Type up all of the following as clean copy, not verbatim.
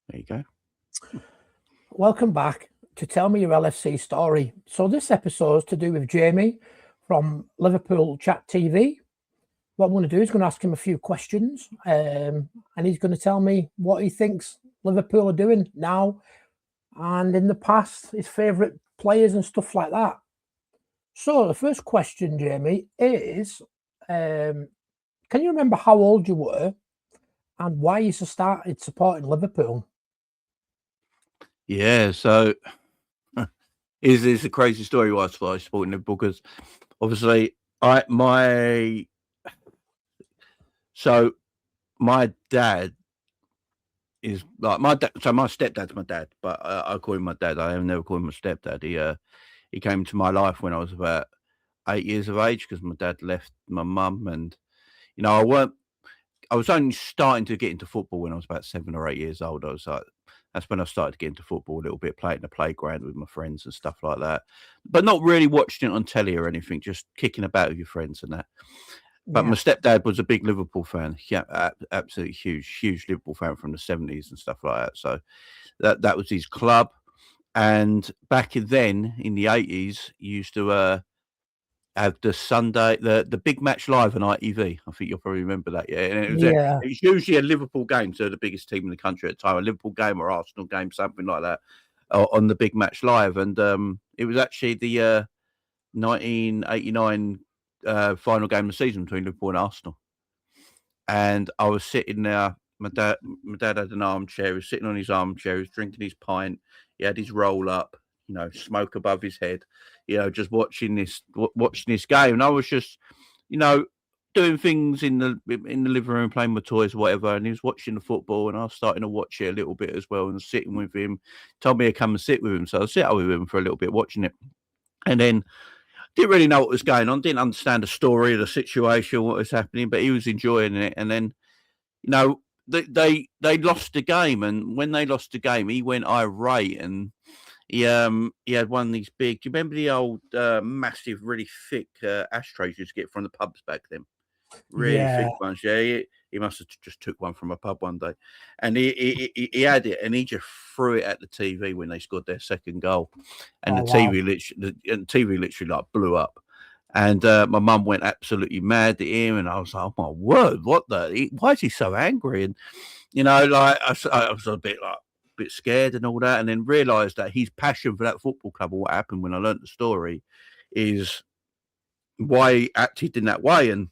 There you go. Welcome back to Tell Me Your LFC Story. So this episode is to do with Jamie from Liverpool Chat TV. What I'm going to do is going to ask him a few questions, and he's going to tell me what he thinks Liverpool are doing now and in the past, his favourite players and stuff like that. So the first question, Jamie, is can you remember how old you were and why you started supporting Liverpool? Yeah, so is a crazy story why I started supporting Liverpool, because obviously my dad is like my dad. So my stepdad's my dad, but I call him my dad. I have never called him my stepdad. He came to my life when I was about 8 years of age because my dad left my mum, and I was only starting to get into football when I was about 7 or 8 years old. I was like, that's when I started to get into football a little bit, playing the playground with my friends and stuff like that, but not really watching it on telly or anything, just kicking about with your friends and that. But my stepdad was a big Liverpool fan. Yeah, absolutely huge Liverpool fan from the 70s and stuff like that. So that was his club. And back then in the 80s, you used to have the Sunday, the big match live on ITV. I think you'll probably remember that. Yeah, and it was usually a Liverpool game, so the biggest team in the country at the time, a Liverpool game or Arsenal game, something like that, on the big match live. And it was actually the 1989 final game of the season between Liverpool and Arsenal. And I was sitting there. My dad had an armchair. He was sitting on his armchair. He was drinking his pint. He had his roll up, smoke above his head, just watching this game. And I was just, doing things in the living room, playing with toys or whatever. And he was watching the football, and I was starting to watch it a little bit as well and sitting with him. Told me to come and sit with him. So I sat with him for a little bit watching it. And then didn't really know what was going on, didn't understand the story of the situation, what was happening, but he was enjoying it. And then, they lost the game, and when they lost the game, he went irate, and he had one of these big. Do you remember the old massive, really thick ashtrays you used to get from the pubs back then? Really thick ones. Yeah, he must have just took one from a pub one day, and he had it, and he just threw it at the TV when they scored their second goal, and the TV literally like blew up. And my mum went absolutely mad at him, and I was like, "Oh my word, why is he so angry?" And like I was a bit scared and all that, and then realised that his passion for that football club, or what happened when I learnt the story, is why he acted in that way. And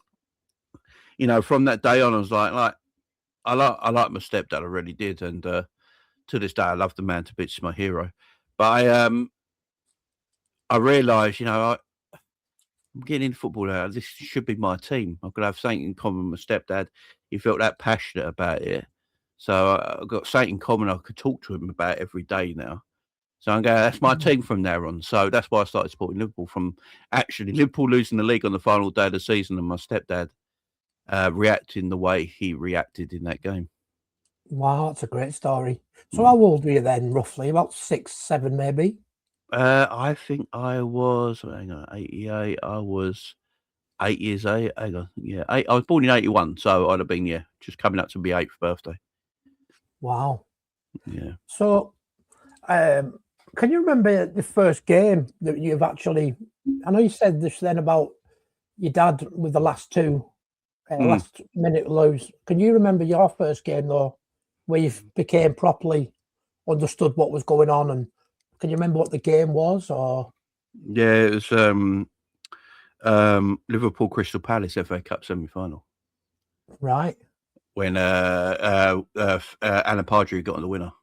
from that day on, I was like I like my stepdad, I really did, and to this day, I love the man to bits. He's my hero. But I realised, I'm getting into football now. This should be my team. I've got to have something in common with my stepdad. He felt that passionate about it. So I've got something in common I could talk to him about every day now. So I'm going, that's my team from there on. So that's why I started supporting Liverpool, from actually Liverpool losing the league on the final day of the season and my stepdad reacting the way he reacted in that game. Wow, that's a great story. So how old were you then, roughly? About 6, 7 maybe? I think I was, 88. I was 8 years old. Hang on, yeah, I was born in 81, so I'd have been, just coming up to my 8th birthday. Wow. Yeah. So, can you remember the first game that you've actually? I know you said this then about your dad with the last last minute lose. Can you remember your first game though, where you became properly understood what was going on, and can you remember what the game was? Or yeah, it was Liverpool Crystal Palace FA Cup semi-final. Right. When Alan Pardew got on the winner.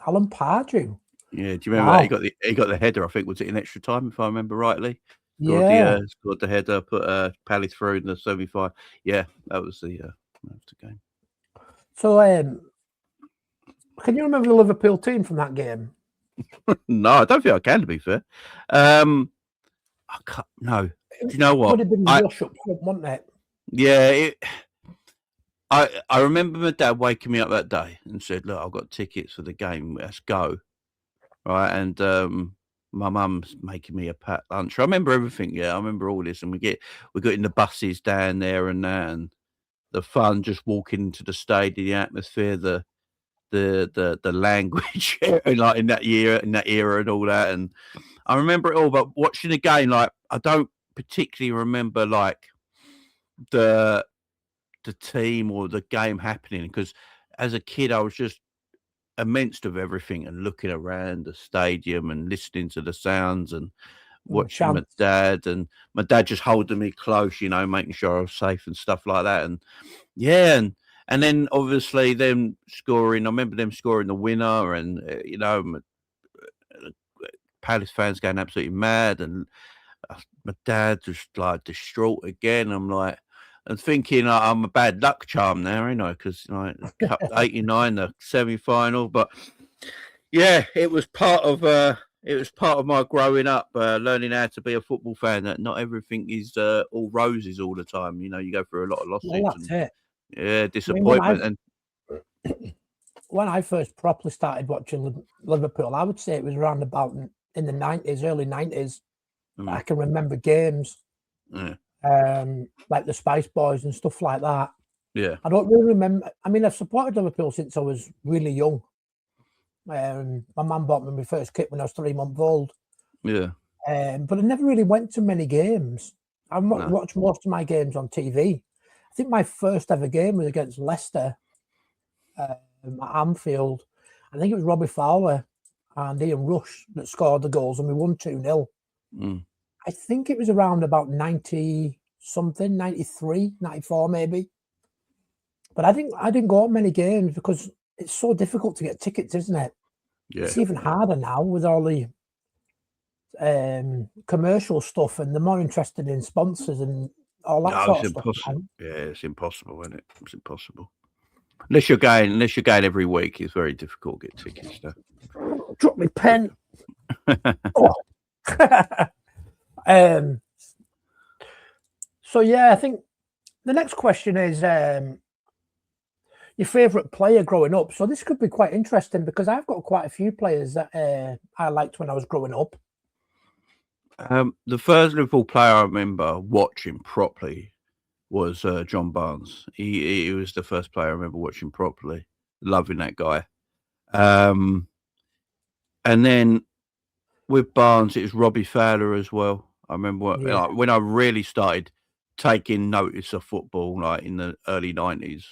Alan Pardew. Yeah, do you remember that? He got the header. I think, was it in extra time, if I remember rightly? Scored the header, put Palace through in the semi-final. Yeah, that was the game. So, can you remember the Liverpool team from that game? No, I don't think I can, to be fair. I can't. No. Do you know what? Would have been Rush up front, wouldn't it? Yeah. I remember my dad waking me up that day and said, "Look, I've got tickets for the game. Let's go." Right, and my mum's making me a packed lunch. I remember everything. Yeah, I remember all this, and we got in the buses down there and that, and the fun, just walking into the stadium, the atmosphere, the the language like in that era and all that. And I remember it all, but watching the game, like I don't particularly remember like the team or the game happening, because as a kid I was just immersed of everything and looking around the stadium and listening to the sounds and watching my dad just holding me close, you know, making sure I was safe and stuff like that. And yeah, and then obviously them scoring. I remember them scoring the winner, and you know, Palace fans going absolutely mad, and my dad just like distraught again. I'm like, and thinking I'm a bad luck charm now, you know, because like Cup '89, the semi-final. But yeah, it was part of my growing up, learning how to be a football fan. That not everything is all roses all the time. You know, you go through a lot of losses. Well, that's it. Yeah, disappointment. When I first properly started watching Liverpool, I would say it was around about in the 90s, early 90s. I can remember games like the Spice Boys and stuff like that. Yeah. I don't really remember. I mean, I've supported Liverpool since I was really young. My mum bought me my first kit when I was 3 months old. Yeah. But I never really went to many games. I watched most of my games on TV. I think my first ever game was against Leicester at Anfield. I think it was Robbie Fowler and Ian Rush that scored the goals, and we won 2-0. I think it was around about 90-something, 93, 94 maybe. But I didn't go on many games because it's so difficult to get tickets, isn't it? Yeah. It's even harder now with all the commercial stuff, and they're more interested in sponsors and all that sort of stuff. Yeah, it's impossible, isn't it? It's impossible. Unless you're going every week, it's very difficult to get tickets. Drop me pen. So yeah, I think the next question is your favourite player growing up. So this could be quite interesting because I've got quite a few players that I liked when I was growing up. The first Liverpool player I remember watching properly was John Barnes. He was the first player I remember watching properly, loving that guy. And then with Barnes, it was Robbie Fowler as well. I remember like, when I really started taking notice of football, like in the early 90s,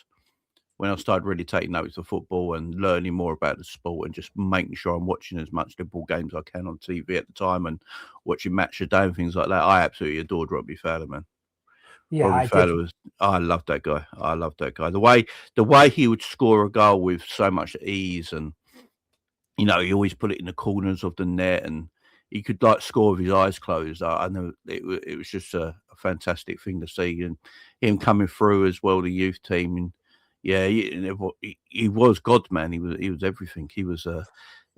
when I started really taking notice of football and learning more about the sport and just making sure I'm watching as much Liverpool games as I can on TV at the time and watching Match of the Day and things like that. I absolutely adored Robbie Fowler, man. Yeah, Robbie Fowler I loved that guy. I loved that guy. The way he would score a goal with so much ease, and you know, he always put it in the corners of the net, and he could like score with his eyes closed. I know it was just a fantastic thing to see, and him coming through as well, the youth team. And yeah, he was God, man. He was everything. He was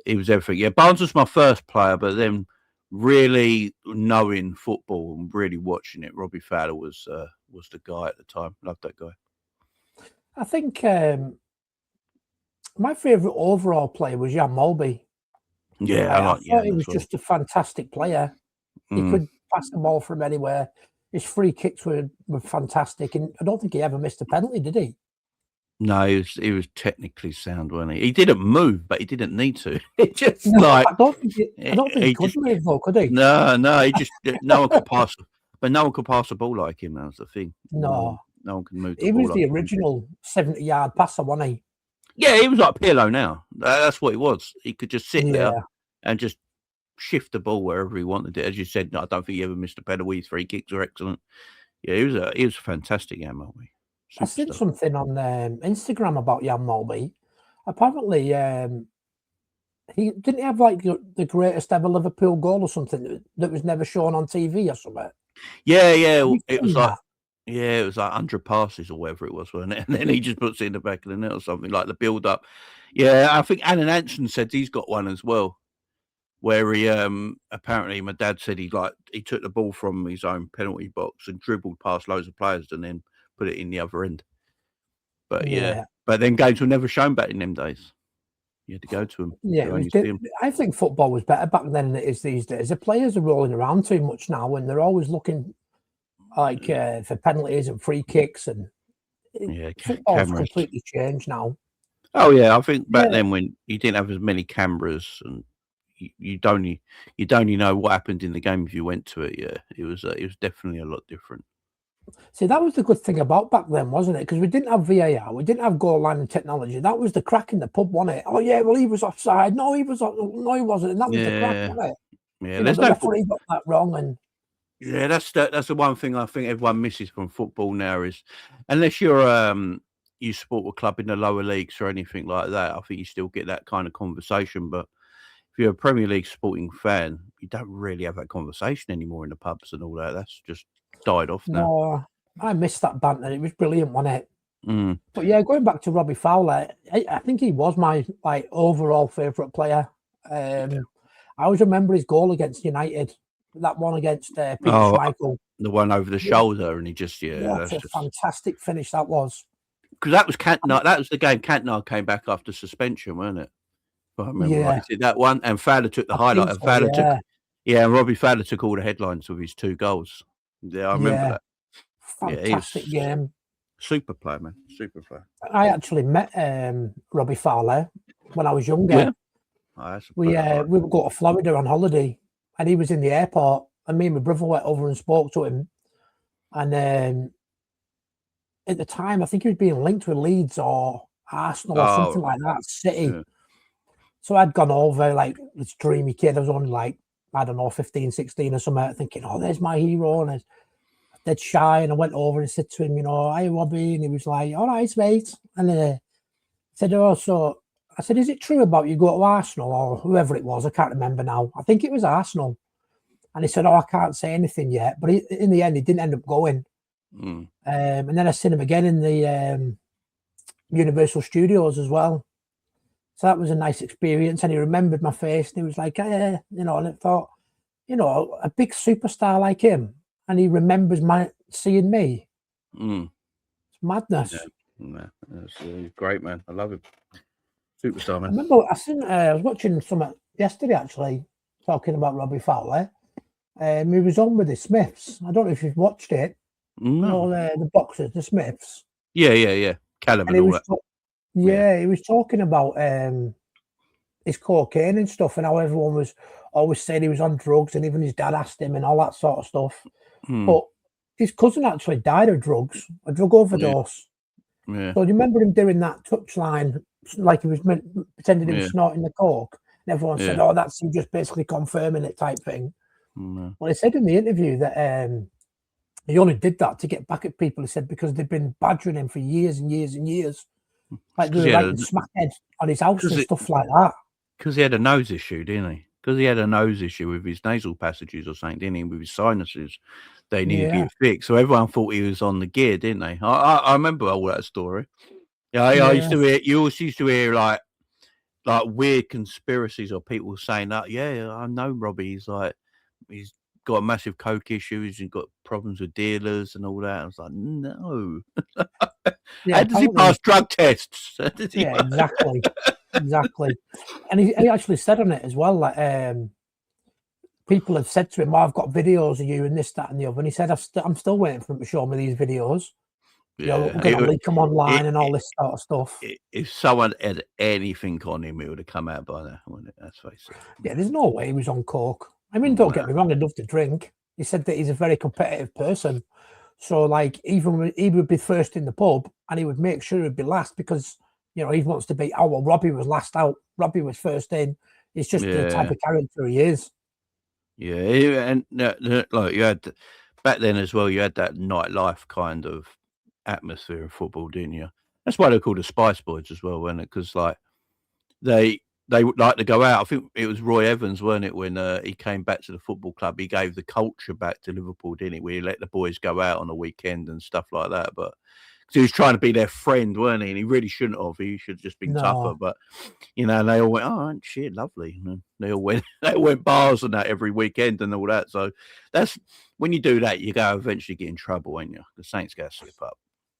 everything. Yeah, Barnes was my first player, but then really knowing football and really watching it, Robbie Fowler was the guy at the time. Loved that guy. I think my favourite overall player was Jan Molby. Yeah, I thought he was just a fantastic player. He could pass the ball from anywhere. His free kicks were fantastic, and I don't think he ever missed a penalty, did he? No, he was technically sound, wasn't he? He didn't move, but he didn't need to. It just like I don't think he could move though, could he? No, he just no one could pass, but no one could pass the ball like him. That was the thing. No one can move. He was the original 70-yard passer, wasn't he? Yeah, he was like Pirlo now. That's what he was. He could just sit there and just shift the ball wherever he wanted it. As you said, I don't think he ever missed a penalty. Free kicks were excellent. Yeah, he was fantastic, Jan Molby. I seen something on Instagram about Jan Molby. Apparently, he didn't have like the greatest ever Liverpool goal or something that was never shown on TV or something. Yeah, it was like. Yeah, it was like 100 passes or whatever it was, wasn't it? And then he just puts it in the back of the net or something, like the build-up. Yeah, I think Alan Hansen said he's got one as well, where he apparently my dad said he took the ball from his own penalty box and dribbled past loads of players and then put it in the other end. But but then games were never shown back in them days. You had to go to them. Yeah, I think football was better back then than it is these days. The players are rolling around too much now, and they're always looking like for penalties and free kicks, and football's completely changed now. Oh yeah, I think back then when you didn't have as many cameras and you'd only know what happened in the game if you went to it. Yeah, it was definitely a lot different. See, that was the good thing about back then, wasn't it? Because we didn't have VAR, we didn't have goal line and technology. That was the crack in the pub, wasn't it? Oh yeah, well he was offside. No, he wasn't, and that was the crack, wasn't it? Yeah, you know, the referee got that wrong, and yeah, that's the one thing I think everyone misses from football now is unless you're you support a club in the lower leagues or anything like that, I think you still get that kind of conversation. But if you're a Premier League sporting fan, you don't really have that conversation anymore in the pubs and all that. That's just died off now. No, I missed that banter. It was brilliant, wasn't it? Mm. But yeah, going back to Robbie Fowler, I think he was my overall favourite player. I always remember his goal against United, that one against Peter Schmeichel. The one over the shoulder, and he just what a fantastic finish that was. Because that was Cantona. That was the game Cantona came back after suspension, wasn't it? If I remember right. Is it that one? And Fowler took the highlight. And Fowler took, and Robbie Fowler took all the headlines with his 2 goals. Yeah, I remember that. Fantastic game. Super player, man. Super player. I actually met Robbie Fowler when I was younger. Yeah. Oh, we would go to Florida on holiday, and he was in the airport, and me and my brother went over and spoke to him. And at the time, I think he was being linked with Leeds or Arsenal or something like that, City. Yeah. So I'd gone over like this dreamy kid. I was only like, I don't know, 15, 16 or something, thinking, oh, there's my hero. And I was dead shy. And I went over and said to him, you know, hi, Robbie. And he was like, all right, mate. And I said, I said, is it true about you go to Arsenal or whoever it was? I can't remember now. I think it was Arsenal. And he said, oh, I can't say anything yet. But in the end, he didn't end up going. Mm. And then I seen him again in the Universal Studios as well. So that was a nice experience. And he remembered my face. And he was like, you know, and I thought, you know, a big superstar like him. And he remembers seeing me. Mm. It's madness. Yeah, that's great, man. I love him. Superstar, man. I remember I was watching something yesterday, actually, talking about Robbie Fowler. He was on with the Smiths. I don't know if you've watched it. No. The boxers, the Smiths. Yeah. Callum and all that. He was talking about his cocaine and stuff, and how everyone was always saying he was on drugs, and even his dad asked him and all that sort of stuff. But his cousin actually died of drugs, a drug overdose. Yeah. So do you remember him doing that touchline, like he was pretending he was snorting the coke? And everyone said, oh, that's him just basically confirming it type thing. Well, he said in the interview that he only did that to get back at people. He said because they've been badgering him for years and years and years. Like they were writing smackhead on his house and stuff like that. Because he had a nose issue, didn't he? Because he had a nose issue with his nasal passages or something, didn't he? With his sinuses, they needed to get fixed. So everyone thought he was on the gear, didn't they? I remember all that story. Yeah, I used to hear. You always used to hear like weird conspiracies or people saying that. Yeah, I know Robbie. He's got a massive coke issue. He's got problems with dealers and all that. I was like, no. How does he pass drug tests? Exactly. And he actually said on it as well that people have said to him, I've got videos of you and this, that, and the other. And he said, I'm still waiting for him to show me these videos. Yeah, we're going to leak them online and all this sort of stuff. If someone had anything on him, it would have come out by now, wouldn't it? That's what he said. Yeah, there's no way he was on coke. I mean, don't get me wrong, he'd love to drink. He said that he's a very competitive person. So, like, even when he would be first in the pub and he would make sure he'd be last because, you know, he wants to be, oh, well, Robbie was last out. Robbie was first in. It's just the type of character he is. Yeah, and like you had, back then as well, you had that nightlife kind of atmosphere in football, didn't you? That's why they're called the Spice Boys as well, wasn't it? Because, like, they would like to go out. I think it was Roy Evans, weren't it, when he came back to the football club. He gave the culture back to Liverpool, didn't he? Where he let the boys go out on the weekend and stuff like that. But he was trying to be their friend, weren't he? And he really shouldn't have. He should have just been tougher. But, you know, and they all went, oh, shit, lovely. And they all went bars and that every weekend and all that. So that's when you do that, you go eventually get in trouble, ain't you? The Saints got to slip up.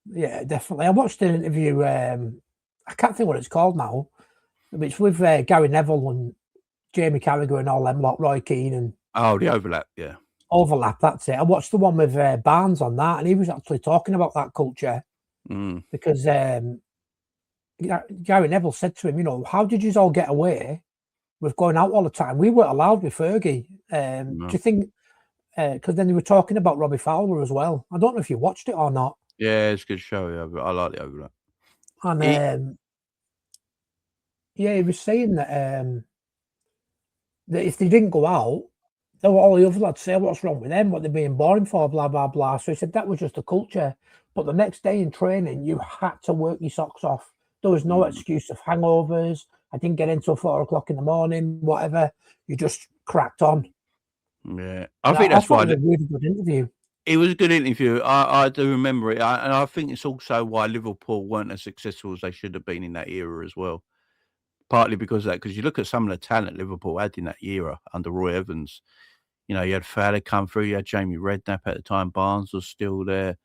Yeah, definitely. I watched an interview. I can't think what it's called now. It's with Gary Neville and Jamie Carragher and all them lot, Roy Keane and the Overlap, yeah. Overlap, that's it. I watched the one with Barnes on that, and he was actually talking about that culture because Gary Neville said to him, you know, how did you all get away with going out all the time? We weren't allowed with Fergie. Do you think? Because then they were talking about Robbie Fowler as well. I don't know if you watched it or not. Yeah, it's a good show. Yeah, I like it over that. And yeah, he was saying that if they didn't go out, there were all the other lads say, what's wrong with them? What they're being boring for, blah, blah, blah. So he said that was just a culture. But the next day in training, you had to work your socks off. There was no excuse of hangovers. I didn't get in till 4 o'clock in the morning, whatever. You just cracked on. Yeah. I think that's why. It was a really good interview. It was a good interview. I do remember it. And I think it's also why Liverpool weren't as successful as they should have been in that era as well. Partly because of that, because you look at some of the talent Liverpool had in that era under Roy Evans. You know, you had Fowler come through, you had Jamie Redknapp at the time, Barnes was still there.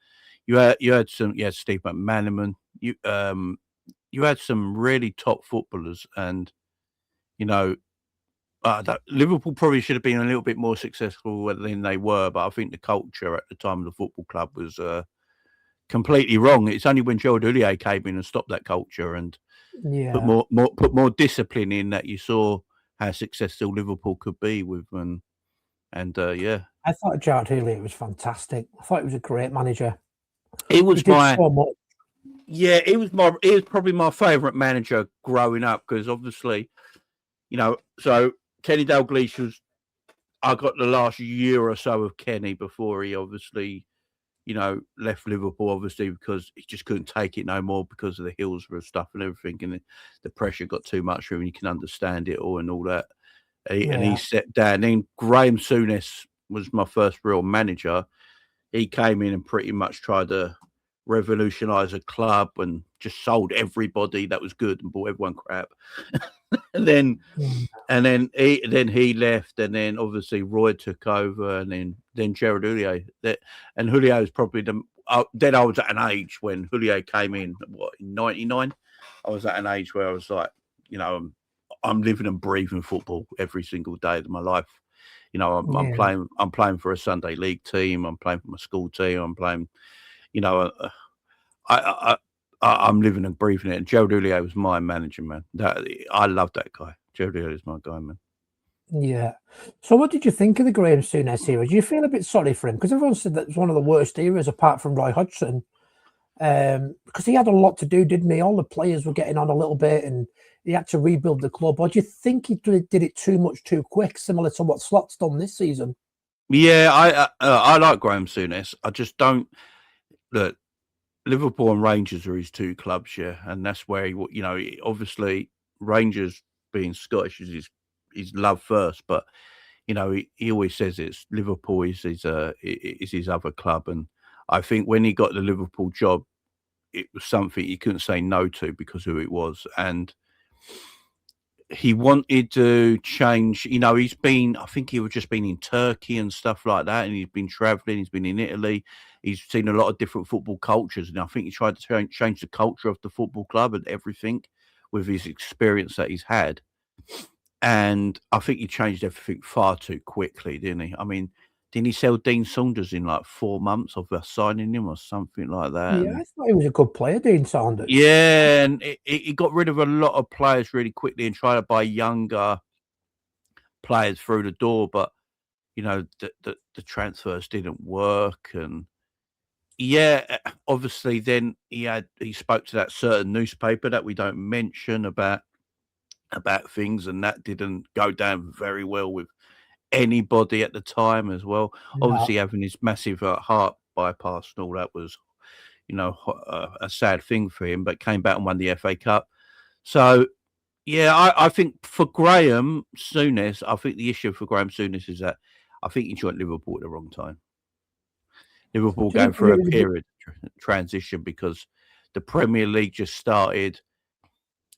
You had Steve McManaman. You had some really top footballers, and you know, Liverpool probably should have been a little bit more successful than they were. But I think the culture at the time of the football club was completely wrong. It's only when Gerard Houllier came in and stopped that culture and put more discipline in that you saw how successful Liverpool could be with yeah. I thought Gerard Houllier was fantastic. I thought he was a great manager. It was it was probably my favourite manager growing up because obviously, you know, so Kenny Dalglish I got the last year or so of Kenny before he obviously, you know, left Liverpool obviously because he just couldn't take it no more because of the Hillsborough stuff and everything, and the pressure got too much for him. You can understand it all and all that. And he stepped down. Then Graham Souness was my first real manager. He came in and pretty much tried to revolutionise a club and just sold everybody that was good and bought everyone crap. and then he left, and then obviously Roy took over, and then Gerard Houllier. And Houllier was probably then I was at an age when Houllier came in. In '99? I was at an age where I was like, you know, I'm living and breathing football every single day of my life. You know, I'm playing for a Sunday league team. I'm playing for my school team. I'm playing, you know, I'm living and breathing it. And Gerard Houllier was my manager, man. I love that guy. Gerard Houllier is my guy, man. Yeah. So what did you think of the Graham Souness era? Do you feel a bit sorry for him? Because everyone said that was one of the worst eras apart from Roy Hodgson. Because he had a lot to do, didn't he? All the players were getting on a little bit and he had to rebuild the club. Or do you think he did it too much too quick, similar to what Slot's done this season? Yeah, I like Graham Souness. I just don't look. Liverpool and Rangers are his two clubs, yeah, and that's where you know, obviously Rangers being Scottish is his love first, but you know he always says it's Liverpool is his other club, and I think when he got the Liverpool job, it was something he couldn't say no to because of who it was, and he wanted to change. You know, I think he was just been in Turkey and stuff like that, and he's been traveling. He's been in Italy. He's seen a lot of different football cultures, and I think he tried to change the culture of the football club and everything with his experience that he's had. And I think he changed everything far too quickly, didn't he? I mean, didn't he sell Dean Saunders in like 4 months of us signing him or something like that? Yeah, I thought he was a good player, Dean Saunders. Yeah, and he got rid of a lot of players really quickly and tried to buy younger players through the door, but you know the transfers didn't work, and yeah, obviously then he spoke to that certain newspaper that we don't mention about things, and that didn't go down very well with anybody at the time as well. No. Obviously having his massive heart bypass and all that was, you know, a sad thing for him, but came back and won the FA Cup. So yeah, I think for Graham Souness, I think the issue for Graham Souness is that I think he joined Liverpool at the wrong time. Liverpool going through a period of transition because the Premier League just started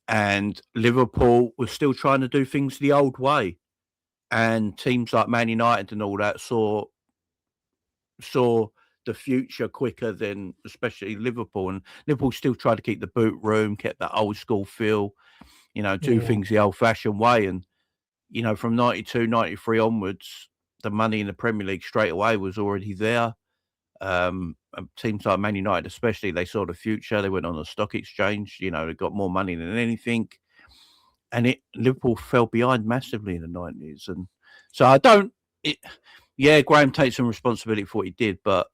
and Liverpool was still trying to do things the old way. And teams like Man United and all that saw the future quicker than especially Liverpool. And Liverpool still tried to keep the boot room, kept that old school feel, you know, do things the old fashioned way. And, you know, from 92, 93 onwards, the money in the Premier League straight away was already there. Teams like Man United, especially, they saw the future. They went on the stock exchange. They got more money than anything, and Liverpool fell behind massively in the 90s. And so I don't. Graham takes some responsibility for what he did, but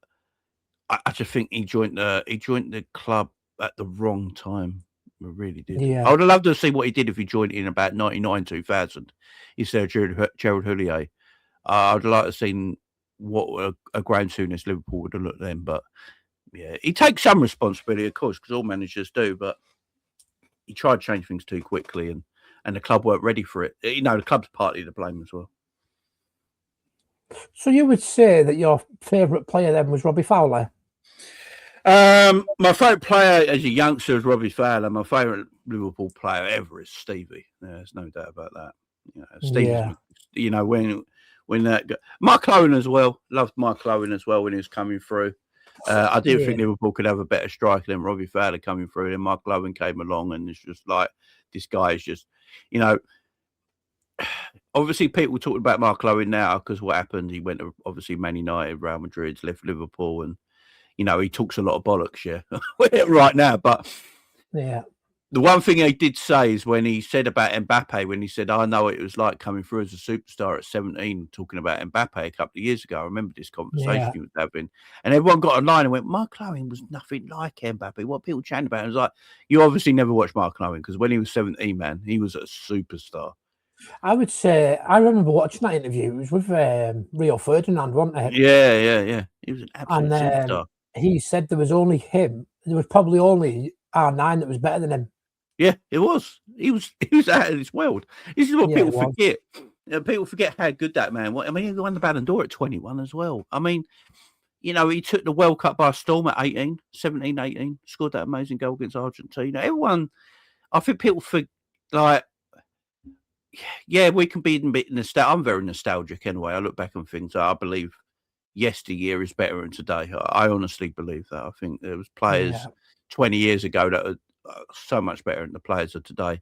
I just think he joined the club at the wrong time. I really did. Yeah. I would have loved to see what he did if he joined in about 99, 2000 instead of Gerard Houllier. I'd like to have seen what a Graham Souness Liverpool would have looked then. But yeah, he takes some responsibility, of course, because all managers do. But he tried to change things too quickly, and the club weren't ready for it. The club's partly to blame as well. So you would say that your favourite player then was Robbie Fowler? My favourite player as a youngster was Robbie Fowler. My favourite Liverpool player ever is Stevie. There's no doubt about that. Stevie's, when that Mark Owen as well. Loved Mark Owen as well when he was coming through. I didn't think Liverpool could have a better striker than Robbie Fowler coming through. Then Mark Owen came along, and it's just like, this guy is just, obviously people talking about Mark Owen now because what happened. He went to obviously Man United, Real Madrid, left Liverpool, and he talks a lot of bollocks, right now. But the one thing he did say is when he said about Mbappe, when he said, I know what it was like coming through as a superstar at 17, talking about Mbappe a couple of years ago. I remember this conversation he was having. And everyone got online and went, Mark Owen was nothing like Mbappe. What people chatting about? And I was like, you obviously never watched Mark Owen, because when he was 17, man, he was a superstar. I would say, I remember watching that interview. It was with Rio Ferdinand, wasn't it? Yeah. He was an absolute superstar. He said there was only him. There was probably only R9 that was better than him. Yeah, it was. He was out of this world. This is what people forget. People forget how good that man was. I mean, he won the Ballon d'Or at 21 as well. I mean, he took the World Cup by storm at 17, 18, scored that amazing goal against Argentina. Everyone, I think people we can be a bit nostalgic. I'm very nostalgic anyway. I look back on things. I believe yesteryear is better than today. I honestly believe that. I think there was players 20 years ago that are so much better than the players of today.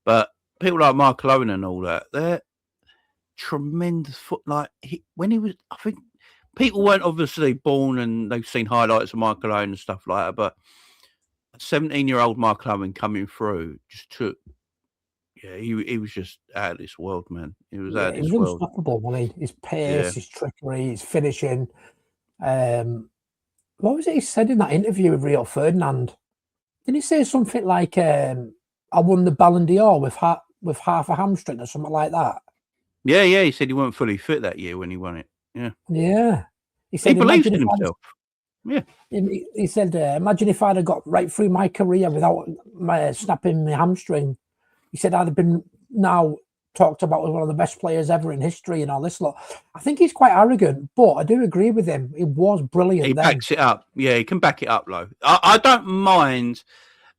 But people like Mark Owen and all that, they're tremendous. I think people weren't obviously born and they've seen highlights of Mark Owen and stuff like that. But a 17-year-old Mark Owen coming through just took. Yeah, he was just out of this world, man. He was out of this world. Unstoppable, wasn't he? His pace, his trickery, his finishing. What was it he said in that interview with Rio Ferdinand? Didn't he say something like, I won the Ballon d'Or with half a hamstring or something like that? Yeah. He said he weren't fully fit that year when he won it. Yeah. He said, he believes in himself. Yeah. He said, imagine if I'd have got right through my career without snapping my hamstring. He said, I'd have been now talked about as one of the best players ever in history and all this lot. I think he's quite arrogant, but I do agree with him. He was brilliant. He backs it up. Yeah, he can back it up, though. I don't mind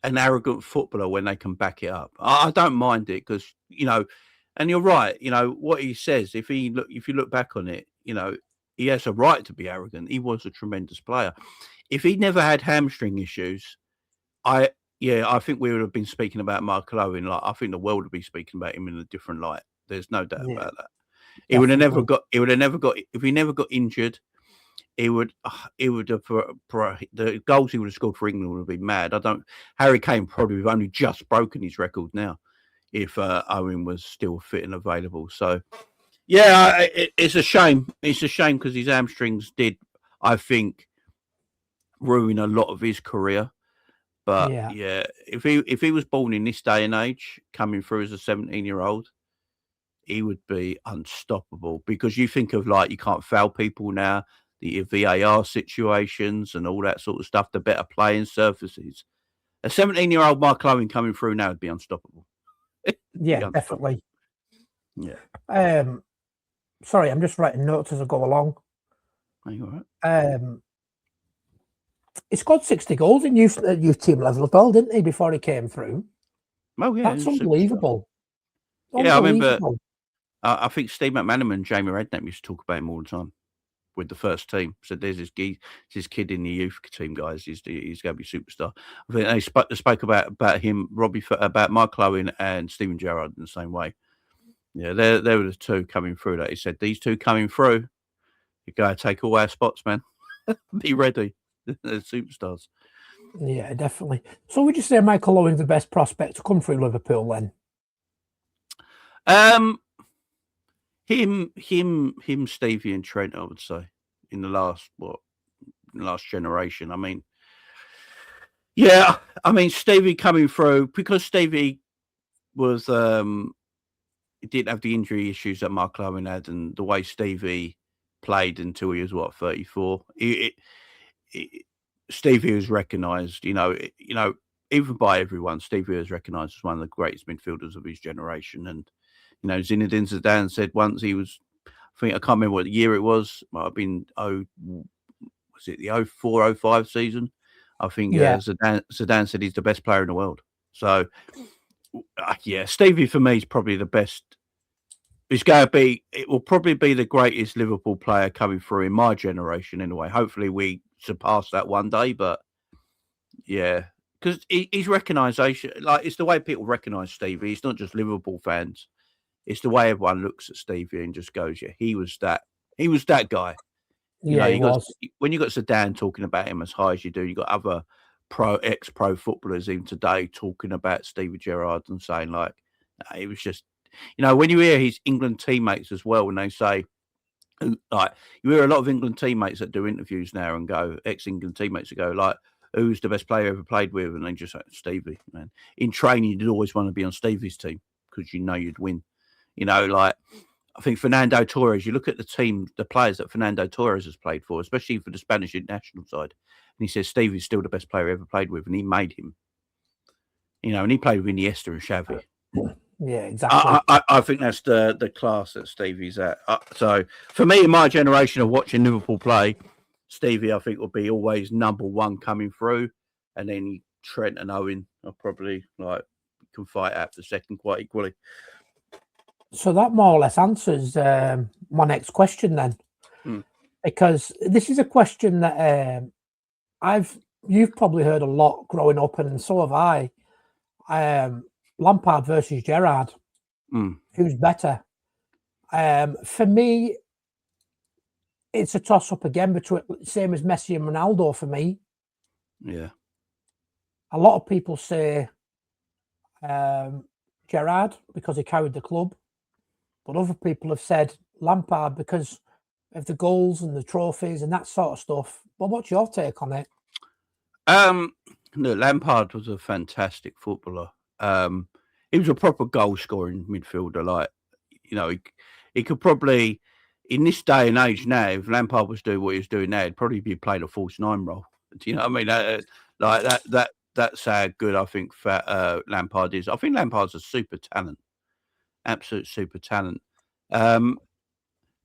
an arrogant footballer when they can back it up. I don't mind it because, and you're right, what he says, if you look back on it, he has a right to be arrogant. He was a tremendous player. If he never had hamstring issues, I think we would have been speaking about Mark Owen. I think the world would be speaking about him in a different light. There's no doubt about that. He would have never got. If he never got injured, he would have. The goals he would have scored for England would have been mad. Harry Kane probably would have only just broken his record now, if Owen was still fit and available. So, it's a shame. It's a shame because his hamstrings did, I think, ruin a lot of his career. But if he was born in this day and age, coming through as a 17-year-old, he would be unstoppable. Because you think of you can't foul people now, the VAR situations and all that sort of stuff, the better playing surfaces. A 17-year-old Mark Owen coming through now would be unstoppable. Definitely. Yeah. Sorry, I'm just writing notes as I go along. Are you all right? He scored 60 goals in youth team level as well, didn't he, before he came through? Oh, yeah. That's unbelievable. Yeah, I remember, I think Steve McManaman and Jamie Redknapp used to talk about him all the time with the first team. So there's this kid in the youth team, guys. He's going to be superstar. I think they spoke about him, about Mark Owen and Steven Gerrard in the same way. Yeah, there were the two coming through that he said, these two coming through, you're going to take all our spots, man. Be ready. They're superstars. Yeah, definitely. So would you say Michael Owen's the best prospect to come through Liverpool then? Him, Stevie and Trent, I would say, in the last generation. I mean, yeah, I mean Stevie coming through because Stevie was didn't have the injury issues that Mark Owen had, and the way Stevie played until he was 34. Stevie was recognised, even by everyone. Stevie was recognised as one of the greatest midfielders of his generation. And Zinedine Zidane said once he was, I can't remember what year it was. Might have been was it the 04-05 season? I think Zidane said he's the best player in the world. So yeah, Stevie for me is probably the best. It will probably be the greatest Liverpool player coming through in my generation anyway. Hopefully we surpass that one day, but yeah, because his recognition, like it's the way people recognise Stevie. It's not just Liverpool fans. It's the way everyone looks at Stevie and just goes, yeah, he was that guy. Yeah, when you got Zidane talking about him as high as you do, you got other ex-pro footballers even today talking about Stevie Gerrard and saying like, it was just, when you hear his England teammates as well, when they say, like, you hear a lot of England teammates that do interviews now and go, ex-England teammates that go like, who's the best player you ever played with? And they just say, Stevie, man. In training, you'd always want to be on Stevie's team because you'd win. Like, I think Fernando Torres, you look at the players that Fernando Torres has played for, especially for the Spanish international side, and he says Stevie's still the best player he ever played with, and he made him. And he played with Iniesta and Xavi. Yeah, exactly. I think that's the class that Stevie's at. So for me, in my generation of watching Liverpool play, Stevie, I think, will be always number one coming through, and then Trent and Owen are probably can fight out for second quite equally. So that more or less answers my next question then, because this is a question that you've probably heard a lot growing up, and so have I. Lampard versus Gerrard, who's better? For me, it's a toss-up again between same as Messi and Ronaldo for me. Yeah, a lot of people say Gerrard because he carried the club. But other people have said Lampard because of the goals and the trophies and that sort of stuff. But what's your take on it? No, Lampard was a fantastic footballer. He was a proper goal-scoring midfielder. Like, he could probably, in this day and age now, if Lampard was doing what he was doing now, he'd probably be playing a false nine role. Do you know what I mean? That's how good I think Lampard is. I think Lampard's a super talent. Absolute super talent. But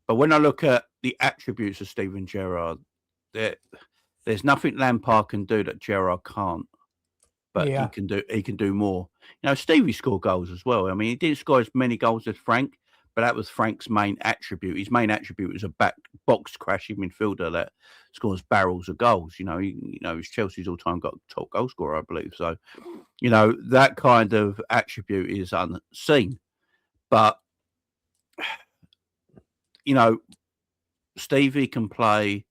when I look at the attributes of Steven Gerrard, there's nothing Lampard can do that Gerrard can't. But he can do more. Stevie scored goals as well. I mean, he didn't score as many goals as Frank, but that was Frank's main attribute. His main attribute was a box crashing midfielder that scores barrels of goals. He's Chelsea's all-time top goal scorer, I believe. So, that kind of attribute is unseen. But, Stevie can play,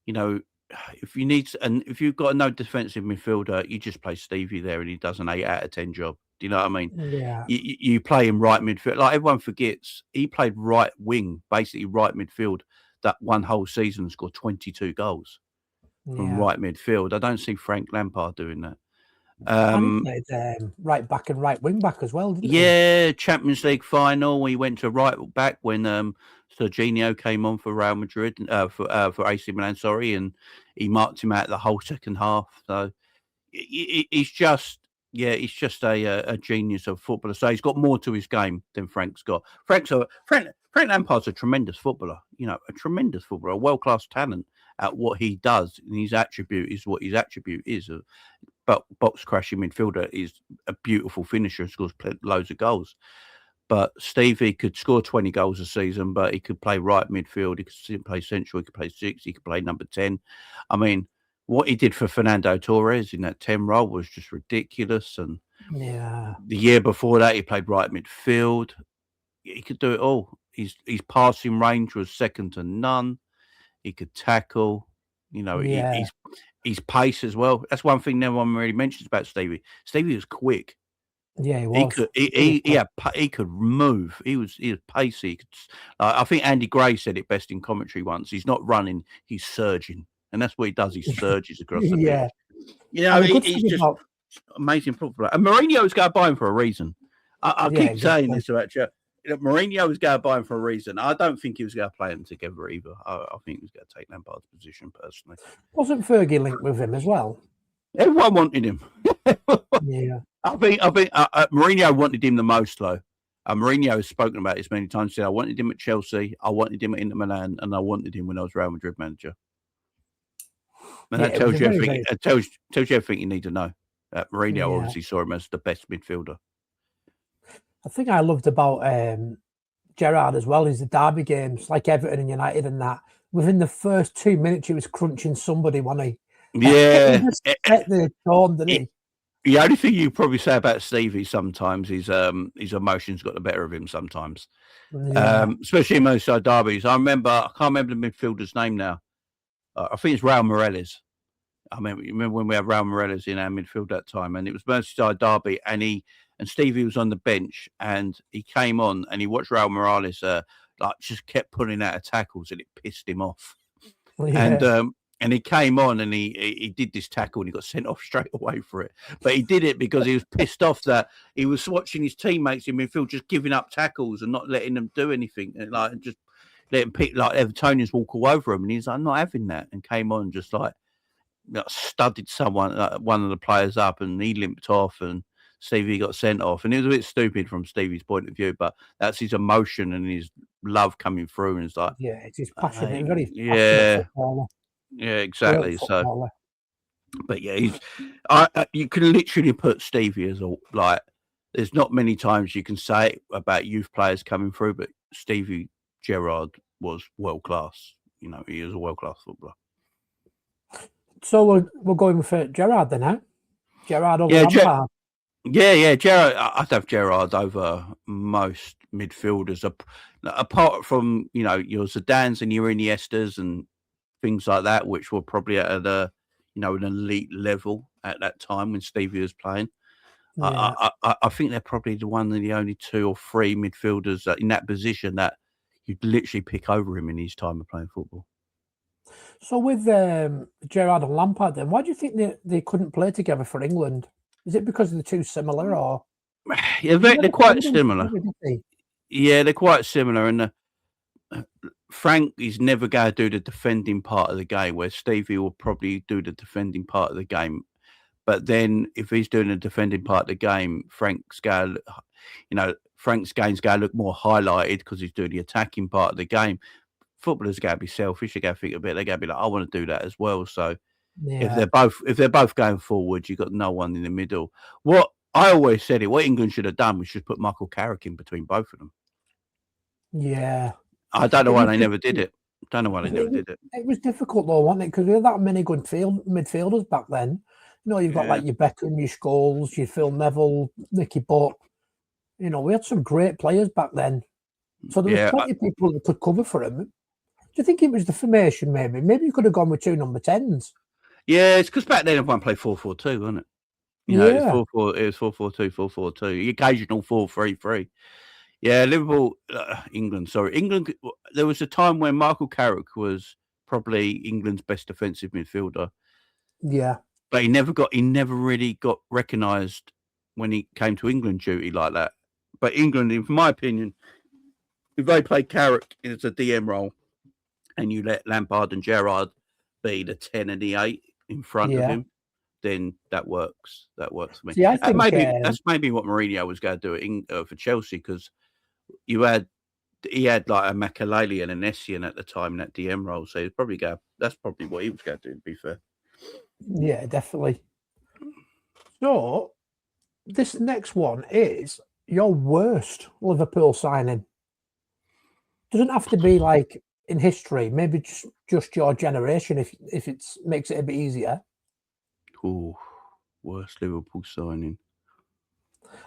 if you need, and if you've got no defensive midfielder, you just play Stevie there and he does an 8 out of 10 job. Do you know what I mean? Yeah. You play him right midfield. Like everyone forgets, he played right wing, basically right midfield, that one whole season and scored 22 goals from right midfield. I don't see Frank Lampard doing that. And he played right back and right wing back as well, didn't he? Yeah, Champions League final. He went to right back when Serginho came on for Real Madrid, for AC Milan, and he marked him out the whole second half. So he's just a genius of footballer. So he's got more to his game than Frank's got. Frank Lampard's a tremendous footballer. A tremendous footballer, a world-class talent at what he does, and his attribute is what his attribute is. But box crashing midfielder is a beautiful finisher and scores loads of goals. But Stevie could score 20 goals a season, but he could play right midfield. He could play central. He could play 6. He could play number 10. I mean, what he did for Fernando Torres in that 10 role was just ridiculous. And the year before that, he played right midfield. He could do it all. His passing range was second to none. He could tackle. You know, he's pace as well. That's one thing no one really mentions about Stevie. Stevie was quick. Yeah, he was. He could move. He was pacey. I think Andy Gray said it best in commentary once. He's not running, he's surging, and that's what he does. He surges across the pitch. You know, he's just amazing footballer. And Mourinho's going to buy him for a reason. I keep saying this about you. Mourinho was going to buy him for a reason. I don't think he was going to play them together either. I think he was going to take Lampard's position personally. Wasn't Fergie linked with him as well? Everyone wanted him. Yeah. I think Mourinho wanted him the most, though. Mourinho has spoken about this many times. Said I wanted him at Chelsea, I wanted him at Inter Milan, and I wanted him when I was Real Madrid manager. And that tells you everything. It tells you everything you need to know. Mourinho obviously saw him as the best midfielder. I think I loved about Gerrard as well is the derby games, like Everton and United, and that within the first 2 minutes he was crunching somebody, wasn't he? Yeah, he just set the tone, didn't he? The only thing you probably say about Stevie sometimes is his emotions got the better of him sometimes, especially in most derbies. I can't remember the midfielder's name now. I think it's Raul Morales. Remember when we had Raul Morales in our midfield that time, and it was Merseyside derby, and Stevie was on the bench, and he came on and he watched Raul Morales just kept pulling out of tackles, and it pissed him off. Yeah. And he came on and he did this tackle and he got sent off straight away for it. But he did it because he was pissed off that he was watching his teammates in midfield just giving up tackles and not letting them do anything, and just letting Evertonians walk all over him. And he's like, I'm not having that. And came on and just studded someone, one of the players up, and he limped off and Stevie got sent off. And it was a bit stupid from Stevie's point of view, but that's his emotion and his love coming through. And it's like, it's his passion. Very passionate footballer. Yeah, exactly. So, but yeah, you can literally put Stevie as there's not many times you can say it about youth players coming through, but Stevie Gerrard was world class. You know, he is a world class footballer. So we're going for Gerrard then, huh? Gerrard over Lampard. Gerrard. I'd have Gerrard over most midfielders, apart from your Zidans and your Iniestas and things like that, which were probably at an elite level at that time when Stevie was playing. Yeah. I think they're probably the only 2 or 3 midfielders in that position that you'd literally pick over him in his time of playing football. So with Gerrard and Lampard, then why do you think they couldn't play together for England? Is it because they're too similar, or? Yeah, they're quite similar. Yeah, they're quite similar, and Frank is never going to do the defending part of the game, where Stevie will probably do the defending part of the game. But then if he's doing the defending part of the game, Frank's game's going to look more highlighted because he's doing the attacking part of the game. Footballers are going to be selfish. They're going to think a bit. They're going to be like, I want to do that as well. So if they're both going forward, you've got no one in the middle. What I always said, what England should have done was just put Michael Carrick in between both of them. Yeah. I don't know why they never did it. It was difficult though, wasn't it? Because we had that many good midfielders back then. You've got like your Beckham, your Scholes, your Phil Neville, Nicky Butt. We had some great players back then. So there was plenty of people that could cover for him. Do you think it was the formation maybe? Maybe you could have gone with 2 number 10s. Yeah, it's because back then everyone played 4-4-2, wasn't it? It was 4-4-2, 4-4-2. The occasional 4-3-3. Yeah, Liverpool, England. There was a time when Michael Carrick was probably England's best defensive midfielder. Yeah, but he never really got recognised when he came to England duty like that. But England, in my opinion, if they play Carrick as a DM role, and you let Lampard and Gerrard be the 10 and the 8 in front of him, then that works. That works for me. See, I think that's maybe what Mourinho was going to do for Chelsea, because he had like a Makelele and an Essien at the time in that DM role, so that's probably what he was going to do, to be fair. Yeah, definitely. So this next one is your worst Liverpool signing. Doesn't have to be like in history, maybe just your generation, if it makes it a bit easier. Oh, worst Liverpool signing.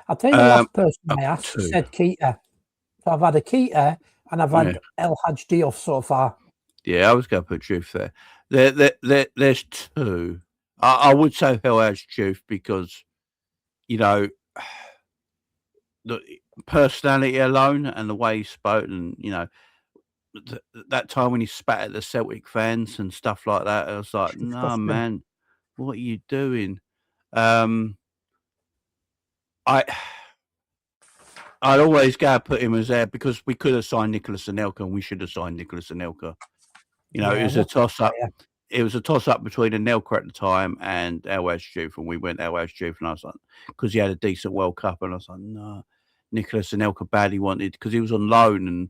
I'll tell you, the last person I asked said Keita. So I've had a Keita and I've had El Hadji Diouf so far. Yeah, I was going to put Juve there. There's two. I would say Hill has Juve because, you know, the personality alone and the way he spoke, and you know, that time when he spat at the Celtic fans and stuff like that, I was like, "No, Disgusting. man, what are you doing?" I I'd always go put him as there because we could have signed Nicolas Anelka, and we should have signed Nicolas Anelka. You know, it Yeah, was a what a toss-up. player. It was a toss-up between Anelka at the time and El Juve, and we went El Juve, and I was like, because he had a decent World Cup, and I was like, "No." Nicolas Anelka badly wanted, because he was on loan, and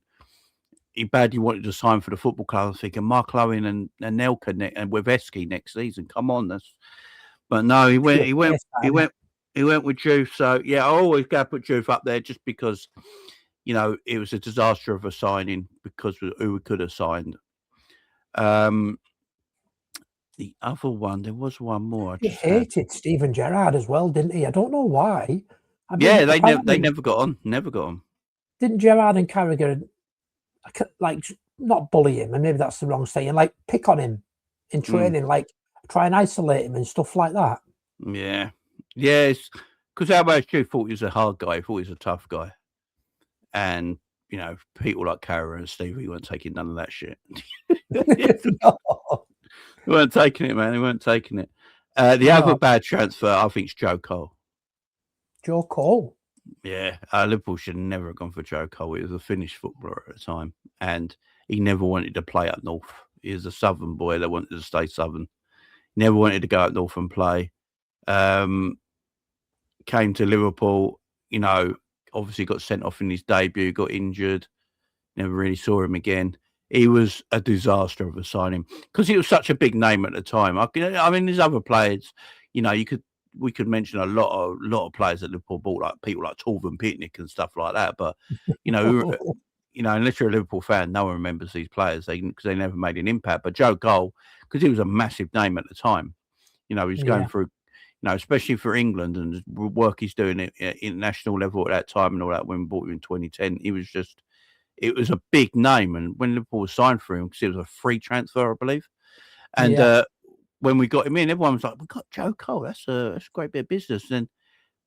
he badly wanted to sign for the football club. I was thinking Mark Lowen and Anelka and with Esky next season. Come on, but no, he went with Juve. So yeah, I always got to put Juve up there just because, you know, it was a disaster of a signing because of who we could have signed. The other one, there was one more. He hated Steven Gerrard as well, didn't he? I don't know why. I mean, Yeah, they never got on. Never got on. Didn't Gerrard and Carragher like not bully him, and maybe that's the wrong saying, like pick on him in training, like try and isolate him and stuff like that? Yeah. Yes, because Alberto thought he was a hard guy, thought he was a tough guy. And, you know, people like Carragher and Stevie weren't taking none of that shit. No. They weren't taking it, man. They weren't taking it. The other bad transfer, I think, is Joe Cole. Joe Cole? Yeah. Liverpool should never have gone for Joe Cole. He was a Finnish footballer at the time, and he never wanted to play up north. He was a southern boy that wanted to stay southern. Never wanted to go up north and play. Came to Liverpool, you know, obviously got sent off in his debut, got injured, never really saw him again. He was a disaster of a signing because he was such a big name at the time. I mean, there's other players, you know, we could mention a lot of players that Liverpool bought, like people like Torben Pitnick and stuff like that. But unless you're a Liverpool fan, no one remembers these players because they never made an impact. But Joe Cole, because he was a massive name at the time, you know, he's going through, you know, especially for England and the work he's doing at international level at that time and all that. When we bought him in 2010, it was a big name. And when Liverpool was signed for him, because it was a free transfer, I believe, and when we got him in, everyone was like, "We got Joe Cole. That's a great bit of business." And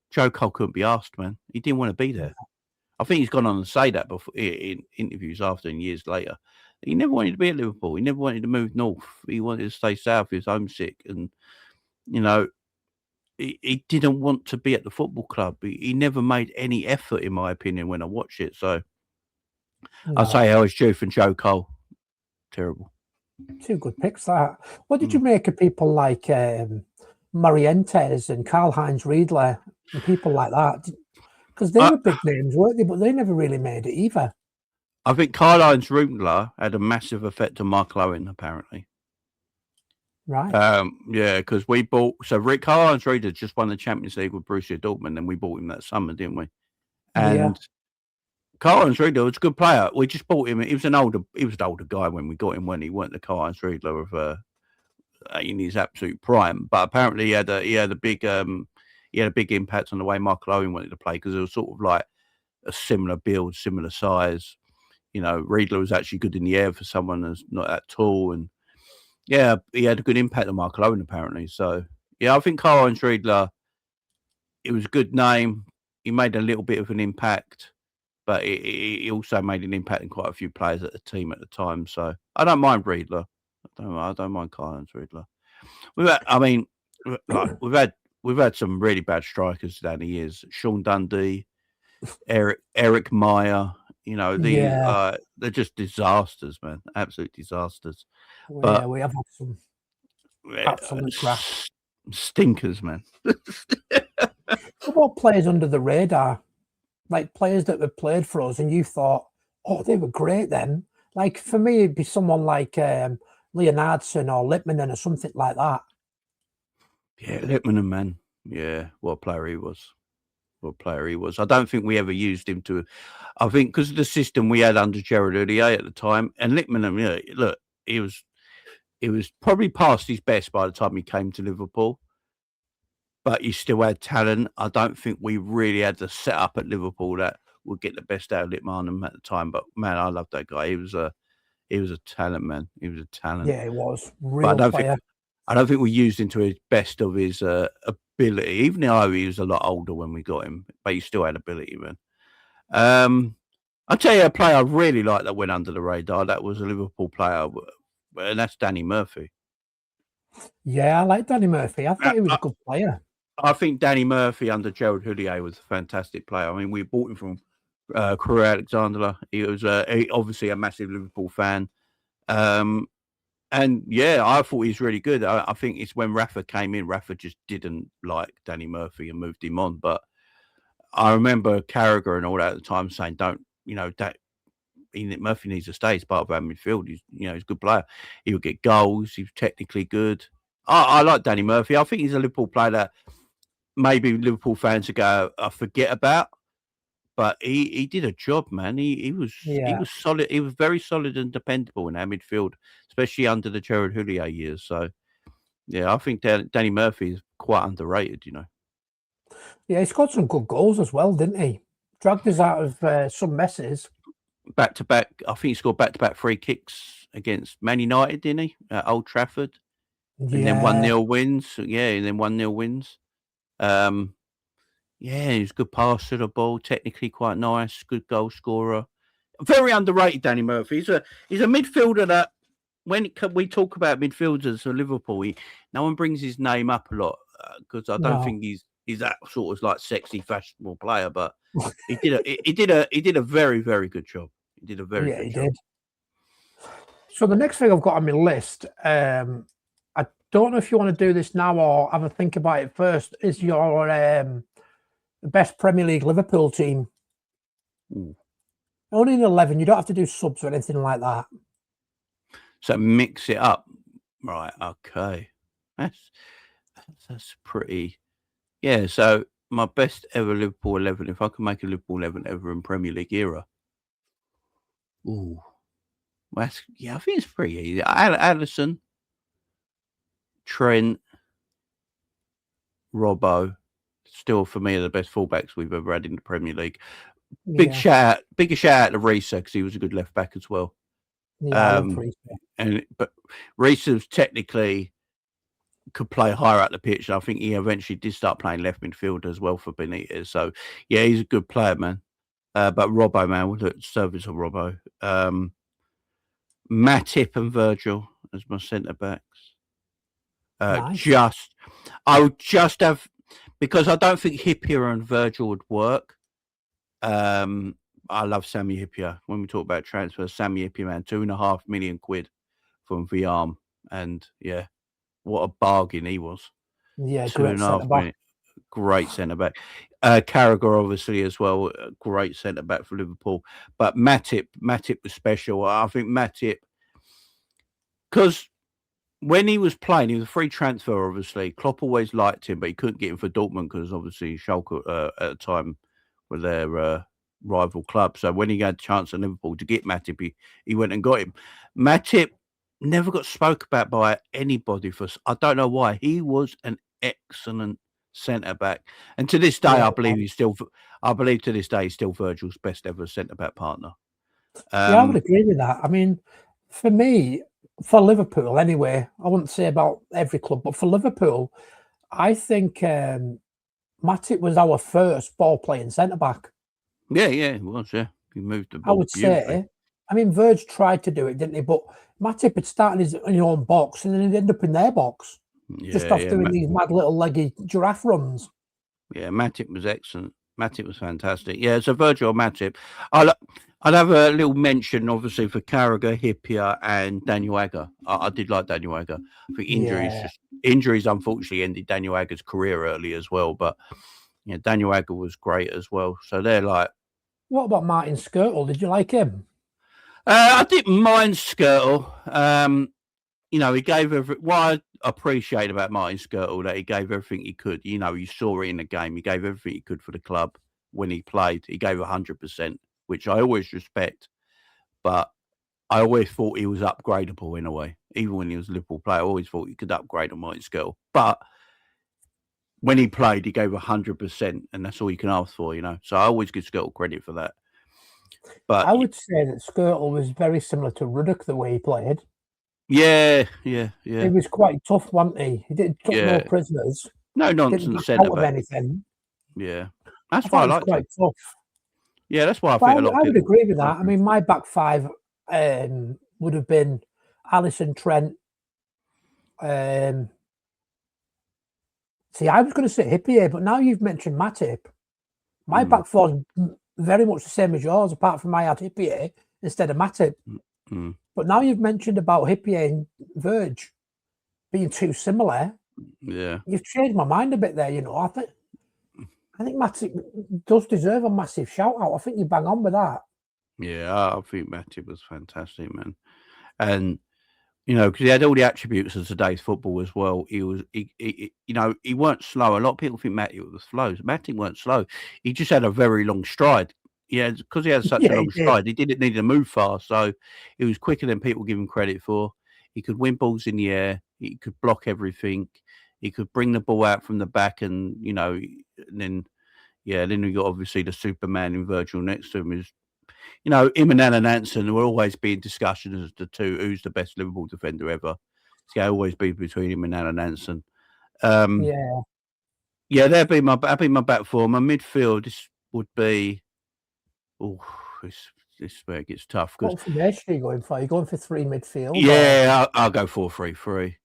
Joe Cole couldn't be asked, man. He didn't want to be there. I think he's gone on to say that before in interviews after and years later. He never wanted to be at Liverpool. He never wanted to move north. He wanted to stay south. He was homesick, and you know, he didn't want to be at the football club. He never made any effort, in my opinion, when I watch it. So I'd say Ellis Juve and Joe Cole. Terrible. Two good picks, that. What did you make of people like Morientes and Karl-Heinz Riedler and people like that? Because they were big names, weren't they? But they never really made it either. I think Karl-Heinz Riedler had a massive effect on Mark Lowen, apparently. Right. Yeah, because we bought... So Karl-Heinz Riedler just won the Champions League with Borussia Dortmund, and we bought him that summer, didn't we? And Karl-Heinz Riedler was a good player. We just bought him. He was an older guy when we got him, when he weren't the Karl-Heinz Riedler of in his absolute prime. But apparently he had a big impact on the way Mark Lowen wanted to play, because it was sort of like a similar build, similar size. You know, Riedler was actually good in the air for someone that's not that tall, and yeah, he had a good impact on Mark Lowen apparently. So yeah, I think Karl-Heinz Riedler, it was a good name. He made a little bit of an impact, but he also made an impact on quite a few players at the team at the time. So I don't mind Riedler. I don't mind Karl-Heinz Riedler. We've had some really bad strikers down the years. Sean Dundee, Eric Meyer. You know, they're just disasters, man. Absolute disasters. We have had some absolute crap. Stinkers, man. What about players under the radar? Like players that have played for us and you thought, oh, they were great then. Like for me, it'd be someone like Leonardson or Lippmann or something like that. Yeah, Lippmann, man. Yeah, what a player he was. I don't think we ever used him to. I think because of the system we had under Gerard Houllier at the time, and Lippmann, look, he was probably past his best by the time he came to Liverpool, but he still had talent. I don't think we really had the setup at Liverpool that would get the best out of Lippmann at the time. But man, I love that guy. He was a talent, man. He was a talent. Yeah, it was But real player. I don't think we used him to his best of his ability. Even though he was a lot older when we got him, but he still had ability, man. I'll tell you a player I really liked that went under the radar. That was a Liverpool player, and that's Danny Murphy. Yeah, I like Danny Murphy. I thought he was a good player. I think Danny Murphy under Gerard Houllier was a fantastic player. I mean, we bought him from Crewe Alexandra. He was obviously a massive Liverpool fan. And yeah, I thought he was really good. I think it's when Rafa came in, Rafa just didn't like Danny Murphy and moved him on. But I remember Carragher and all that at the time saying, Murphy needs to stay. He's part of our midfield. He's a good player. He would get goals. He was technically good. I like Danny Murphy. I think he's a Liverpool player that maybe Liverpool fans ago I forget about, but he did a job, man. He was solid. He was very solid and dependable in our midfield, especially under the Gerard Houllier years. So yeah, I think Danny Murphy is quite underrated. Yeah, he scored some good goals as well, didn't he? Dragged us out of some messes. Back to back, I think he scored back to back free kicks against Man United, didn't he? At Old Trafford. Yeah. And then 1-0 wins. Yeah, and then 1-0 wins. Yeah, he's a good passer of the ball, technically quite nice, good goal scorer. Very underrated, Danny Murphy. He's a midfielder that when we talk about midfielders for Liverpool, no one brings his name up a lot because I don't think he's that sort of like sexy, fashionable player. But he did a very, very good job. He did a very good job. Did. So the next thing I've got on my list, I don't know if you want to do this now or have a think about it first, is your best Premier League Liverpool team. Ooh. Only in 11, you don't have to do subs or anything like that. So mix it up. Right, okay. That's pretty... Yeah, so my best ever Liverpool 11, if I can make a Liverpool 11 ever in Premier League era. Ooh. I think it's pretty easy. Alisson, Trent, Robbo, still for me are the best fullbacks we've ever had in the Premier League. Bigger shout out to Reece because he was a good left back as well. Yeah, but Reece was technically could play higher up the pitch. And I think he eventually did start playing left midfield as well for Benitez. So yeah, he's a good player, man. But Robbo, man, what a service of Robbo. Matip and Virgil as my centre backs. Nice. I would just have, because I don't think Hippier and Virgil would work. I love Sammy Hippier. When we talk about transfers, Sammy Hippier, man, £2.5 million from Viarm, and yeah, what a bargain he was. Yeah, great centre back. Carragher obviously as well, a great centre back for Liverpool. But Matip was special. I think Matip, because when he was playing, he was a free transfer, obviously. Klopp always liked him, but he couldn't get him for Dortmund because obviously Schalke at the time were their rival club. So when he had a chance at Liverpool to get Matip, he went and got him. Matip never got spoke about by anybody I don't know why. He was an excellent centre back, and to this day, I believe he's still Virgil's best ever centre back partner. I would agree with that. I mean, for me, for Liverpool anyway, I wouldn't say about every club, but for Liverpool, I think Matip was our first ball playing centre back. Yeah, it was. Yeah, he moved the ball. I would say. I mean, Virg tried to do it, didn't he? But Matip had started in his own box, and then he'd end up in their box, just off doing these mad little leggy giraffe runs. Yeah, Matip was excellent. Matip was fantastic. Yeah, so Virgil Matip. I'd have a little mention, obviously, for Carragher, Hippier, and Daniel Agger. I did like Daniel Agger. I think injuries unfortunately ended Daniel Agger's career early as well. But yeah, Daniel Agger was great as well. So they're like. What about Martin Skirtle? Did you like him? I didn't mind Skirtle. He gave what I appreciate about Martin Skirtle, that he gave everything he could. You saw it in the game. He gave everything he could for the club when he played. He gave 100%, which I always respect. But I always thought he was upgradable in a way. Even when he was a Liverpool player, I always thought he could upgrade on Martin Skirtle. But when he played, he gave 100%, and that's all you can ask for, So I always give Skirtle credit for that. But I would say that Skirtle was very similar to Ruddock the way he played. yeah. He was quite tough, wasn't he? He took no prisoners. No Didn't nonsense back centre out of back. anything. Yeah, I that's why thought I it was liked quite him. tough. Yeah, that's why I But think a lot of I would people agree with that. like I him. mean, my back five would have been Alisson, Trent. See, I was going to say Hippier, but now you've mentioned Matip. My back four is very much the same as yours, apart from I had Hippier instead of Matip. But now you've mentioned about Hippier and Verge being too similar. Yeah, You've changed my mind a bit there. You know, I think Matip does deserve a massive shout out. I think you bang on with that. yeah, I think Matip was fantastic, man, and you know, because he had all the attributes of today's football as well. He weren't slow. A lot of people think Matip was slow. Matip weren't slow. He just had a very long stride. Yeah, because he had such a long stride, he didn't need to move fast. So he was quicker than people give him credit for. He could win balls in the air. He could block everything. He could bring the ball out from the back, and then we got obviously the Superman in Virgil next to him. Is him and Alan Hansen will always be in discussion as the two who's the best Liverpool defender ever. It's going to always be between him and Alan Hansen. That'd be my back four. My midfield, this would be. Oh, this is where it gets tough. What formation are you going for? Are you going for three midfield? Yeah, I'll go 4-3-3.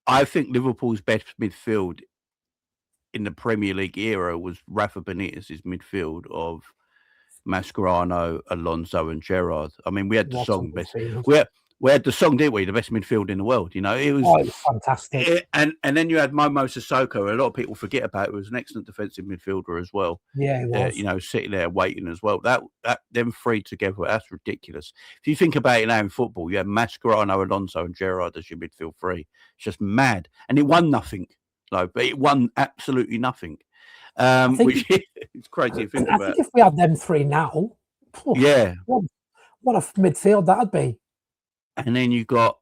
I think Liverpool's best midfield in the Premier League era was Rafa Benitez's midfield of Mascherano, Alonso, and Gerrard. I mean, we had the song best. We had the song, didn't we? The best midfield in the world. It was fantastic. And then you had Momo Sissoko. A lot of people forget about it. Was an excellent defensive midfielder as well. Yeah, he was. Sitting there waiting as well. That them three together, that's ridiculous. If you think about it now in football, you have Mascherano, Alonso, and Gerrard as your midfield three. It's just mad, and it won nothing. But it won absolutely nothing. Which it's crazy to think about. I think if we had them three now, what a midfield that'd be. And then you got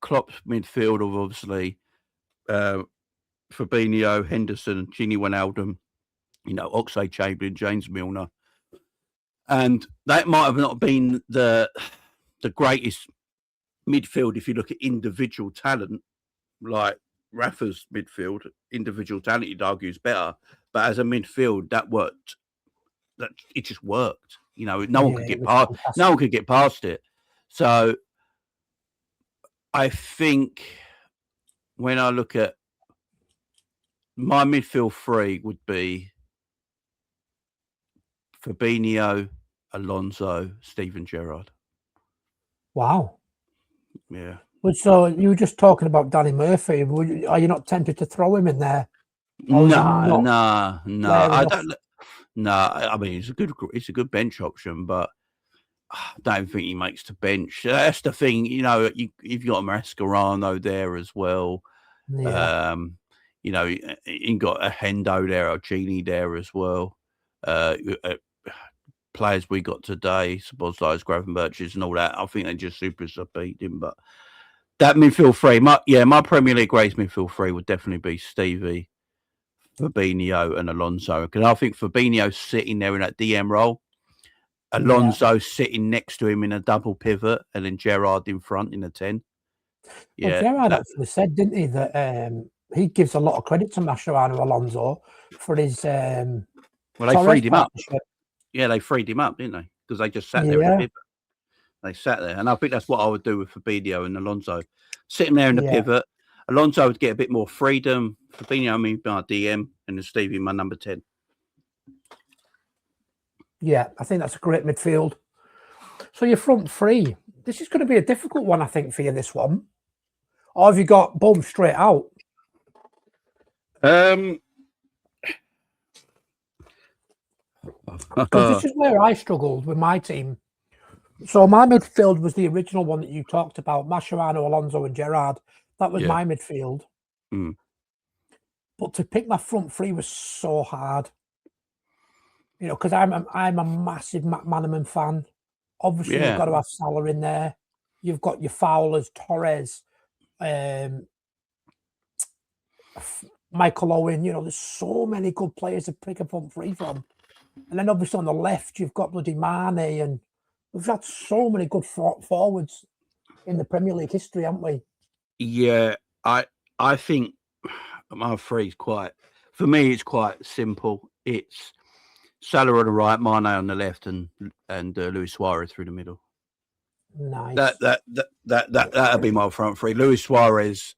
Klopp's midfield of obviously Fabinho, Henderson, Gini Wijnaldum, Oxlade-Chamberlain, James Milner, and that might have not been the greatest midfield if you look at individual talent, like Rafa's midfield. Individual talent, you'd argue, is better, but as a midfield, that worked. That it just worked. No one could get past. No one could get past it. So I think when I look at my midfield three would be Fabinho, Alonso, Steven Gerrard. Wow. Yeah. So you were just talking about Danny Murphy. Are you not tempted to throw him in there? No. I don't. No, I mean it's a good bench option, but I don't think he makes the bench. That's the thing, you've got Mascherano there as well. Yeah. You got a Hendo there, or Gini there as well. Players we got today, Szoboszlai's, Gravenberches and all that. I think they just super beat him. But that midfield three, my Premier League greatest midfield three would definitely be Stevie, Fabinho, and Alonso. Because I think Fabinho's sitting there in that DM role. Alonso sitting next to him in a double pivot, and then Gerrard in front in a 10. Yeah, well, Gerrard actually said, didn't he, that he gives a lot of credit to Mascherano Alonso for his. Well, they freed him up. Yeah, they freed him up, didn't they? Because they just sat there in the pivot. They sat there, and I think that's what I would do with Fabinho and Alonso, sitting there in the pivot. Alonso would get a bit more freedom. Fabinho, my DM, and then Stevie, my number 10. Yeah, I think that's a great midfield. So your front three. This is going to be a difficult one, I think, for you, this one. Or have you got boom straight out? Because this is where I struggled with my team. So my midfield was the original one that you talked about, Mascherano, Alonso, and Gerrard. That was my midfield. But to pick my front three was so hard. Because I'm a massive McManaman fan. Obviously, you've got to have Salah in there. You've got your Fowlers, Torres, Michael Owen. There's so many good players to pick a front three from. And then obviously on the left, you've got bloody Mane, and we've had so many good forwards in the Premier League history, haven't we? Yeah, I think my three is quite, for me, it's quite simple. It's Salah on the right, Mane on the left, and Luis Suarez through the middle. Nice. That'd be my front three. Luis Suarez.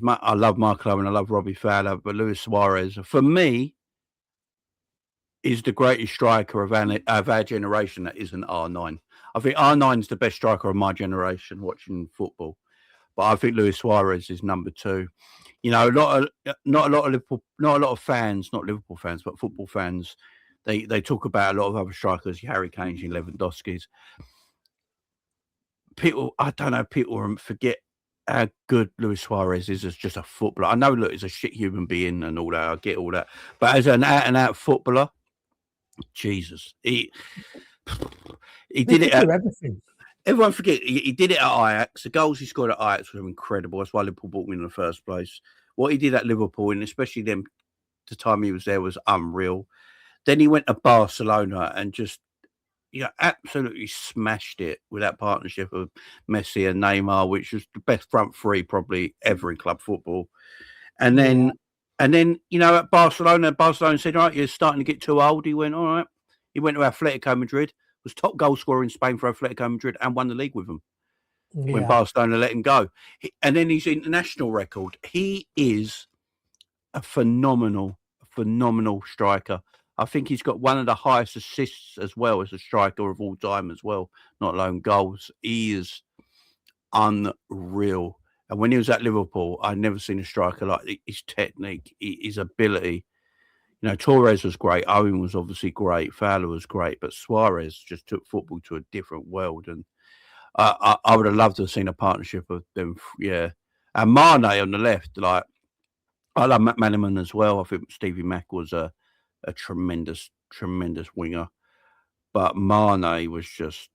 I love Michael Owen, I love Robbie Fowler, but Luis Suarez, for me, is the greatest striker of our generation that isn't R9. I think R9 is the best striker of my generation watching football, but I think Luis Suarez is number two. You know, not a lot of fans, not Liverpool fans, but football fans. They talk about a lot of other strikers, Harry Kane's, Lewandowski's. People forget how good Luis Suarez is as just a footballer. I know, look, he's a shit human being and all that. I get all that, but as an out-and-out footballer, Jesus, he did it. Everything. Everyone forget he did it at Ajax. The goals he scored at Ajax were incredible. That's why Liverpool bought him in the first place. What he did at Liverpool, and especially the time he was there, was unreal. Then he went to Barcelona and just, absolutely smashed it with that partnership of Messi and Neymar, which was the best front three probably ever in club football. And then, at Barcelona said, all right, you're starting to get too old. He went, all right. He went to Atletico Madrid, was top goal scorer in Spain for Atletico Madrid, and won the league with them when Barcelona let him go. And then his international record, he is a phenomenal striker. I think he's got one of the highest assists as well as a striker of all time as well, not alone goals. He is unreal. And when he was at Liverpool, I'd never seen a striker like his technique, his ability. Torres was great. Owen was obviously great. Fowler was great. But Suarez just took football to a different world. And I would have loved to have seen a partnership of them. Yeah. And Mane on the left, I love Matt Manaman as well. I think Stevie Mack was a tremendous winger. But Mane was just...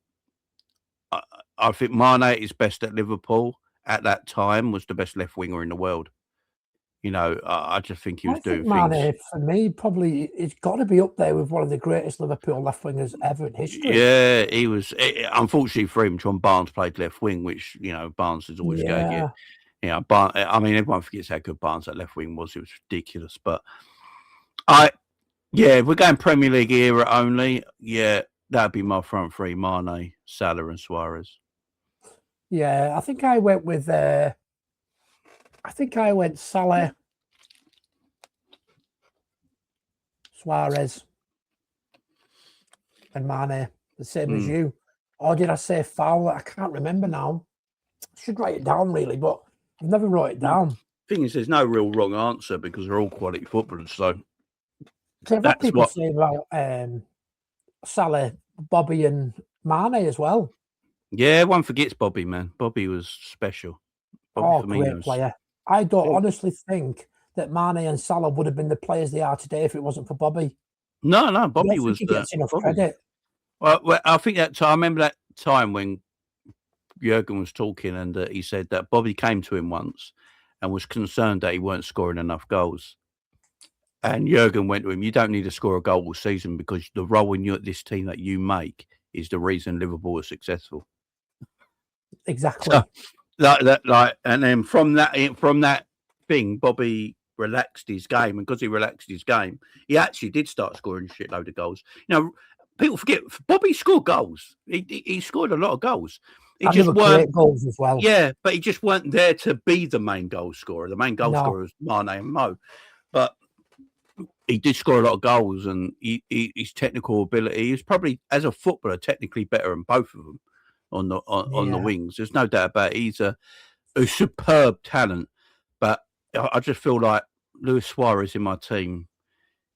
I think Mane is best at Liverpool at that time, was the best left winger in the world. I just think he was doing things. Mane, for me, probably it's got to be up there with one of the greatest Liverpool left wingers ever in history. Yeah, he was. Unfortunately for him, John Barnes played left wing, which Barnes is always going to get. Everyone forgets how good Barnes at left wing was. It was ridiculous. But if we're going Premier League era only, that'd be my front three: Mane, Salah, and Suarez. Yeah, I think I went with. Salah, Suarez, and Mane, the same as you. Or did I say Fowler? I can't remember now. I should write it down, really, but I've never wrote it down. Thing is, there's no real wrong answer because they're all quality footballers. So I've had people say about Salah, Bobby, and Mane as well. Yeah, everyone forgets Bobby, man. Bobby was special. Bobby, great player. I don't honestly think that Mane and Salah would have been the players they are today if it wasn't for Bobby. No, Bobby was. He gets enough credit. Well, I think that time. I remember that time when Jurgen was talking, and he said that Bobby came to him once and was concerned that he weren't scoring enough goals. And Jurgen went to him, "You don't need to score a goal all season because the role in this team that you make is the reason Liverpool is successful." Exactly. So, and then from that thing, Bobby relaxed his game, and because he relaxed his game, he actually did start scoring a shitload of goals. People forget Bobby scored goals. He scored a lot of goals. He just weren't goals as well. Yeah, but he just weren't there to be the main goal scorer. The main goal scorer was Mane and Mo, but he did score a lot of goals, and his technical ability, he was probably, as a footballer, technically better than both of them on the wings. There's no doubt about it. He's a superb talent, but I just feel like Luis Suarez in my team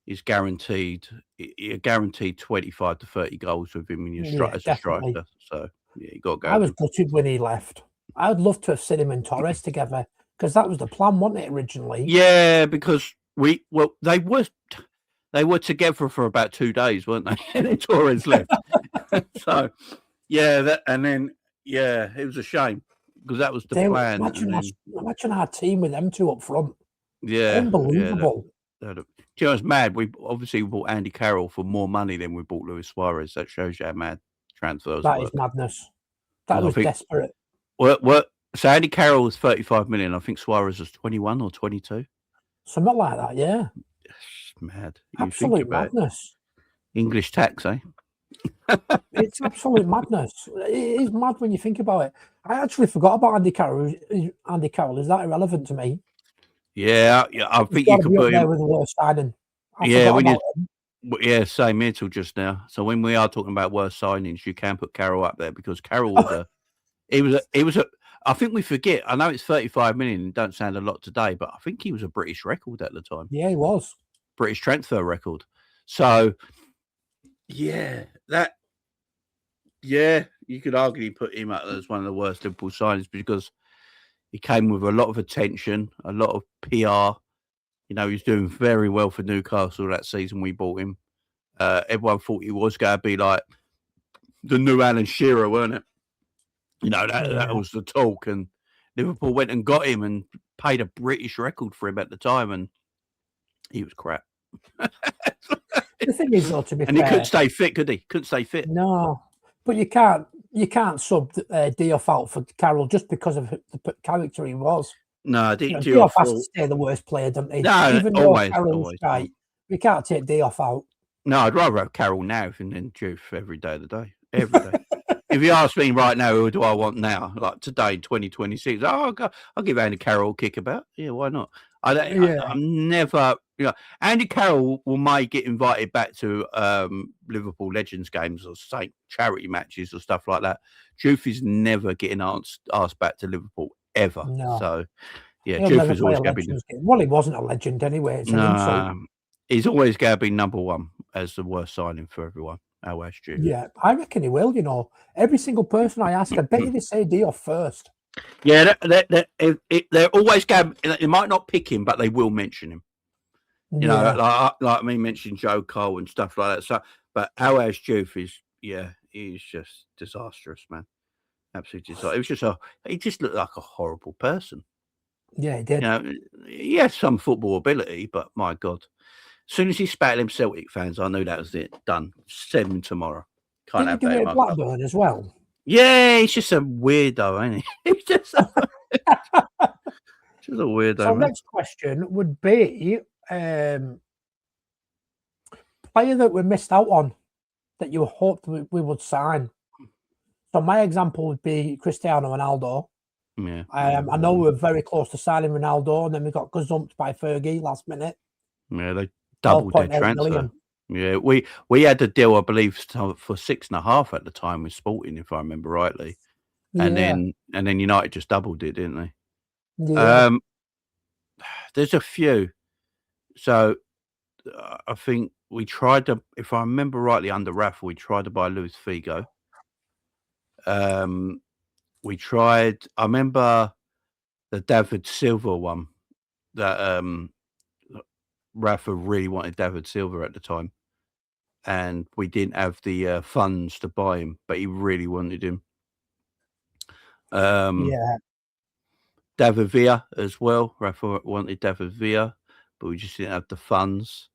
is guaranteed 25 to 30 goals with him as a striker. So you got to go. I was gutted when he left. I'd love to have seen him and Torres together because that was the plan, wasn't it, originally? Yeah, because they were together for about 2 days, weren't they? And then Torres left. So it was a shame because that was the plan. Imagine our team with them two up front. Yeah, unbelievable. Yeah, you know, it's mad. We obviously bought Andy Carroll for more money than we bought Luis Suarez. That shows you how mad transfers That work. is madness. That was desperate. What? So Andy Carroll was 35 million. I think Suarez was 21 or 22. Something like that, yeah. It's mad. Absolute madness. English tax, eh? It's absolute madness. It is mad when you think about it. I actually forgot about Andy Carroll. Andy Carroll, is that irrelevant to me? Yeah, I think you could put him with the worst signing. Yeah, same here till just now. So when we are talking about worst signings, you can put Carroll up there because Carroll was I think we forget. I know it's 35 million. It don't sound a lot today, but I think he was a British record at the time. Yeah, he was. British transfer record. So, yeah, you could arguably put him up as one of the worst Liverpool signings because he came with a lot of attention, a lot of PR. You know, he was doing very well for Newcastle that season we bought him. Everyone thought he was going to be like the new Alan Shearer, weren't it? You know, that was the talk. And Liverpool went and got him and paid a British record for him at the time. And he was crap. The thing is, though, to be fair, he couldn't stay fit, could he? Couldn't stay fit. No, but you can't sub Diouf out for Carroll just because of the character he was. No, Diouf has to stay the worst player, doesn't he? No, even though Carroll's right, we can't take Diouf out. No, I'd rather have Carroll now than Diouf every day of the day. Every day. If you ask me right now, who do I want now? Like today, 2026, I'll give Andy Carroll a kick about. Yeah, why not? I'm never, Andy Carroll may get invited back to Liverpool Legends games or say charity matches or stuff like that. Diouf is never getting asked back to Liverpool ever. No. So, yeah, Diouf is always going to be. Well, he wasn't a legend anyway. It's an insult. He's always going to be number one as the worst signing for everyone. Diouf. Yeah, I reckon he will. Every single person I ask, I bet you they say Diouf first. Yeah, they're always going. They might not pick him, but they will mention him. You know, like me mentioning Joe Cole and stuff like that. So, but Diouf is, he's just disastrous, man. Absolutely disastrous. It was just he just looked like a horrible person. Yeah, he did. You know, he had some football ability, but my God. As soon as he spat at them Celtic fans, I knew that was it. Done. 7 tomorrow. Can't have that. At Blackburn as well. Yeah, he's just a weirdo, ain't he? He's just a weirdo. So, next question would be player that we missed out on that you hoped we would sign. So, my example would be Cristiano Ronaldo. Yeah. I know we were very close to signing Ronaldo, and then we got gazumped by Fergie last minute. Yeah, they doubled their transfer. Million. Yeah, we had a deal, I believe, for 6.5 at the time with Sporting, if I remember rightly, and then United just doubled it, didn't they? Yeah. There's a few. So I think we tried to, if I remember rightly, under Rafa, we tried to buy Luis Figo. We tried. I remember the David Silva one that Rafa really wanted David Silva at the time, and we didn't have the funds to buy him, but he really wanted him. David Villa as well. Rafa wanted David Villa, but we just didn't have the funds.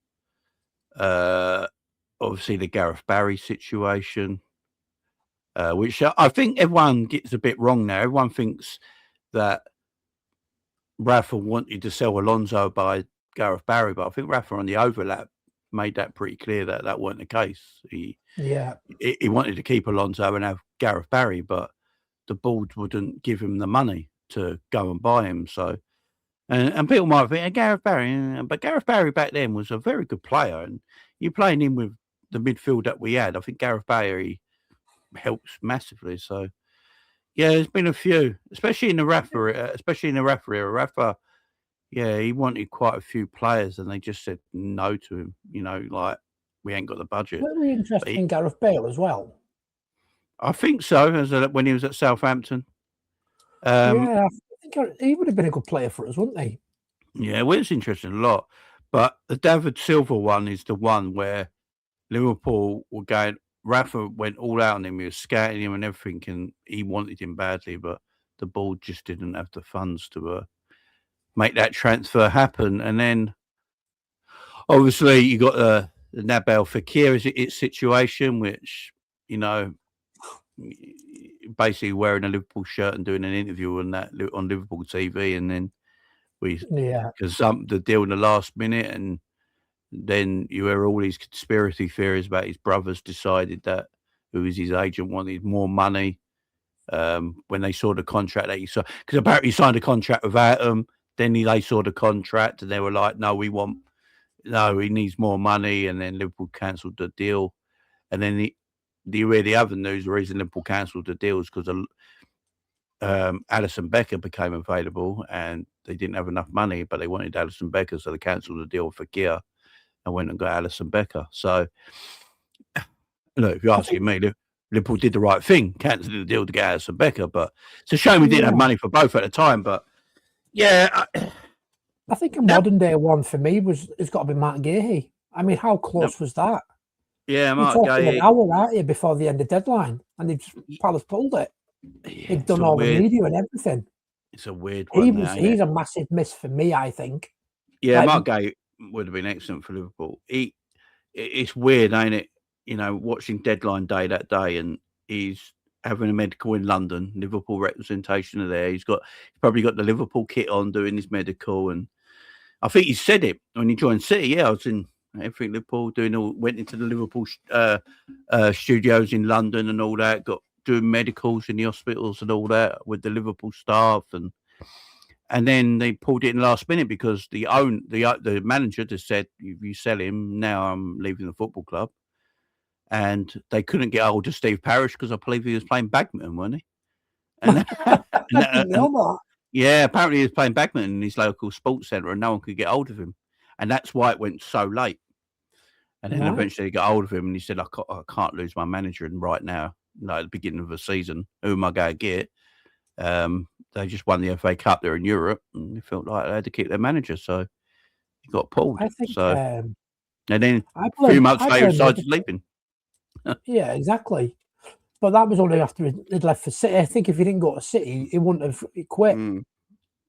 Obviously, the Gareth Barry situation, which I think everyone gets a bit wrong now. Everyone thinks that Rafa wanted to sell Alonso by Gareth Barry, but I think Rafa on the overlap made that pretty clear that that wasn't the case. He wanted to keep Alonso and have Gareth Barry, but the board wouldn't give him the money to go and buy him. So, and people might think Gareth Barry, but Gareth Barry back then was a very good player, and you playing him with the midfield that we had, I think Gareth Barry helps massively. So, yeah, there's been a few, especially in the Rafa era. Rafa, yeah, he wanted quite a few players, and they just said no to him. You know, like we ain't got the budget. Very interesting in Gareth Bale as well. I think so. When he was at Southampton. I think he would have been a good player for us, wouldn't he? Yeah, well, it's interesting a lot. But the David Silva one is the one where Liverpool were going. Rafa went all out on him. He was scouting him and everything, and he wanted him badly, but the board just didn't have the funds to make that transfer happen. And then obviously you got the Nabil Fekir situation, which, you know, basically wearing a Liverpool shirt and doing an interview on Liverpool TV, and then because the deal in the last minute, and then you hear all these conspiracy theories about his brothers decided that who was his agent wanted more money when they saw the contract that he saw, because apparently he signed a contract without them. Then they saw the contract and they were like, no, he needs more money, and then Liverpool cancelled the deal. And then the other news, the reason Liverpool cancelled the deal is because Alisson Becker became available and they didn't have enough money, but they wanted Alisson Becker, so they cancelled the deal for Fekir and went and got Alisson Becker. So, look, if you're asking me, Liverpool did the right thing, cancelled the deal to get Alisson Becker, but it's a shame we didn't have money for both at the time. But yeah, I think a modern day one for me it's got to be Mark Gahey. I mean, how close was that? Yeah, Mark Gahey. An hour out here before the end of deadline, and Palace pulled it. He'd done all the media and everything. It's a weird one. He's a massive miss for me, I think. Yeah, Mark Gahey would have been excellent for Liverpool. It's weird, ain't it? You know, watching deadline day that day, and he's having a medical in London. Liverpool representation are there. He's probably got the Liverpool kit on, doing his medical, and I think he said it when he joined City. Yeah, I was in everything Liverpool went into the Liverpool studios in London and all that. Doing medicals in the hospitals and all that with the Liverpool staff, and then they pulled it in last minute because the manager just said, if you sell him now, I'm leaving the football club. And they couldn't get hold of Steve Parish because I believe he was playing badminton, wasn't he? And, yeah, apparently he was playing badminton in his local sports centre and no one could get hold of him. And that's why it went so late. And then eventually they got hold of him and he said, I can't lose my manager right now. At the beginning of the season, who am I going to get? They just won the FA Cup there in Europe and they felt like they had to keep their manager. So he got pulled. I think, and then a few months later, he started sleeping. Yeah, exactly. But that was only after he'd left for City. I think if he didn't go to City, he wouldn't have quit.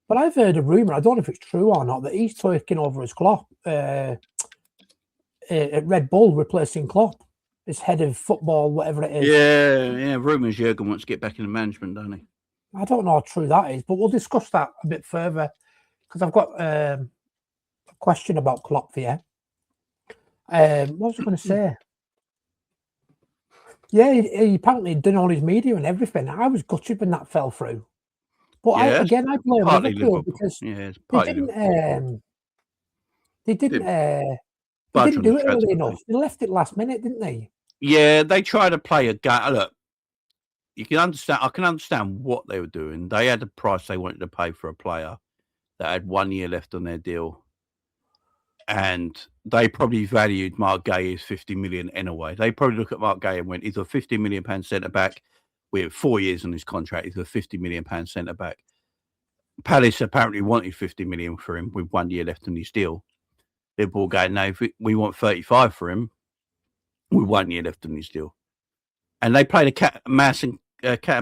But I've heard a rumour, I don't know if it's true or not, that he's taking over as Klopp at Red Bull, replacing Klopp as head of football, whatever it is. Yeah. Rumours Jurgen wants to get back into management, don't he? I don't know how true that is, but we'll discuss that a bit further because I've got a question about Klopp for you. What was I going to say? Yeah, he apparently done all his media and everything. I was gutted when that fell through. But I blame Liverpool because they didn't do it early enough. They left it last minute, didn't they? Yeah, they tried to play a game. Look, you can understand. I can understand what they were doing. They had a price they wanted to pay for a player that had 1 year left on their deal. And they probably valued Mark Gahey as 50 million anyway. They probably look at Mark Gahey and went, he's a 50 million pound centre back with 4 years on his contract. He's a 50 million pound centre back. Palace apparently wanted 50 million for him with 1 year left on his deal. Liverpool going, no, we want 35 for him with 1 year left on his deal. And they played a cat and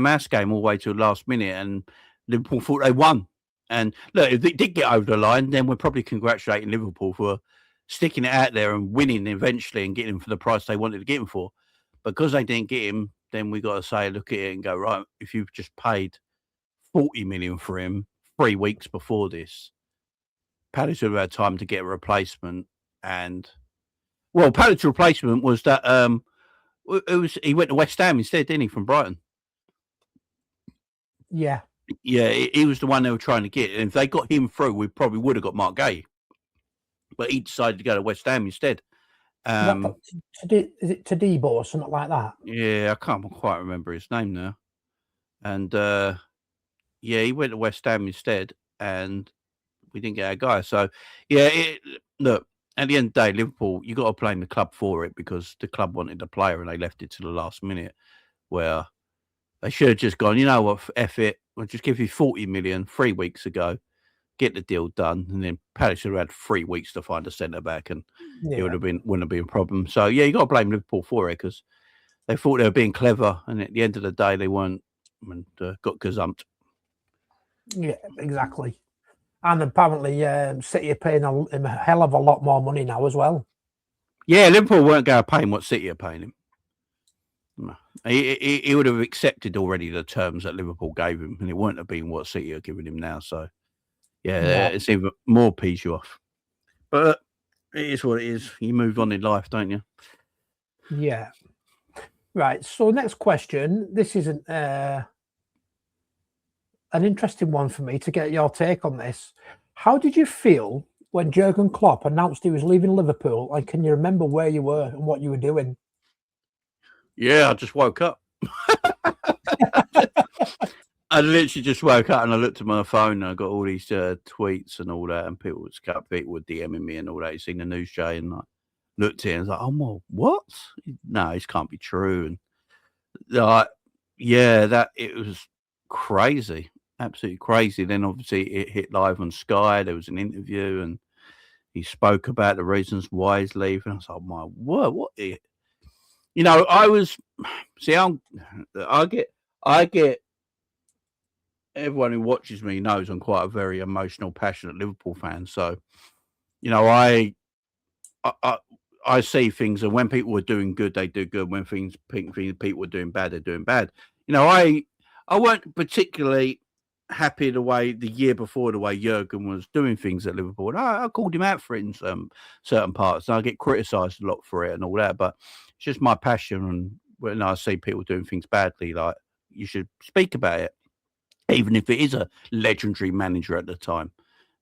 mouse game all the way to the last minute, and Liverpool thought they won. And look, if they did get over the line, then we're probably congratulating Liverpool for sticking it out there and winning eventually and getting him for the price they wanted to get him for. Because they didn't get him, then we got to say, look at it and go, right, if you've just paid 40 million for him 3 weeks before this, Palace would have had time to get a replacement. And, well, Palace's replacement was that he went to West Ham instead, didn't he, from Brighton? Yeah. Yeah, he was the one they were trying to get. And if they got him through, we probably would have got Mark Gahey. But he decided to go to West Ham instead. Is it Tadibo or something like that? Yeah, I can't quite remember his name now. And, yeah, he went to West Ham instead, and we didn't get our guy. So, yeah, look, at the end of the day, Liverpool, you got to blame the club for it because the club wanted a player and they left it to the last minute where they should have just gone, you know what, F it. We'll just give you 40 million 3 weeks ago, get the deal done, and then Palace should have had 3 weeks to find a centre back, and it wouldn't have been a problem. So yeah, you got to blame Liverpool for it because they thought they were being clever, and at the end of the day, they weren't, and got gazumped. Yeah, exactly. And apparently, City are paying him a hell of a lot more money now as well. Yeah, Liverpool weren't going to pay him what City are paying him. No. He would have accepted already the terms that Liverpool gave him, and it wouldn't have been what City are giving him now. So, yeah, it's even more pees you off. But it is what it is. You move on in life, don't you? Yeah. Right. So, next question. This isn't an interesting one for me to get your take on this. How did you feel when Jurgen Klopp announced he was leaving Liverpool? And can you remember where you were and what you were doing? Yeah, I just woke up. I literally just woke up and I looked at my phone and I got all these tweets and all that, and people were DMing me and all that. You seen the news, Jay, and I looked at it and I was like, "Oh my, what? No, this can't be true." And like, yeah, that it was crazy, absolutely crazy. Then obviously it hit live on Sky. There was an interview and he spoke about the reasons why he's leaving. I was like, "My word, what?" You know, I get. Everyone who watches me knows I'm quite a very emotional, passionate Liverpool fan. So, you know, I see things, and when people are doing good, they do good. When people are doing bad, they're doing bad. You know, I weren't particularly happy the way the year before the way Jurgen was doing things at Liverpool. And I called him out for it in some certain parts, and I get criticised a lot for it and all that. But it's just my passion, and when I see people doing things badly, like, you should speak about it. Even if it is a legendary manager at the time,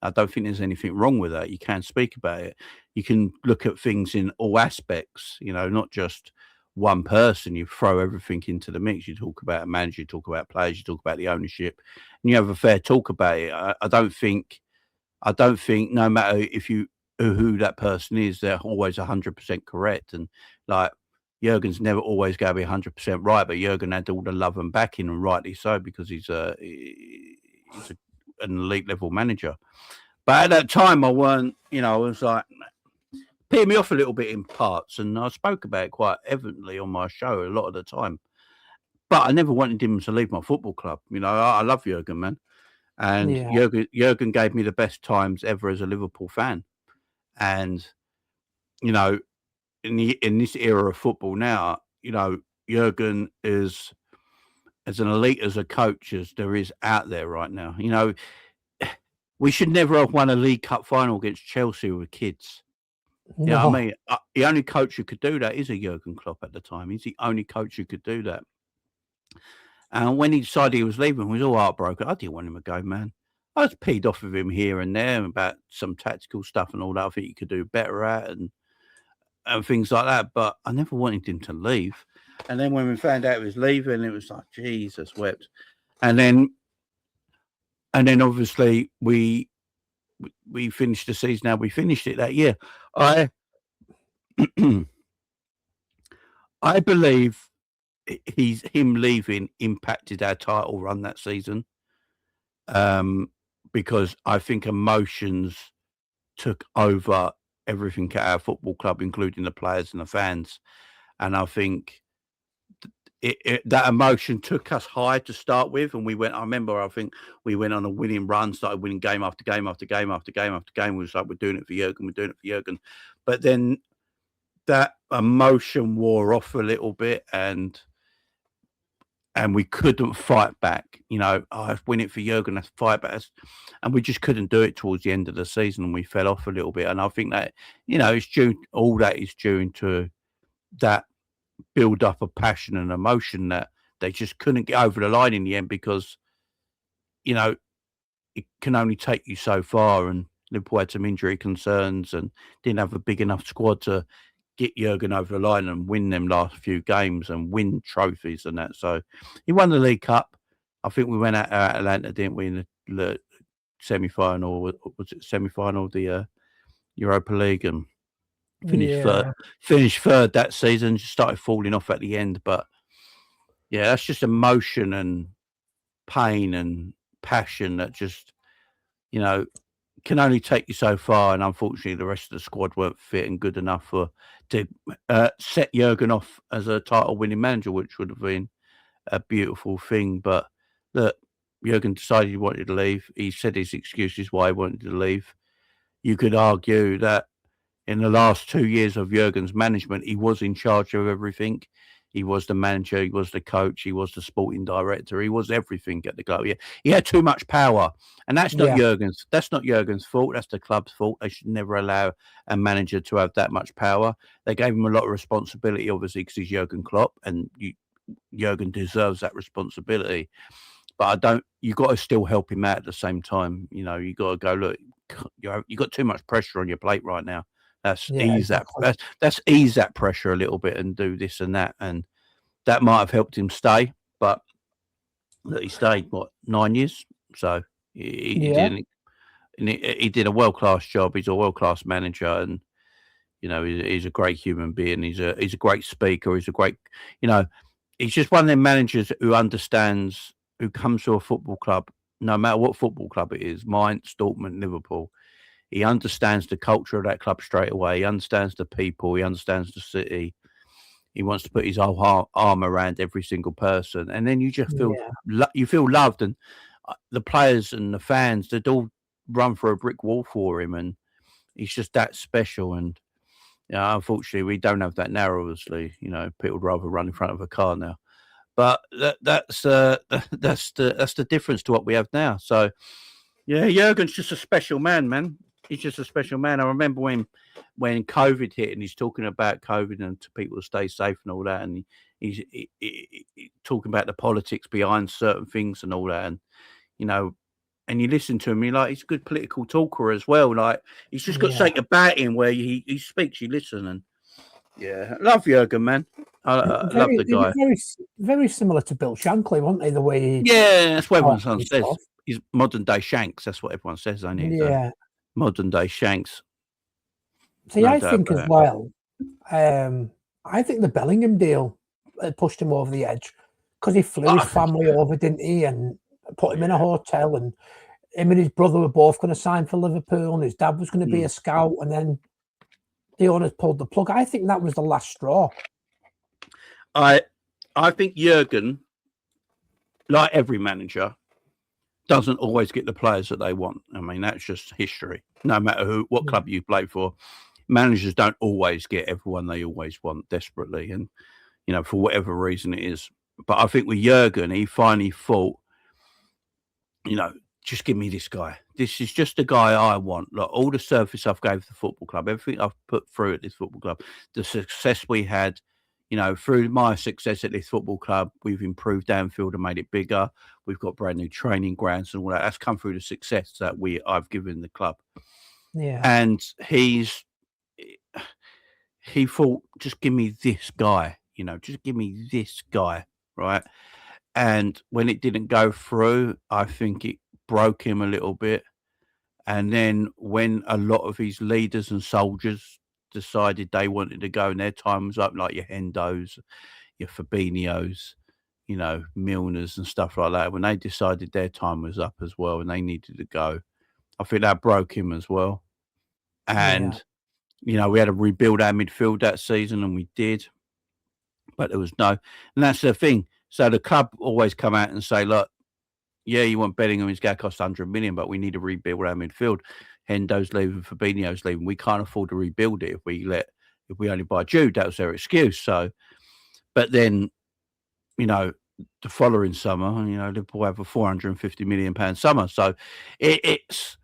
I don't think there's anything wrong with that. You can speak about it. You can look at things in all aspects, you know, not just one person. You throw everything into the mix. You talk about a manager, you talk about players, you talk about the ownership, and you have a fair talk about it. I don't think no matter if you who that person is, they're always 100% correct. And like, Jurgen's never always going to be 100% right, but Jurgen had all the love and backing, and rightly so, because he's an elite level manager. But at that time, I weren't, you know, I was like, peeing me off a little bit in parts, and I spoke about it quite evidently on my show a lot of the time. But I never wanted him to leave my football club. You know, I love Jurgen, man. And Jurgen gave me the best times ever as a Liverpool fan. And, you know, in this era of football now, you know, Jurgen is as an elite as a coach as there is out there right now. You know, we should never have won a League Cup final against Chelsea with kids. You know what I mean? The only coach who could do that is a Jurgen Klopp at the time. He's the only coach who could do that. And when he decided he was leaving, we was all heartbroken. I didn't want him to go, man. I was peed off with him here and there about some tactical stuff and all that. I think he could do better at and things like that. But I never wanted him to leave. And then when we found out he was leaving, it was like, Jesus wept. And then obviously we finished the season. Now we finished it that year. I believe him leaving impacted our title run that season. Because I think emotions took over everything at our football club, including the players and the fans. And I think that emotion took us high to start with. And I think we went on a winning run, started winning game after game after game after game after game. We was like, we're doing it for Jurgen. But then that emotion wore off a little bit, and we couldn't fight back. You know, I win it for Jurgen, let's fight back. And we just couldn't do it towards the end of the season, and we fell off a little bit. And I think that, you know, all that is due to that build up of passion and emotion that they just couldn't get over the line in the end, because, you know, it can only take you so far. And Liverpool had some injury concerns and didn't have a big enough squad to get Jurgen over the line and win them last few games and win trophies and that. So he won the League Cup. I think we went out Atlanta, didn't we, in the semi-final? Was it semi-final of the Europa League, and finished third that season. Just started falling off at the end. But yeah, that's just emotion and pain and passion that just, you know, can only take you so far. And unfortunately, the rest of the squad weren't fit and good enough to set Jurgen off as a title-winning manager, which would have been a beautiful thing. But look, Jurgen decided he wanted to leave. He said his excuses why he wanted to leave. You could argue that in the last 2 years of Jurgen's management, he was in charge of everything. He was the manager, he was the coach, he was the sporting director, he was everything at the club. He had too much power, and that's not Jurgen's. That's not Jurgen's fault. That's the club's fault. They should never allow a manager to have that much power. They gave him a lot of responsibility, obviously, because he's Jurgen Klopp, and Jurgen deserves that responsibility. But I don't. You got to still help him out at the same time. You know, you got to go, look, you got too much pressure on your plate right now. That's ease that pressure a little bit and do this and that, and that might have helped him stay. But look, he stayed 9 years, so he didn't. And he did a world-class job. He's a world-class manager, and you know he's a great human being. He's a great speaker. He's a great, you know, he's just one of them managers who understands, who comes to a football club, no matter what football club it is, Mainz, Dortmund, Liverpool. He understands the culture of that club straight away. He understands the people. He understands the city. He wants to put his whole arm around every single person, and then you just feel you feel loved. And the players and the fans, they'd all run for a brick wall for him, and he's just that special. And unfortunately, we don't have that now. Obviously, you know, people would rather run in front of a car now. But that's the difference to what we have now. So yeah, Jurgen's just a special man. He's just a special man. I remember when COVID hit, and he's talking about COVID and to people to stay safe and all that, and he's talking about the politics behind certain things and all that, and you know, and you listen to him, you're like, he's a good political talker as well. Like he's just got something about him where he speaks, you listen, and I love Jurgen, man. I love the guy. Very, very similar to Bill Shankly, weren't they? The way that's what everyone says. He's modern day Shanks. That's what everyone says, ain't he? Yeah. Modern day Shanks. See, I think as well, I think the Bellingham deal pushed him over the edge because he flew his family over, didn't he? And put him in a hotel, and him and his brother were both going to sign for Liverpool, and his dad was going to be a scout, and then the owners pulled the plug. I think that was the last straw. I think Jurgen, like every manager, doesn't always get the players that they want. I mean, that's just history. No matter what club you play for, managers don't always get everyone they always want desperately, and you know, for whatever reason it is. But I think with Jurgen, he finally thought, you know, just give me this guy. This is just the guy I want. Like all the service I've gave the football club, everything I've put through at this football club, the success we had. You know, through my success at this football club, we've improved Anfield and made it bigger. We've got brand new training grounds and all that. That's come through the success that I've given the club. Yeah. And he thought, just give me this guy, you know, just give me this guy, right? And when it didn't go through, I think it broke him a little bit. And then when a lot of his leaders and soldiers decided they wanted to go and their time was up, like your Hendos, your Fabinhos, you know, Milners and stuff like that, when they decided their time was up as well and they needed to go, I think that broke him as well. And you know, we had to rebuild our midfield that season, and we did, but there was no, and that's the thing. So the club always come out and say, look, yeah, you want Bellingham, he's going to cost 100 million, but we need to rebuild our midfield. Hendo's leaving, Fabinho's leaving. We can't afford to rebuild it if we only buy Jude. That was their excuse. So, but then, you know, the following summer, you know, Liverpool have a £450 million summer. So it's.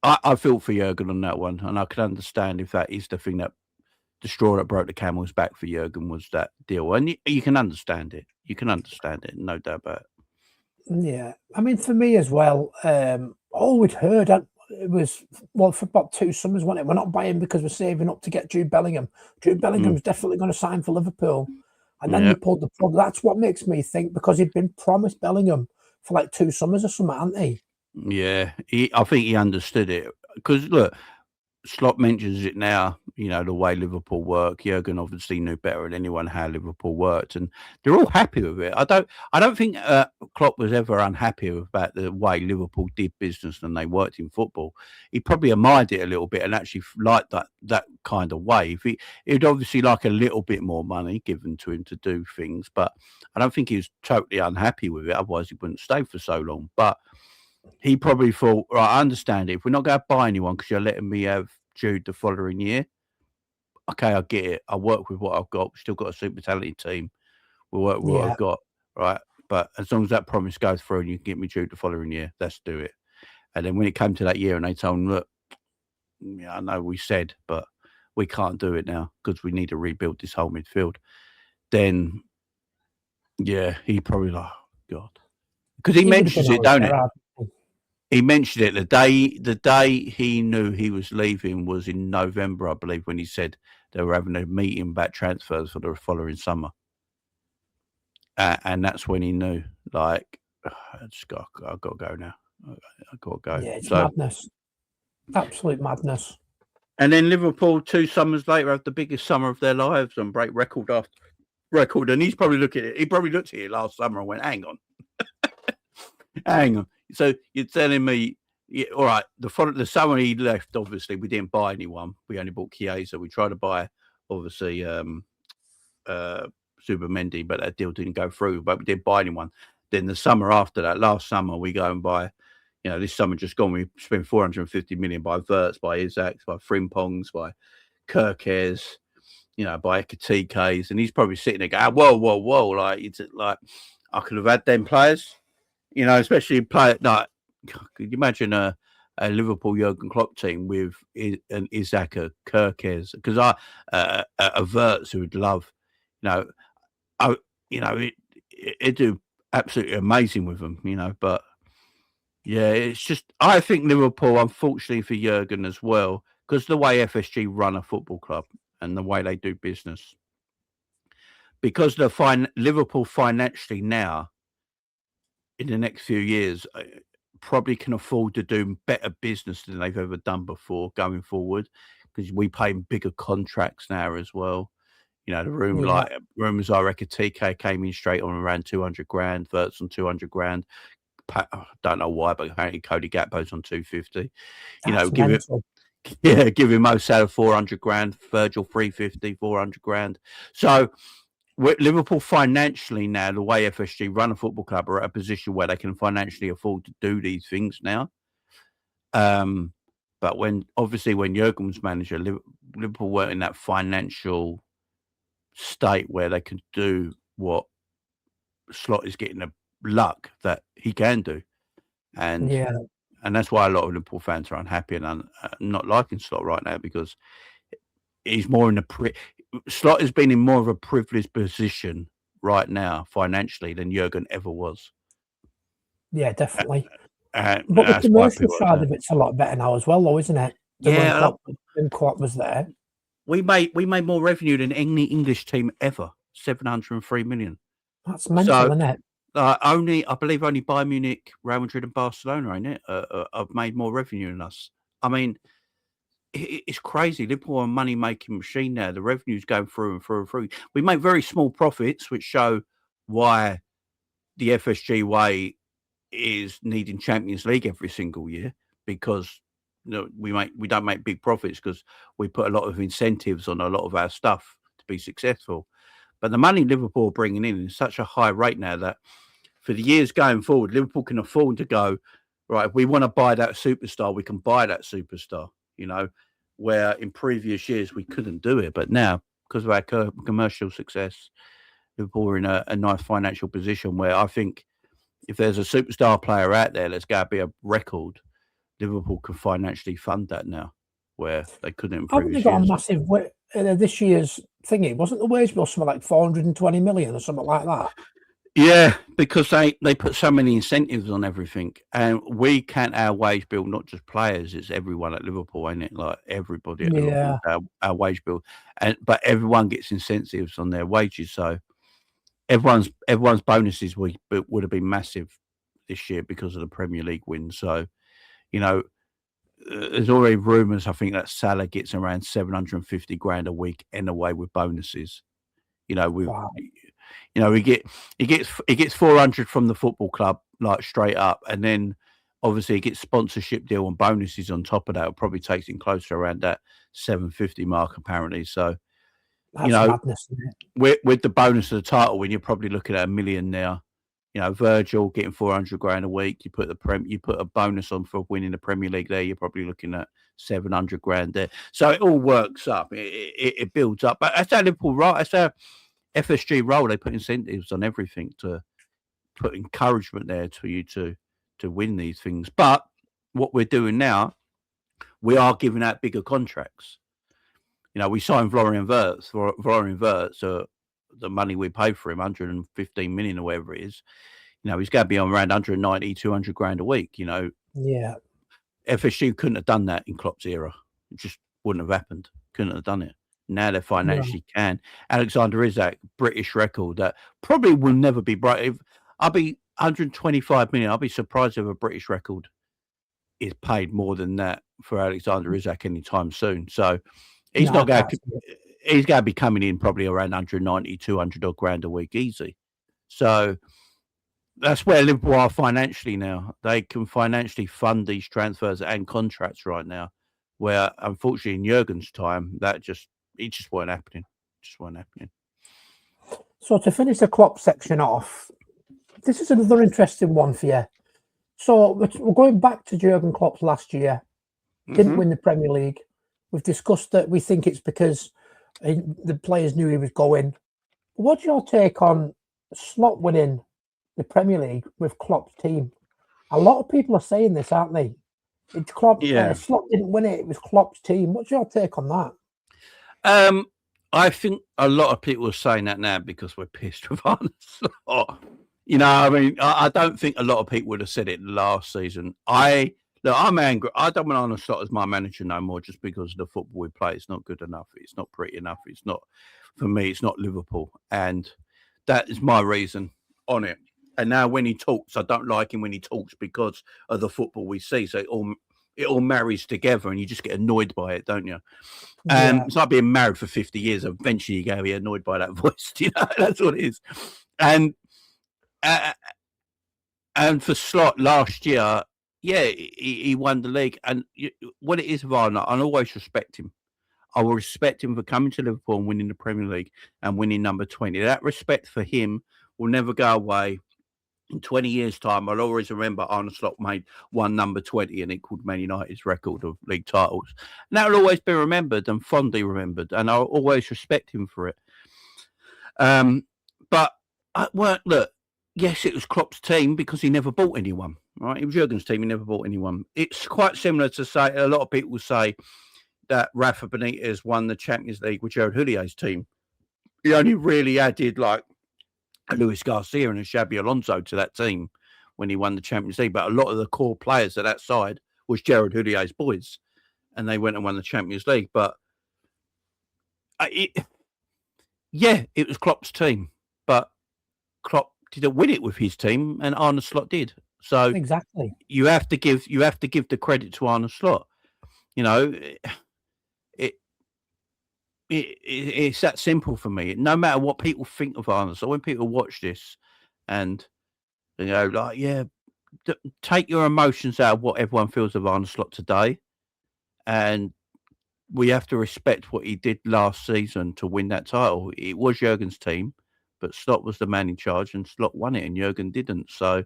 I feel for Jurgen on that one, and I can understand if that is the thing that the straw that broke the camel's back for Jurgen was that deal, and you can understand it. You can understand it, no doubt about it. Yeah, I mean, for me as well, all we'd heard, it was, well, for about 2 summers, wasn't it? We're not buying because we're saving up to get Jude Bellingham. Jude Bellingham's definitely going to sign for Liverpool. And then you pulled the plug. That's what makes me think, because he'd been promised Bellingham for like 2 summers or something, hadn't he? Yeah, I think he understood it. Because, look, Slot mentions it now, the way Liverpool work. Jurgen obviously knew better than anyone how Liverpool worked, and they're all happy with it. I don't think Klopp was ever unhappy about the way Liverpool did business and they worked in football. He probably admired it a little bit and actually liked that kind of way. He'd obviously like a little bit more money given to him to do things, but I don't think he was totally unhappy with it. Otherwise, he wouldn't stay for so long. But he probably thought, right, I understand it. If we're not going to buy anyone because you're letting me have Jude the following year, okay, I get it. I work with what I've got. We've still got a super talented team. We'll work with what I've got, right? But as long as that promise goes through and you can get me Jude the following year, let's do it. And then when it came to that year and they told him, look, yeah, I know we said, but we can't do it now because we need to rebuild this whole midfield. Then, yeah, he probably like, oh, God. Because he mentions it, don't it? He mentioned it the day he knew he was leaving was in November, I believe, when he said they were having a meeting about transfers for the following summer, and that's when he knew, like, I've got to go now. I've got to go. Yeah, it's madness, absolute madness. And then Liverpool 2 summers later have the biggest summer of their lives and break record after record. And he's probably looking at it. He probably looked at it last summer and went, "Hang on, hang on." So you're telling me, yeah, all right, the summer he left, obviously, we didn't buy anyone. We only bought Chiesa. We tried to buy, obviously, Zubimendi, but that deal didn't go through. But we didn't buy anyone. Then the summer after that, last summer, we go and buy, this summer just gone, we spent 450 million by Wirtz, by Isaacs, by Frimpongs, by Kirkes, by Ekatikas. And he's probably sitting there going, whoa. Like, it's like, I could have had them players. Especially like, could you imagine a Liverpool Jurgen Klopp team with an Isaac, a Kirkes? Because a Wirtz who would love, it'd do absolutely amazing with them, But yeah, it's just, I think Liverpool, unfortunately for Jurgen as well, because the way FSG run a football club and the way they do business, because Liverpool financially now, in the next few years, probably can afford to do better business than they've ever done before going forward, because we pay bigger contracts now as well. The rumors are TK came in straight on around 200 grand, Wirtz on 200 grand. I don't know why, but apparently Cody Gakpo's on 250. Give him Mo Salah 400 grand, Virgil 350, 400 grand. So Liverpool financially now, the way FSG run a football club, are at a position where they can financially afford to do these things now. But when Jurgen was manager, Liverpool weren't in that financial state where they could do what Slot is getting the luck that he can do. And that's why a lot of Liverpool fans are unhappy and not liking Slot right now, because he's more in Slot has been in more of a privileged position right now financially than Jurgen ever was. Yeah, definitely. But the commercial side of it's a lot better now as well, though, isn't it? When Klopp was there. We made more revenue than any English team ever, 703 million. That's mental, isn't it? I believe only Bayern Munich, Real Madrid and Barcelona, ain't it, have made more revenue than us. I mean, it's crazy. Liverpool are a money-making machine now. The revenue's going through and through and through. We make very small profits, which show why the FSG way is needing Champions League every single year, because we don't make big profits because we put a lot of incentives on a lot of our stuff to be successful. But the money Liverpool are bringing in is such a high rate now that for the years going forward, Liverpool can afford to go, right, if we want to buy that superstar, we can buy that superstar. Where in previous years we couldn't do it. But now, because of our commercial success, Liverpool are in a nice financial position where I think if there's a superstar player out there that's going to be a record, Liverpool can financially fund that now, where they couldn't in previous years. Got a massive this year's thingy. Wasn't the wage bill something like 420 million or something like that? Yeah, because they put so many incentives on everything, and we count our wage bill, not just players, it's everyone at Liverpool, ain't it? Like everybody at Liverpool, our wage bill, but everyone gets incentives on their wages, so everyone's bonuses would have been massive this year because of the Premier League win. So, there's already rumours. I think that Salah gets around 750 grand a week anyway with bonuses. Wow. He gets 400 from the football club, like straight up, and then obviously he gets sponsorship deal and bonuses on top of that. It probably takes him close to around that 750 mark apparently. So That's madness, isn't it? With the bonus of the title win, you're probably looking at $1 million now. Virgil getting 400 grand a week. You put a bonus on for winning the Premier League there. You're probably looking at 700 grand there. So it all works up. It builds up. But that's how Liverpool roll. That's how FSG roll. They put incentives on everything to put encouragement there to you to win these things. But what we're doing now, we are giving out bigger contracts. We signed Florian Wirtz. The money we pay for him, 115 million or whatever it is, he's going to be on around 190, 200 grand a week. Yeah. FSG couldn't have done that in Klopp's era. It just wouldn't have happened. Couldn't have done it. Now they financially can. Alexander Isak, British record that probably will never be bright. I'll be 125 million. I'll be surprised if a British record is paid more than that for Alexander Isak anytime soon. So he's not going to. He's going to be coming in probably around 190, 200 odd grand a week easy. So that's where Liverpool are financially now. They can financially fund these transfers and contracts right now, where unfortunately in Jurgen's time, it just weren't happening. So to finish the Klopp section off, this is another interesting one for you. So we're going back to Jurgen Klopp's last year. Didn't win the Premier League. We've discussed that we think it's because the players knew he was going. What's your take on Slot winning the Premier League with Klopp's team? A lot of people are saying this, aren't they? It's Klopp. Slot didn't win it. It was Klopp's team. What's your take on that? I think a lot of people are saying that now because we're pissed with Arne Slot. I don't think a lot of people would have said it last season. I'm angry. I don't want Arne Slot as my manager no more just because of the football we play. It's not good enough. It's not pretty enough. It's not, for me, it's not Liverpool. And that is my reason on it. And now when he talks, I don't like him when he talks because of the football we see. So it all marries together and you just get annoyed by it, don't you? It's like being married for 50 years. Eventually you're going to be annoyed by that voice. That's what it is. And for Slot last year, he won the league. And what it is of Arne, I'll always respect him. I will respect him for coming to Liverpool and winning the Premier League and winning number 20. That respect for him will never go away. In 20 years' time, I'll always remember Arne Slot made one number 20 and equaled Man United's record of league titles. And that will always be remembered and fondly remembered. And I'll always respect him for it. But look, yes, it was Klopp's team because he never bought anyone. Right? It was Jurgen's team. He never bought anyone. It's quite similar to say, a lot of people say that Rafa Benitez won the Champions League with Gerard Houlliér's team. He only really added like Luis Garcia and Xabi Alonso to that team when he won the Champions League. But a lot of the core players at that side was Gerard Houlliér's boys. And they went and won the Champions League. But it was Klopp's team. But Klopp didn't win it with his team, and Arne Slot did. So exactly, you have to give the credit to Arne Slot. It's that simple for me. No matter what people think of Arne Slot, when people watch this, and take your emotions out of what everyone feels of Arne Slot today, and we have to respect what he did last season to win that title. It was Jurgen's team, but Slot was the man in charge, and Slot won it, and Jurgen didn't. So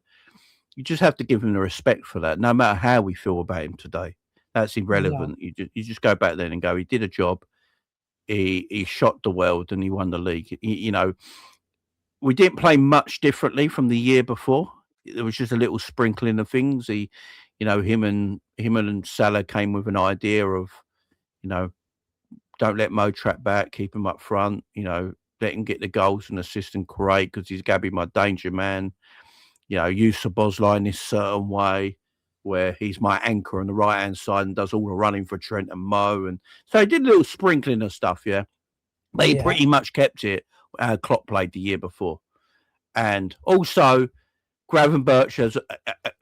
you just have to give him the respect for that, no matter how we feel about him today. That's irrelevant. Yeah. You just go back there and go, he did a job. He shot the world, and he won the league. We didn't play much differently from the year before. There was just a little sprinkling of things. Him and Salah came with an idea of, don't let Mo track back, keep him up front. Let him get the goals and assists and create because he's going to be my danger man. Use Szoboszlai in this certain way where he's my anchor on the right-hand side and does all the running for Trent and Mo. And so he did a little sprinkling of stuff, yeah. But he pretty much kept it how Klopp played the year before. And also, Gravenberch,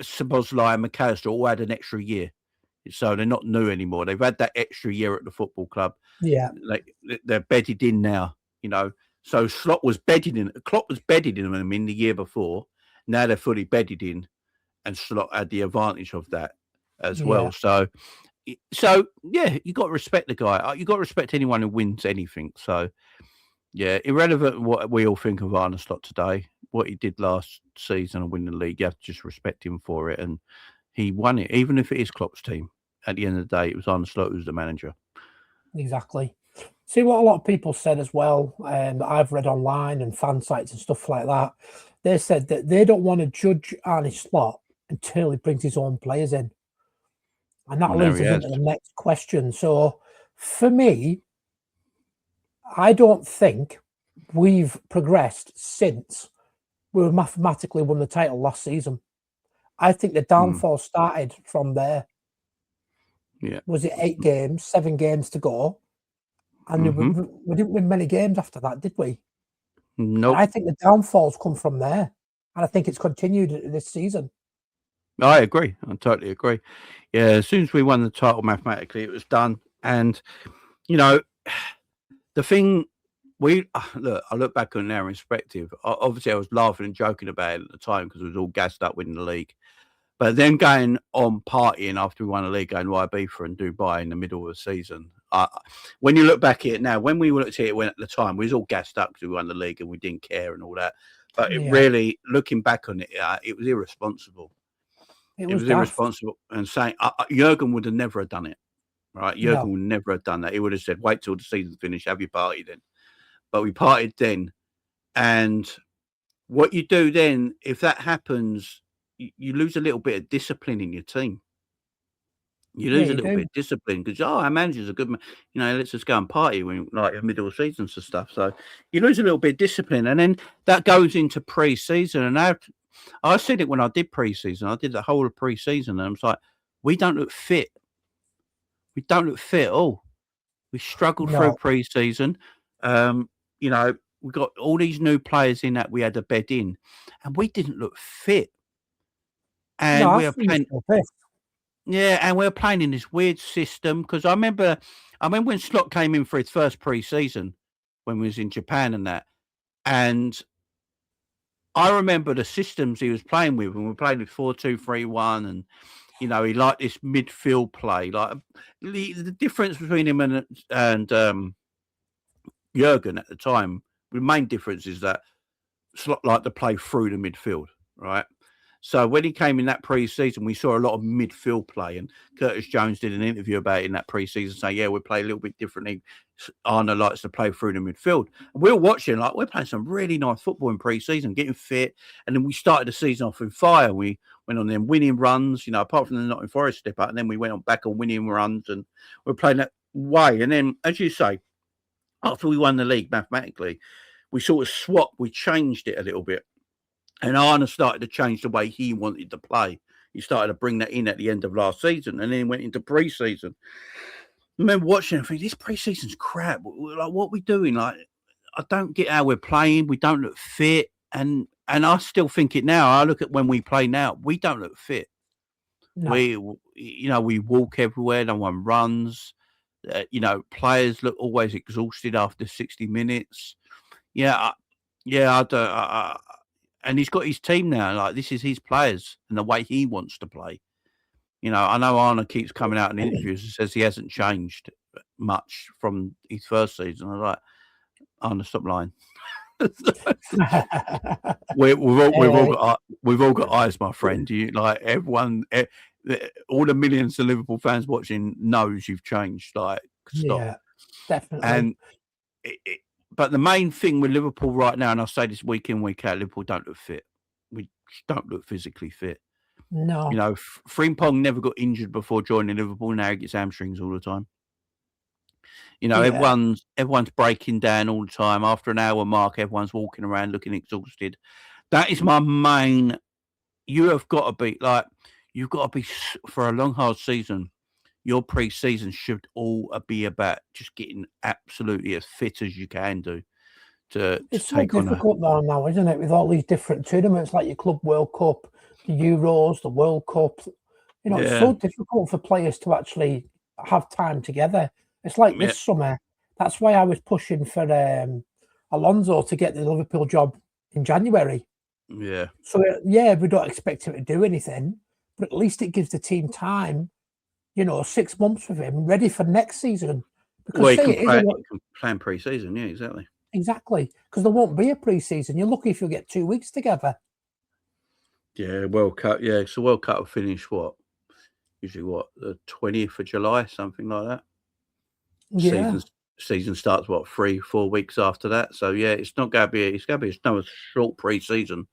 Szoboszlai and McAllister all had an extra year. So they're not new anymore. They've had that extra year at the football club. Yeah. They're bedded in now, So Klopp was bedded in them in the year before. Now they're fully bedded in, and Slot had the advantage of that as well. So yeah, you got to respect the guy. You got to respect anyone who wins anything. So yeah, irrelevant what we all think of Arne Slot today, what he did last season and win the league, you have to just respect him for it. And he won it, even if it is Klopp's team. At the end of the day, it was Arne Slot who was the manager. Exactly. See what a lot of people said as well, that I've read online and fan sites and stuff like that. They said that they don't want to judge Arne Slot until he brings his own players in. And that leads us into the next question. So for me, I don't think we've progressed since we mathematically won the title last season. I think the downfall started from there. Yeah. Was it 8 games, 7 games to go? And we didn't win many games after that, did we? No. Nope. I think the downfalls come from there. And I think it's continued this season. I agree. I totally agree. Yeah, as soon as we won the title mathematically, it was done. And, the thing I look back on it now in perspective. Obviously, I was laughing and joking about it at the time because it was all gassed up winning the league. But then going on partying after we won the league, going to Ibiza and Dubai in the middle of the season. When you look back at it now, when we looked at it at the time, we was all gassed up because we won the league and we didn't care and all that. But it really, looking back on it, it was irresponsible. It was irresponsible, and saying Jurgen would have never have done it, right? Jurgen would never have done that. He would have said, "Wait till the season's finished, have your party then." But we partied then, and what you do then, if that happens, you lose a little bit of discipline in your team. You lose a little bit of discipline because our manager's a good man. Let's just go and party when like middle of seasons and stuff. So you lose a little bit of discipline, and then that goes into pre-season. And now I said it when I did pre-season. I did the whole of pre-season, and I was like, we don't look fit. We don't look fit at all. We struggled through pre-season. We got all these new players in that we had to bed in, and we didn't look fit. And we are playing. Yeah, and we're playing in this weird system because I remember when Slot came in for his first pre-season when we was in Japan and that, and I remember the systems he was playing with, and we were playing with 4-2-3-1, and he liked this midfield play. Like the difference between him and Jurgen at the time, the main difference is that Slot liked to play through the midfield, right? So when he came in that pre-season, we saw a lot of midfield play, and Curtis Jones did an interview about it in that pre-season, saying, "Yeah, we play a little bit differently. Arne likes to play through the midfield." And we were watching, like we're playing some really nice football in pre-season, getting fit, and then we started the season off in fire. We went on them winning runs, apart from the Nottingham Forest step up, and then we went on back on winning runs, and we're playing that way. And then, as you say, after we won the league mathematically, we sort of swapped, we changed it a little bit. And Arne started to change the way he wanted to play. He started to bring that in at the end of last season, and then went into pre-season. I remember watching and thinking, this pre-season's crap. Like, what are we doing? Like, I don't get how we're playing. We don't look fit. And I still think it now. I look at when we play now, we don't look fit. No. We walk everywhere. No one runs. Players look always exhausted after 60 minutes. I don't. And he's got his team now. Like, this is his players and the way he wants to play. I know Arne keeps coming out in interviews and says he hasn't changed much from his first season. I'm like, Arne, stop lying. we've all got eyes, my friend. Everyone, all the millions of Liverpool fans watching knows you've changed. Like, stop. Yeah, definitely. And but the main thing with Liverpool right now, and I say this week in, week out, Liverpool don't look fit. We don't look physically fit. No. Frimpong never got injured before joining Liverpool. Now he gets hamstrings all the time. Everyone's breaking down all the time. After an hour mark, everyone's walking around looking exhausted. That is my main. You've got to be, for a long, hard season, your pre-season should all be about just getting absolutely as fit as you can do it's so difficult now, isn't it? With all these different tournaments, like your Club World Cup, the Euros, the World Cup, You know, it's so difficult for players to actually have time together. It's like this summer. That's why I was pushing for Alonso to get the Liverpool job in January. Yeah. So, yeah, we don't expect him to do anything, but at least it gives the team time, 6 months with him, ready for next season. Because Well, he can plan pre-season. Yeah, exactly. Exactly, because there won't be a pre-season. You're lucky if you get 2 weeks together. Yeah, World Cup. Yeah, so World Cup will finish usually the 20th of July, something like that. Yeah. Season starts 3-4 weeks after that. So yeah, it's not going to be. It's going to be a short pre-season.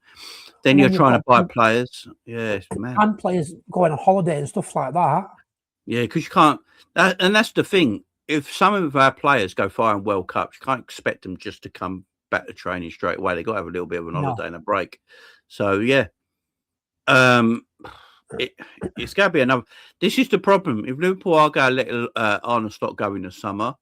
Then you're trying to buy players. Yeah, it's mad. And players going on holiday and stuff like that. Yeah, because you can't. And that's the thing. If some of our players go far in World Cups, you can't expect them just to come back to training straight away. They've got to have a little bit of an holiday and a break. So yeah, it's going to be another. This is the problem. If Liverpool are going to let Arne Slot go in the summer,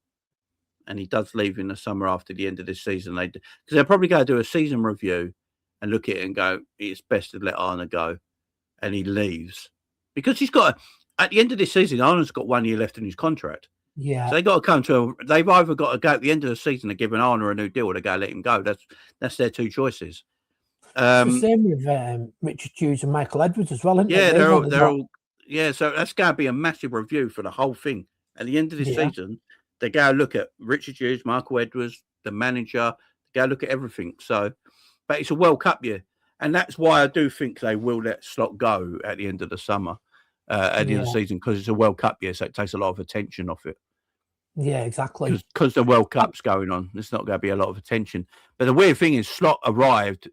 and he does leave in the summer after the end of this season, because they're probably going to do a season review and look at it and go, it's best to let Arne go, and he leaves because he's got. At the end of this season, Arne's got 1 year left in his contract. Yeah. So they got to come to they've either got to go at the end of the season and give an Arne a new deal, or they go let him go. That's their two choices. It's the same with Richard Hughes and Michael Edwards as well, isn't yeah, it? they're all so that's going to be a massive review for the whole thing. At the end of this season, they go look at Richard Hughes, Michael Edwards, the manager, go look at everything. So, but it's a World Cup year, and that's why I do think they will let Slot go at the end of the summer. At the end of the season, because it's a World Cup year, so it takes a lot of attention off it. Yeah, exactly. Because the World Cup's going on, there's not going to be a lot of attention. But the weird thing is, Slot arrived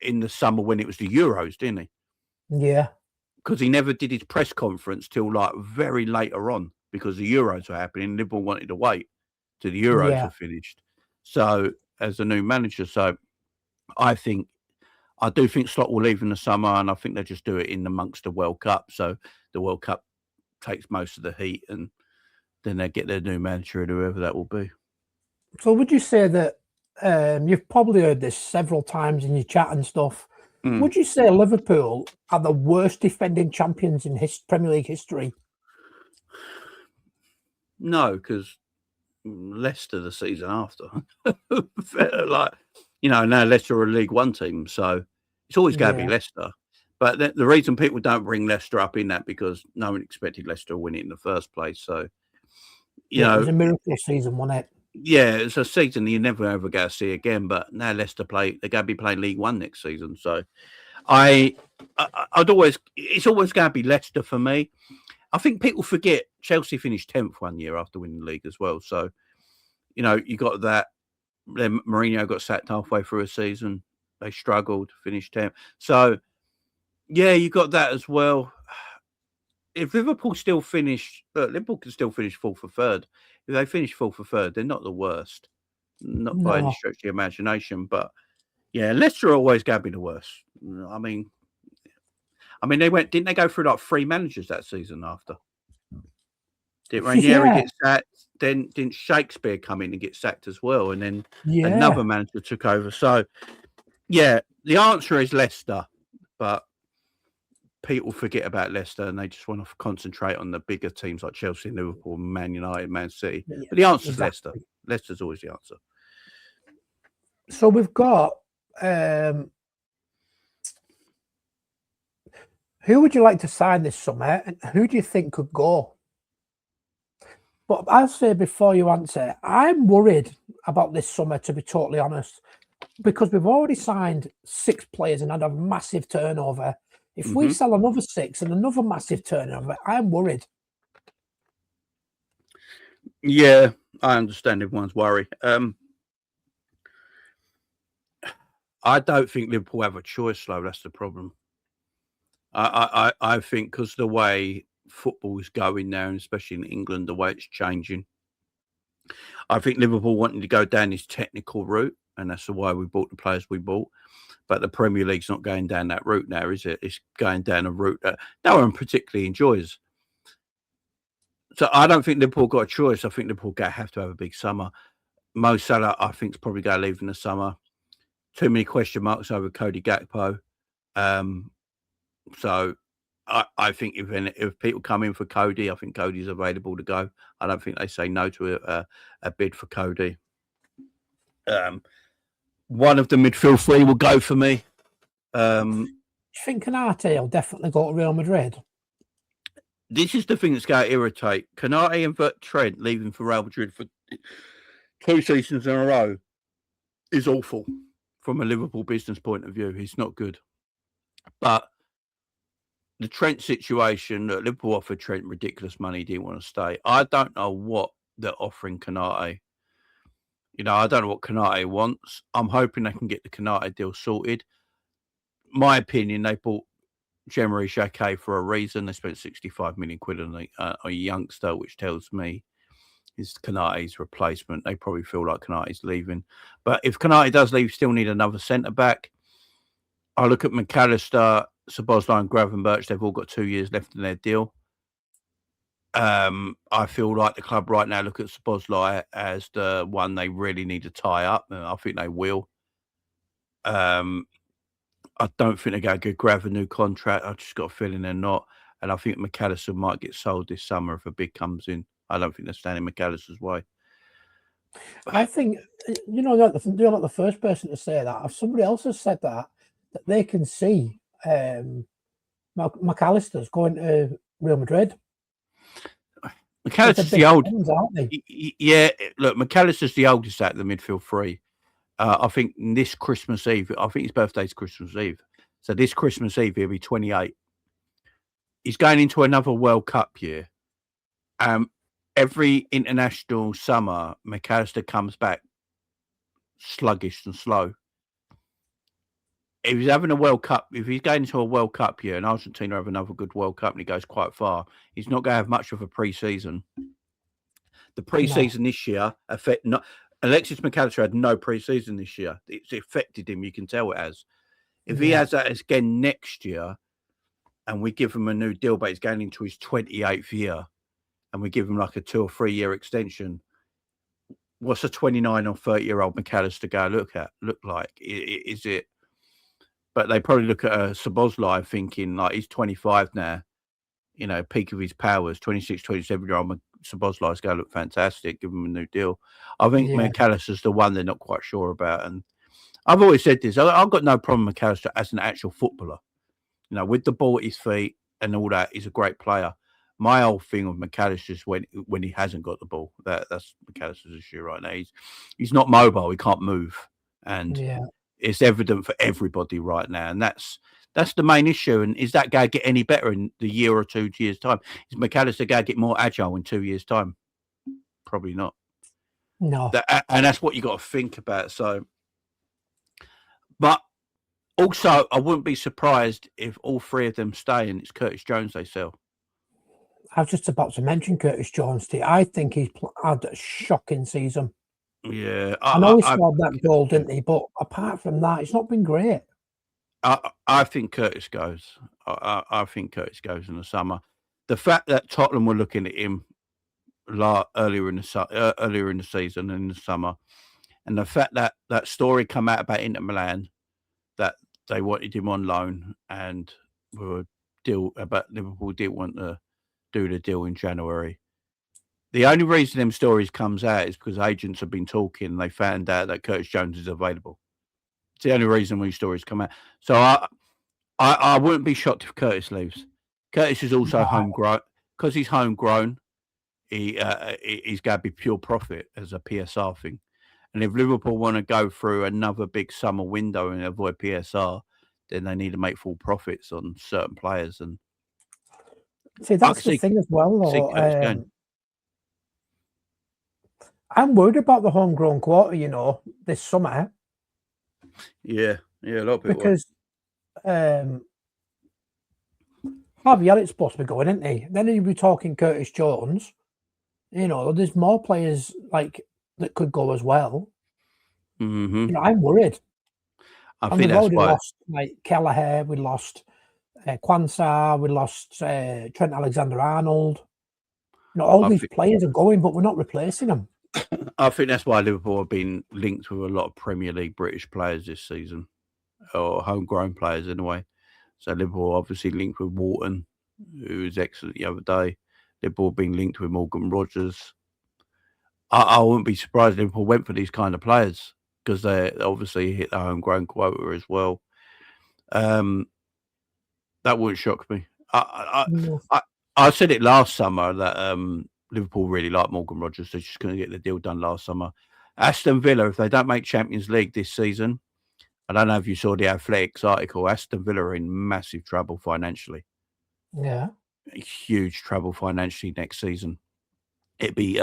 in the summer when it was the Euros, didn't he? Yeah. Because he never did his press conference till very later on, because the Euros were happening. Liverpool wanted to wait till the Euros were finished. So, as a new manager, I do think Slot will leave in the summer, and I think they'll just do it in amongst the World Cup. So the World Cup takes most of the heat, and then they get their new manager and whoever that will be. So would you say that you've probably heard this several times in your chat and stuff? Would you say Liverpool are the worst defending champions in Premier League history? No, because Leicester the season after, now Leicester are a League One team, so it's always going to be Leicester. But the reason people don't bring Leicester up in that, because no one expected Leicester to win it in the first place. So, it was a miracle season, wasn't it? Yeah, it's a season you never ever go to see again. But now Leicester they're going to be playing League One next season. So it's always going to be Leicester for me. I think people forget Chelsea finished 10th 1 year after winning the league as well. So, you got that. Then Mourinho got sacked halfway through a season. They struggled, finished 10th. So, yeah, you got that as well. If Liverpool still finish, Liverpool can still finish 4th or 3rd. If they finish 4th or 3rd, they're not the worst. Not by any stretch of the imagination. But, yeah, Leicester are always going to be the worst. I mean, didn't they go through 3 managers that season after? Didn't Ranieri get sacked? Then didn't Shakespeare come in and get sacked as well? And then another manager took over. So, yeah, the answer is Leicester. But people forget about Leicester, and they just want to concentrate on the bigger teams like Chelsea, Liverpool, Man United, Man City. Yeah, but the answer is Leicester. Leicester's always the answer. So we've got... who would you like to sign this summer, and who do you think could go? But I'll say before you answer, I'm worried about this summer, to be totally honest, because we've already signed 6 players and had a massive turnover. If we sell another 6 and another massive turnover, I'm worried. Yeah, I understand everyone's worry. I don't think Liverpool have a choice, though. That's the problem. I think because the way football is going now, and especially in England, the way it's changing, I think Liverpool wanting to go down this technical route, and that's why we bought the players we bought. But the Premier League's not going down that route now, is it? It's going down a route that no one particularly enjoys. So I don't think Liverpool got a choice. I think Liverpool have to have a big summer. Mo Salah, I think, is probably going to leave in the summer. Too many question marks over Cody Gakpo. So I think if people come in for Cody, I think Cody's available to go. I don't think they say no to a bid for Cody. One of the midfield three will go for me. Do you think Canate will definitely go to Real Madrid? This is the thing that's going to irritate. Canate and Trent leaving for Real Madrid for 2 seasons in a row is awful from a Liverpool business point of view. It's not good. But the Trent situation, Liverpool offered Trent ridiculous money. He didn't want to stay. I don't know what they're offering Canate. I don't know what Canate wants. I'm hoping they can get the Canate deal sorted. My opinion, they bought Jean-Marie Jacquet for a reason. They spent 65 million quid on a youngster, which tells me is Canate's replacement. They probably feel like Canate's leaving. But if Canate does leave, still need another centre-back. I look at McAllister, Szoboszlai and Gravenberch. They've all got 2 years left in their deal. I feel like the club right now look at Szoboszlai as the one they really need to tie up. And I think they will. I don't think they're going to give Grav a new contract. I've just got a feeling they're not. And I think McAllister might get sold this summer if a bid comes in. I don't think they're standing McAllister's way. I think, you're not the first person to say that. If somebody else has said that they can see McAllister's going to Real Madrid. McAllister's the old. Yeah, look, McAllister's the oldest out of the midfield three. I think this Christmas Eve, I think his birthday's Christmas Eve. So this Christmas Eve, he'll be 28. He's going into another World Cup year. Every international summer, McAllister comes back sluggish and slow. If he's having a World Cup, if he's going into a World Cup year and Argentina have another good World Cup and he goes quite far, he's not going to have much of a pre-season. The pre-season this year Alexis McAllister had no pre-season this year. It's affected him. You can tell it has. If he has that again next year and we give him a new deal, but he's going into his 28th year and we give him like a 2 or 3 year extension, what's a 29 or 30-year-old McAllister go look like? Is it? But they probably look at a Szoboszlai thinking like he's 25 now, peak of his powers, 26, 27-year-old Szoboszlai's going to look fantastic, give him a new deal. I think McAllister's the one they're not quite sure about. And I've always said this, I've got no problem with McAllister as an actual footballer. With the ball at his feet and all that, he's a great player. My whole thing with McAllister is when he hasn't got the ball. That's McAllister's issue right now. He's not mobile, he can't move. And it's evident for everybody right now. And that's the main issue. And is that going to get any better in the year or 2 years' time? Is McAllister going to get more agile in 2 years' time? Probably not. No. And that's what you got to think about. So, but also, I wouldn't be surprised if all three of them stay and it's Curtis Jones they sell. I was just about to mention Curtis Jones to you. I think he's had a shocking season. Yeah. I know he scored that goal, didn't he? But apart from that, it's not been great. I think Curtis goes. I think Curtis goes in the summer. The fact that Tottenham were looking at him earlier in the season and in the summer, and the fact that that story come out about Inter Milan that they wanted him on loan and were but Liverpool didn't want to do the deal in January. The only reason them stories comes out is because agents have been talking and they found out that Curtis Jones is available. It's the only reason these stories come out. So I wouldn't be shocked if Curtis leaves. Curtis is also homegrown. Because he's homegrown, he's going to be pure profit as a PSR thing. And if Liverpool want to go through another big summer window and avoid PSR, then they need to make full profits on certain players. And see, that's the thing as well, though. I'm worried about the homegrown quota, this summer. Yeah, a lot of people. Because Harvey Elliott's supposed to be going, isn't he? Then he'll be talking Curtis Jones. There's more players that could go as well. Mm-hmm. I'm worried. I think that's why. Lost Kelleher, we lost Quansah, we lost Trent Alexander-Arnold. All these players are going, but we're not replacing them. I think that's why Liverpool have been linked with a lot of Premier League British players this season, or homegrown players anyway. So Liverpool obviously linked with Wharton who was excellent the other day. Liverpool being linked with Morgan Rogers. I wouldn't be surprised if Liverpool went for these kind of players because they obviously hit their homegrown quota as well. That wouldn't shock me. I said it last summer that Liverpool really like Morgan Rogers. They're just going to get the deal done last summer. Aston Villa, if they don't make Champions League this season, I don't know if you saw the Athletics article, Aston Villa are in massive trouble financially. Yeah. Huge trouble financially next season. It'd be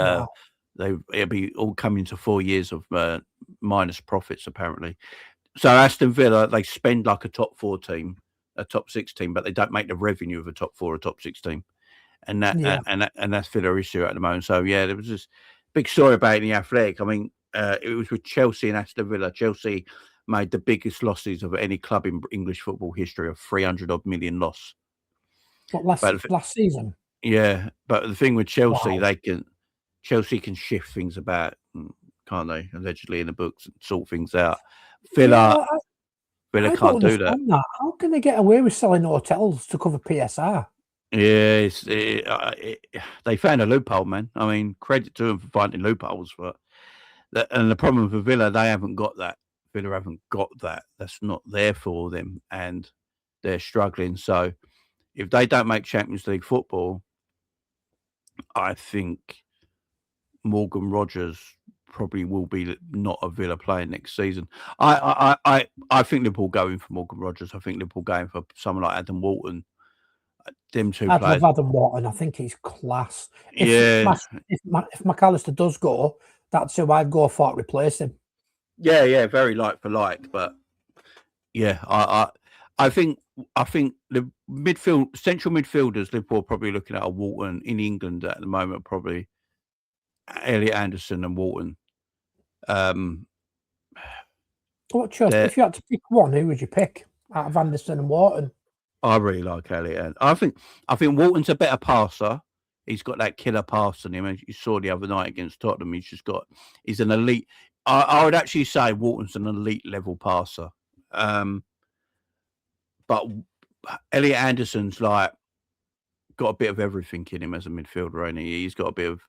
it'd be all coming to 4 years of minus profits apparently. So Aston Villa, they spend like a top 4 team, a top 6 team, but they don't make the revenue of a top 4 or top 6 team. And that's Villa issue at the moment. So yeah, there was this big story about it in the Athletic. I mean, it was with Chelsea and Aston Villa. Chelsea made the biggest losses of any club in English football history of 300 odd million loss. What, last season? Yeah, but the thing with Chelsea, Chelsea can shift things about, can't they? Allegedly in the books and sort things out. Villa can't do that. How can they get away with selling hotels to cover PSR? Yeah, they found a loophole, man. I mean, credit to them for finding loopholes, and the problem for Villa, they haven't got that. Villa haven't got that. That's not there for them, and they're struggling. So, if they don't make Champions League football, I think Morgan Rogers probably will be not a Villa player next season. I think Liverpool going for Morgan Rogers. I think Liverpool going for someone like Adam Walton. Them two players. Love Adam Walton. I think he's class. If McAllister does go, that's who I'd go for to replace him. Yeah, very like for like, but yeah, I think the central midfielders Liverpool are probably looking at a Walton in England at the moment, probably Elliot Anderson and Walton. If you had to pick one, who would you pick out of Anderson and Walton? I really like Elliot. I think Walton's a better passer. He's got that killer pass in him. As you saw the other night against Tottenham, he's an elite. I would actually say Walton's an elite level passer. But Elliot Anderson's like got a bit of everything in him as a midfielder, ain't he? He's got a bit of,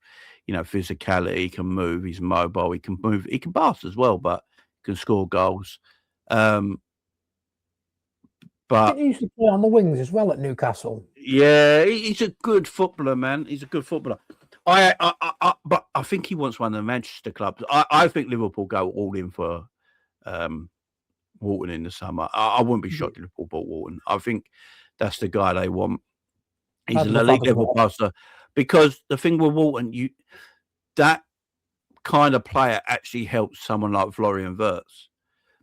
physicality. He can move. He's mobile. He can move. He can pass as well, but can score goals. But he used to play on the wings as well at Newcastle. Yeah, he's a good footballer, man. He's a good footballer. But I think he wants one of the Manchester clubs. I think Liverpool go all in for Walton in the summer. I wouldn't be shocked if Liverpool bought Walton. I think that's the guy they want. He's an elite level passer. Because the thing with Walton, that kind of player actually helps someone like Florian Wirtz.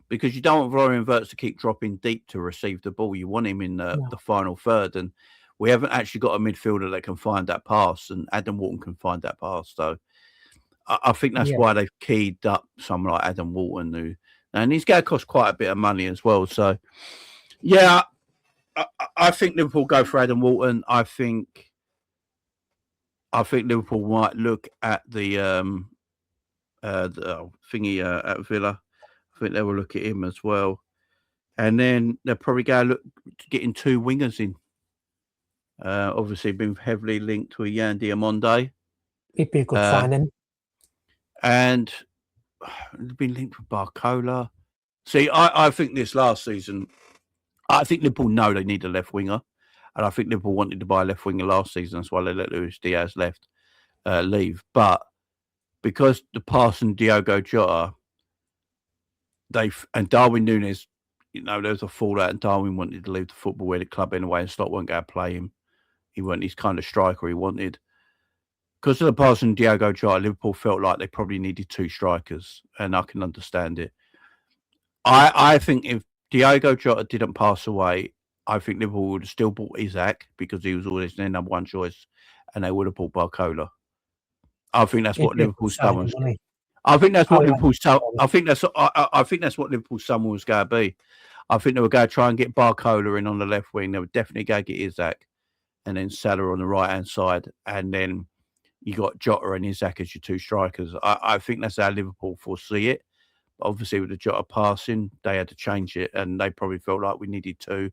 Because you don't want Florian Wirtz to keep dropping deep to receive the ball. You want him in the final third. And we haven't actually got a midfielder that can find that pass. And Adam Walton can find that pass. So I think that's why they've keyed up someone like Adam Walton. And he's going to cost quite a bit of money as well. So, yeah, I think Liverpool go for Adam Walton. I think Liverpool might look at the thingy at Villa. I think they will look at him as well. And then they'll probably go look to getting 2 wingers in. Obviously, been heavily linked with Yan Diamonde. He'd be a good signing. And they've been linked with Barcola. See, I think this last season, I think Liverpool know they need a left winger. And I think Liverpool wanted to buy a left winger last season. That's why they let Luis Diaz leave. But because the pass and Diogo Jota, and Darwin Núñez, there was a fallout, and Darwin wanted to leave the football club anyway, and Slot won't go play him. He wasn't his kind of striker he wanted. Because of the pass and Diogo Jota, Liverpool felt like they probably needed 2 strikers, and I can understand it. I think if Diogo Jota didn't pass away, I think Liverpool would have still bought Isaac because he was always their number 1 choice, and they would have bought Barcola. I think that's what Liverpool's done. I think that's what Liverpool's. I think that's what Liverpool's summer was going to be. I think they were going to try and get Barcola in on the left wing. They were definitely going to get Isaac, and then Salah on the right hand side, and then you got Jota and Isaac as your 2 strikers. I think that's how Liverpool foresee it. But obviously, with the Jota passing, they had to change it, and they probably felt like we needed 2.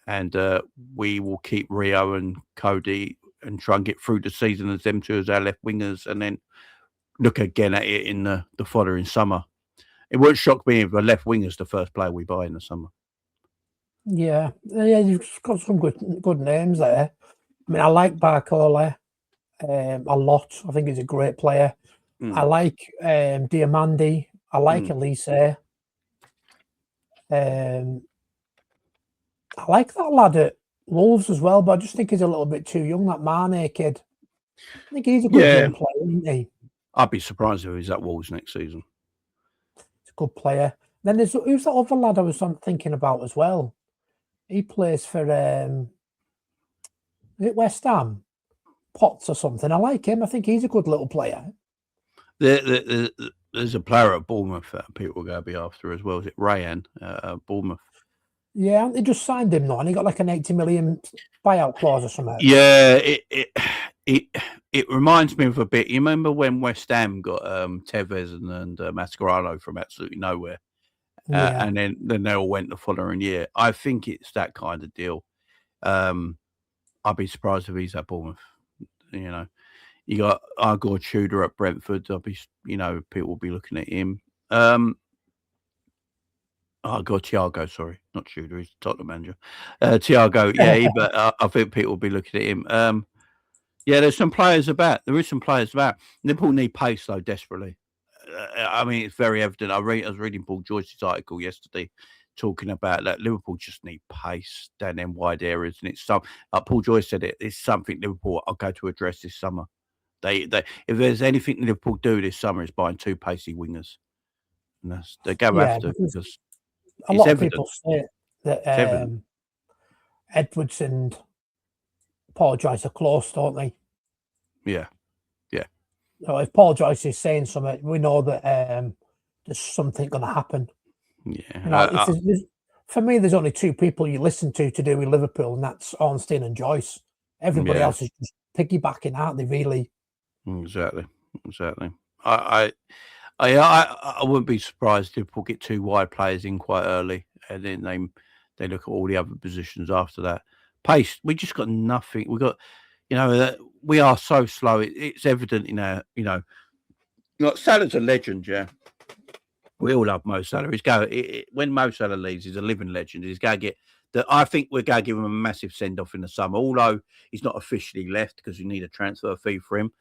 and we will keep Rio and Cody and try and get through the season as them two as our left wingers, and then look again at it in the following summer. It won't shock me if a left winger's the first player we buy in the summer. Yeah, you've got some good names there. I mean, I like Barcola a lot. I think he's a great player. I like Diamandi. I like Elise. I like that lad at Wolves as well, but I just think he's a little bit too young, that Mane kid. I think he's a good young player, isn't he? I'd be surprised if he's at Wolves next season. He's a good player. Then who's that other lad I was thinking about as well? He plays for is it West Ham? Potts or something. I like him. I think he's a good little player. There's a player at Bournemouth that people are going to be after as well. Is it Rayan at Bournemouth? Yeah, they just signed him now, and he got like an 80 million buyout clause or something. Yeah, it reminds me of a bit. You remember when West Ham got Tevez and Mascherano from absolutely nowhere, and then they all went the following year. I think it's that kind of deal. I'd be surprised if he's at Bournemouth. You know, you got Igor Tudor at Brentford. People will be looking at him. Thiago, sorry, not Tudor, he's the Tottenham manager. Thiago, but I think people will be looking at him. There's some players about. There is some players about. Liverpool need pace, though, desperately. I mean, it's very evident. I was reading Paul Joyce's article yesterday talking about that Liverpool just need pace down them wide areas. And it's like Paul Joyce said, it's something Liverpool are going to address this summer. They if there's anything Liverpool do this summer, is buying two pacey wingers. And they're going to have to, because a lot of people say that Edwards and Paul Joyce are close, don't they? Yeah. So if Paul Joyce is saying something, we know that there's something going to happen. Yeah. For me, there's only two people you listen to do with Liverpool, and that's Ornstein and Joyce. Everybody else is just piggybacking, aren't they? Really? Exactly. I wouldn't be surprised if Liverpool get two wide players in quite early, and then they look at all the other positions after that. Pace, we just got nothing. We got, we are so slow. It's evident in our, Salah's a legend, yeah. We all love Mo Salah. When Mo Salah leaves, he's a living legend. He's going to get I think we're going to give him a massive send off in the summer, although he's not officially left because we need a transfer fee for him.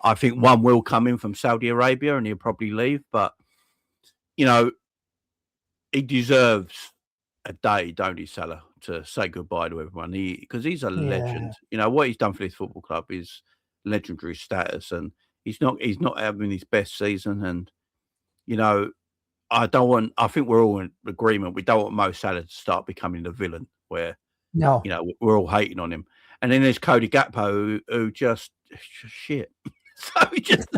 I think one will come in from Saudi Arabia and he'll probably leave, but he deserves a day, don't he, Salah, to say goodbye to everyone? Because he's a legend. What he's done for this football club is legendary status, and he's not having his best season. And I think we're all in agreement. We don't want Mo Salah to start becoming the villain where we're all hating on him. And then there's Cody Gakpo who just shit. So he just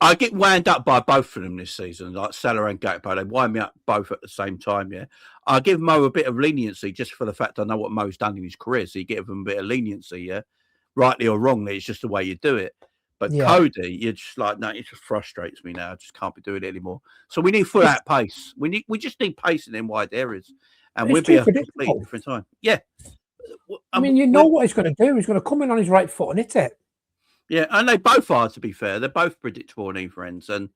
I get wound up by both of them this season, like Salah and Gakpo. They wind me up both at the same time, yeah. I give Mo a bit of leniency just for the fact I know what Mo's done in his career, so you give him a bit of leniency, yeah. Rightly or wrongly, it's just the way you do it. But Cody, you're just like, no, it just frustrates me now. I just can't be doing it anymore. So we need full out pace. We just need pace in them wide areas, and we'll be a completely different time. Yeah. I mean, what he's going to do. He's going to come in on his right foot and hit it. Yeah, and they both are, to be fair. They're both predictable and either ends. And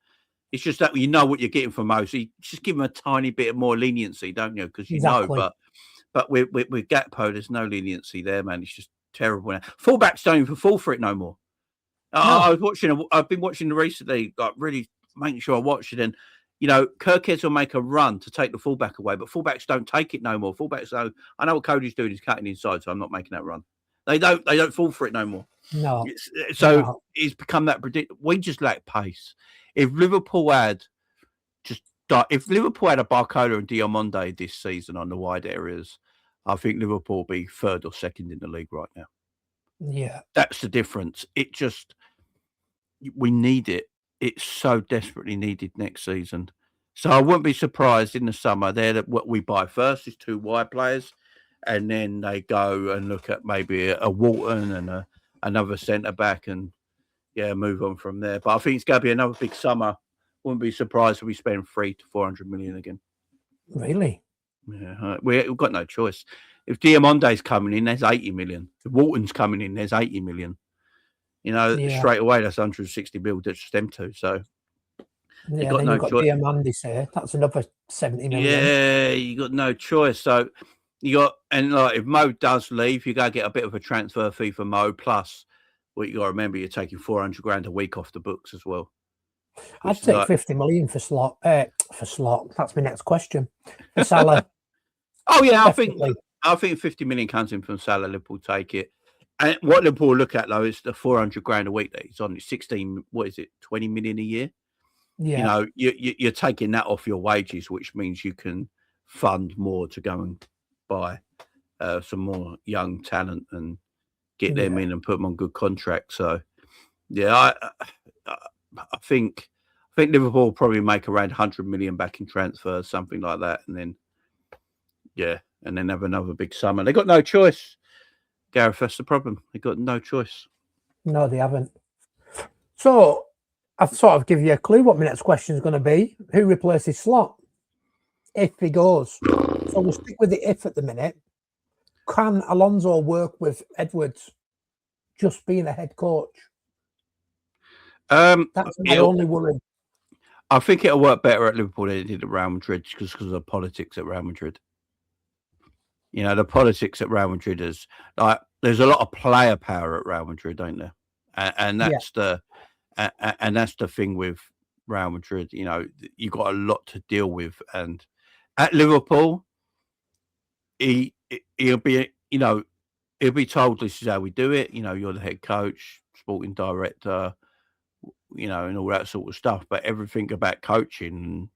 it's just that you know what you're getting from Mo. So you just give him a tiny bit more leniency, don't you? Because know. But with Gakpo, there's no leniency there, man. It's just terrible. Now. Fullbacks don't even fall for it no more. No. I've been watching recently, like really making sure I watch it. And, Kirkes will make a run to take the fullback away, but fullbacks don't take it no more. Fullbacks, I know what Cody's doing. He's cutting inside, so I'm not making that run. They don't fall for it no more. No. It's become that predictable. We just lack pace. If Liverpool had a Barcola and Diamande this season on the wide areas, I think Liverpool will be third or second in the league right now. Yeah. That's the difference. We need it. It's so desperately needed next season. So I wouldn't be surprised in the summer. What we buy first is two wide players, and then they go and look at maybe a Walton and another centre back, and move on from there. But I think it's going to be another big summer. Wouldn't be surprised if we spend 300 to 400 million again. Really? Yeah, we've got no choice. If Diamonde's coming in, there's 80 million. If Walton's coming in, there's 80 million. You know, straight away, that's 160 mil just them two. So, yeah, then you've got Diamande, say that's another 70 million. Yeah, you got no choice. So, you got, and like if Mo does leave, you got to get a bit of a transfer fee for Mo. Plus, what you got to remember, you're taking 400 grand a week off the books as well. I'd take 50 million for Slot. For Slot, that's my next question. For Salah. Oh yeah, I think 50 million comes in from Salah. Liverpool take it. And what Liverpool look at though is the 400 grand a week that he's on. It's 16. What is it? 20 million a year. Yeah. You know, you're taking that off your wages, which means you can fund more to go and buy some more young talent and get them in and put them on good contracts. So, yeah, I think Liverpool will probably make around 100 million back in transfers, something like that, and then and then have another big summer. They got no choice, Gareth. That's the problem. They got no choice. No, they haven't. So I've sort of give you a clue what my next question is going to be. Who replaces Slot if he goes? So we'll stick with the if at the minute. Can Alonso work with Edwards just being a head coach? That's my only worry. I think it'll work better at Liverpool than it did at Real Madrid because of the politics at Real Madrid. You know, the politics at Real Madrid is like there's a lot of player power at Real Madrid, don't there? And that's the thing with Real Madrid. You know, you've got a lot to deal with, and at Liverpool, he'll be, you know, he'll be told this is how we do it. You know, you're the head coach, sporting director, you know, and all that sort of stuff. But everything about coaching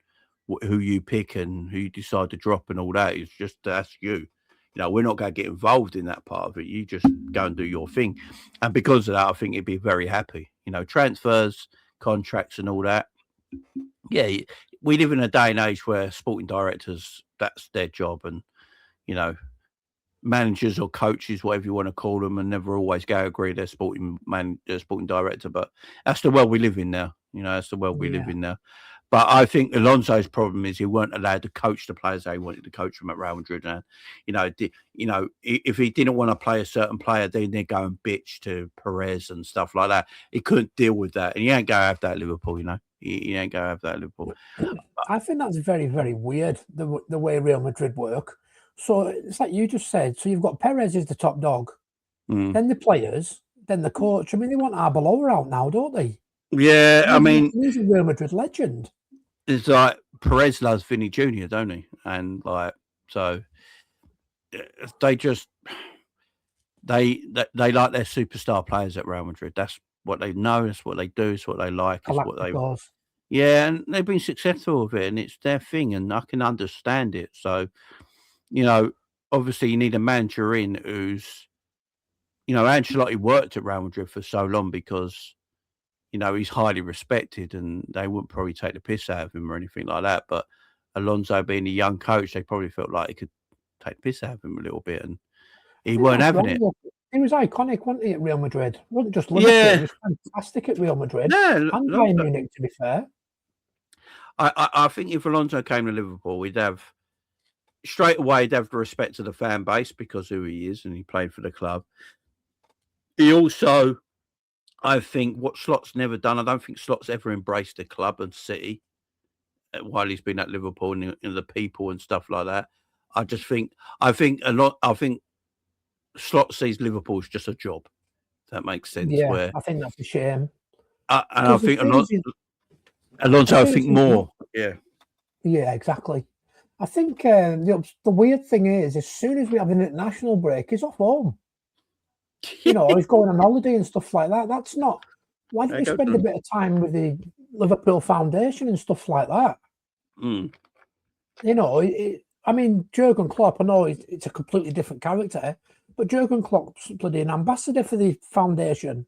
and who you pick and who you decide to drop and all that is just that's you. You know, we're not going to get involved in that part of it. You just go and do your thing. And because of that, I think he'd be very happy. You know, transfers, contracts and all that. Yeah, we live in a day and age where sporting directors, that's their job. And, you know, managers or coaches, whatever you want to call them, and never always go agree they're sporting director. But that's the world we live in now. You know, that's the world we live in now. But I think Alonso's problem is he weren't allowed to coach the players they wanted to coach them at Real Madrid. And, you know, if he didn't want to play a certain player, then they'd go and bitch to Perez and stuff like that. He couldn't deal with that. And you ain't going to have that at Liverpool, you know. You ain't going to have that at Liverpool. I think that's very, very weird, the way Real Madrid work. So it's like you just said. So you've got Perez is the top dog, then the players, then the coach. I mean, they want Arbeloa out now, don't they? Yeah, I mean, he's a Real Madrid legend. It's like Perez loves Vinny Jr., don't he? And like, so they just they like their superstar players at Real Madrid. That's what they know. That's what they do. It's what they like. It's what they. Yeah, and they've been successful with it, and it's their thing, and I can understand it. So, you know, obviously you need a manager in who's, you know, Ancelotti worked at Real Madrid for so long because, you know, he's highly respected and they wouldn't probably take the piss out of him or anything like that. But Alonso being a young coach, they probably felt like he could take the piss out of him a little bit and he weren't having it. He was iconic, wasn't he, at Real Madrid? Wasn't just Liverpool, he was fantastic at Real Madrid. Yeah, and Bayern Munich, to be fair. I think if Alonso came to Liverpool, we'd have straight away he'd have the respect of the fan base because who he is and he played for the club. He also, I think what Slot's never done, I don't think Slot's ever embraced the club and city while he's been at Liverpool and the people and stuff like that. I think Slot sees Liverpool as just a job. If that makes sense. Yeah, I think that's a shame. And I think Alonso, I think more. Yeah. Yeah, exactly. I think the weird thing is, as soon as we have an international break, he's off home. You know, he's going on holiday and stuff like that. That's not. Why don't you spend a bit of time with the Liverpool Foundation and stuff like that? You know, I mean, Jurgen Klopp, I know it's a completely different character, but Jurgen Klopp's bloody an ambassador for the foundation.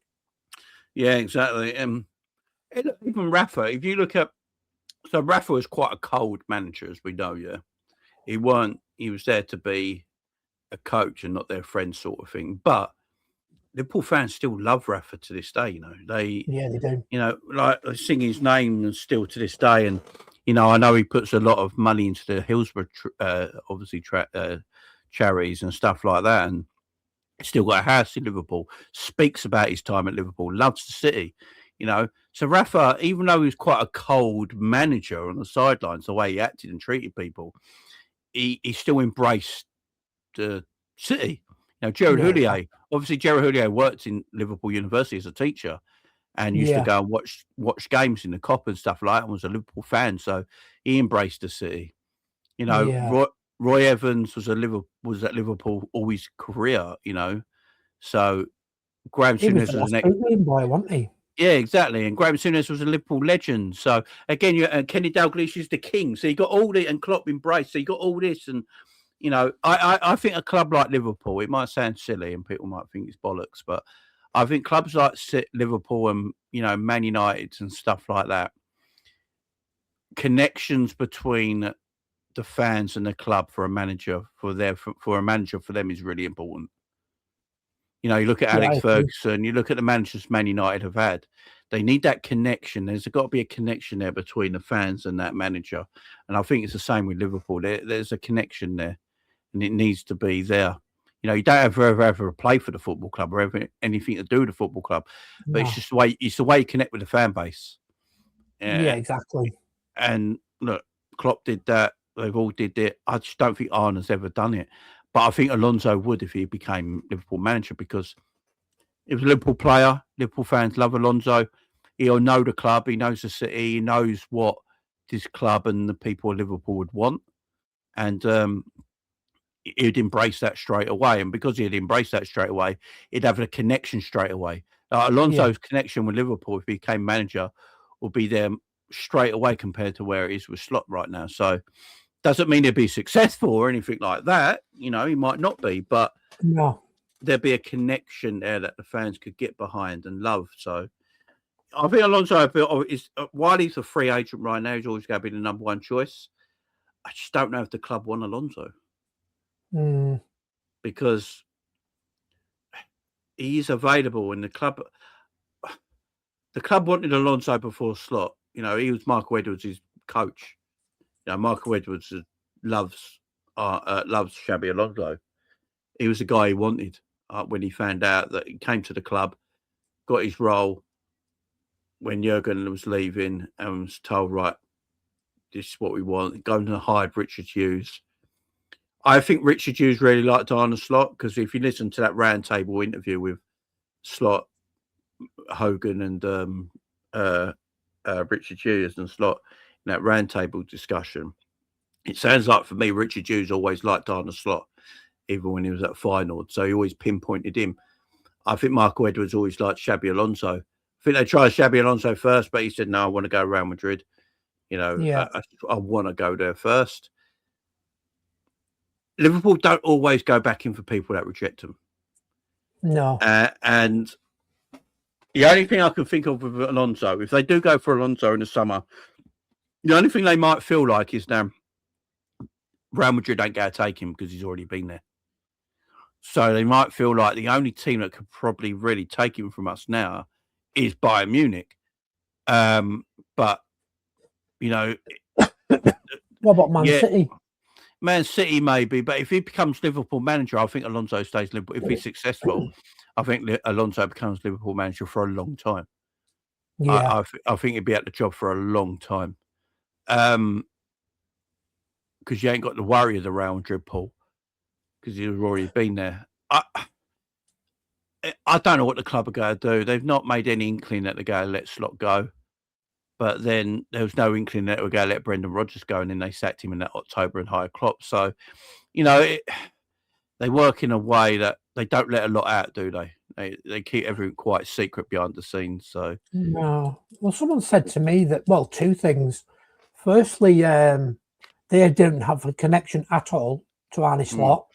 Yeah, exactly. Even Rafa, if you look at, so Rafa was quite a cold manager, as we know. Yeah, he was there to be a coach and not their friend, sort of thing. But Liverpool fans still love Rafa to this day. They do. Like they sing his name still to this day, and I know he puts a lot of money into the Hillsborough, charities and stuff like that, and he's still got a house in Liverpool. Speaks about his time at Liverpool, loves the city. So Rafa, even though he was quite a cold manager on the sidelines, the way he acted and treated people, he still embraced the city. Gerard Houllier, obviously Gerard Houllier worked in Liverpool University as a teacher and used to go and watch games in the Cop and stuff like that, and was a Liverpool fan, so he embraced the city. Roy Evans was at Liverpool all his career, so Graham Souness was an boy, wasn't he? Yeah, exactly. And Graham Souness was a Liverpool legend. So again, Kenny Dalglish is the king. So you got all the, and Klopp embraced. So you got all this, and I think a club like Liverpool, it might sound silly and people might think it's bollocks, but I think clubs like Liverpool and Man United and stuff like that, connections between the fans and the club for a manager for them is really important. You look at Alex Ferguson, you look at the managers Man United have had. They need that connection. There's got to be a connection there between the fans and that manager. And I think it's the same with Liverpool. There's a connection there, and it needs to be there. You don't ever play for the football club or ever anything to do with the football club, but it's just the way you connect with the fan base. Yeah, exactly. And look, Klopp did that. They've all did it. I just don't think Arne's ever done it. But I think Alonso would if he became Liverpool manager, because he was a Liverpool player. Liverpool fans love Alonso. He'll know the club. He knows the city. He knows what this club and the people of Liverpool would want. And he'd embrace that straight away. And because he'd embrace that straight away, he'd have a connection straight away. Alonso's connection with Liverpool, if he became manager, will be there straight away compared to where it is with Slot right now. So doesn't mean he'll be successful or anything like that. He might not be, but there'd be a connection there that the fans could get behind and love. So I think Alonso is, while he's a free agent right now, he's always going to be the number one choice. I just don't know if the club want Alonso. Because he is available, and the club wanted Alonso before Slot. He was Michael Edwards' coach. Michael Edwards loves Xabi Alonso. He was the guy he wanted when he found out that he came to the club, got his role when Jurgen was leaving, and was told, right, this is what we want. Going to hire Richard Hughes. I think Richard Hughes really liked Arne Slot, because if you listen to that round table interview with Slot, Hogan, and Richard Hughes and Slot, in that round table discussion, it sounds like, for me, Richard Hughes always liked Arne Slot, even when he was at Feyenoord. So he always pinpointed him. I think Michael Edwards always liked Xabi Alonso. I think they tried Xabi Alonso first, but he said, no, I want to go Real Madrid. I want to go there first. Liverpool don't always go back in for people that reject them. No. And the only thing I can think of with Alonso, if they do go for Alonso in the summer, the only thing they might feel like is now Real Madrid don't go to take him because he's already been there. So they might feel like the only team that could probably really take him from us now is Bayern Munich. But, what about Man City? Man City maybe, but if he becomes Liverpool manager, I think Alonso stays Liverpool. If he's successful, I think Alonso becomes Liverpool manager for a long time. Yeah, I think he'd be at the job for a long time. Because you ain't got to worry of the Real Madrid, Paul, because he's already been there. I don't know what the club are going to do. They've not made any inkling that they're going to let Slot go. But then there was no inkling that they were going to let Brendan Rodgers go, and then they sacked him in that October and hired Klopp. So, they work in a way that they don't let a lot out, do they? They keep everything quite secret behind the scenes. So no. Well, someone said to me that, two things. Firstly, they didn't have a connection at all to Arne Slot.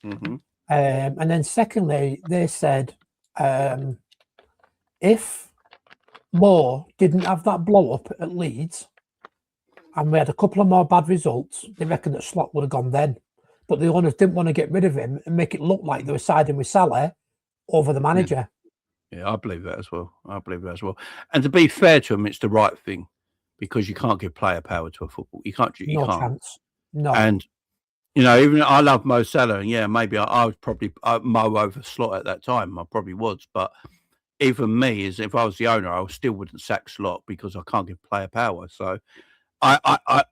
Mm-hmm. And then secondly, they said if Moore didn't have that blow up at Leeds and we had a couple of more bad results, they reckon that Slot would have gone then. But the owners didn't want to get rid of him and make it look like they were siding with Salah over the manager. Yeah, I believe that as well. And to be fair to him, it's the right thing because you can't give player power to a football. You can't. No chance. No. And even I love Mo Salah, and yeah, maybe I was probably Mo over Slot at that time. I probably was, but even me, as if I was the owner, I still wouldn't sack Slot because I can't give player power. So I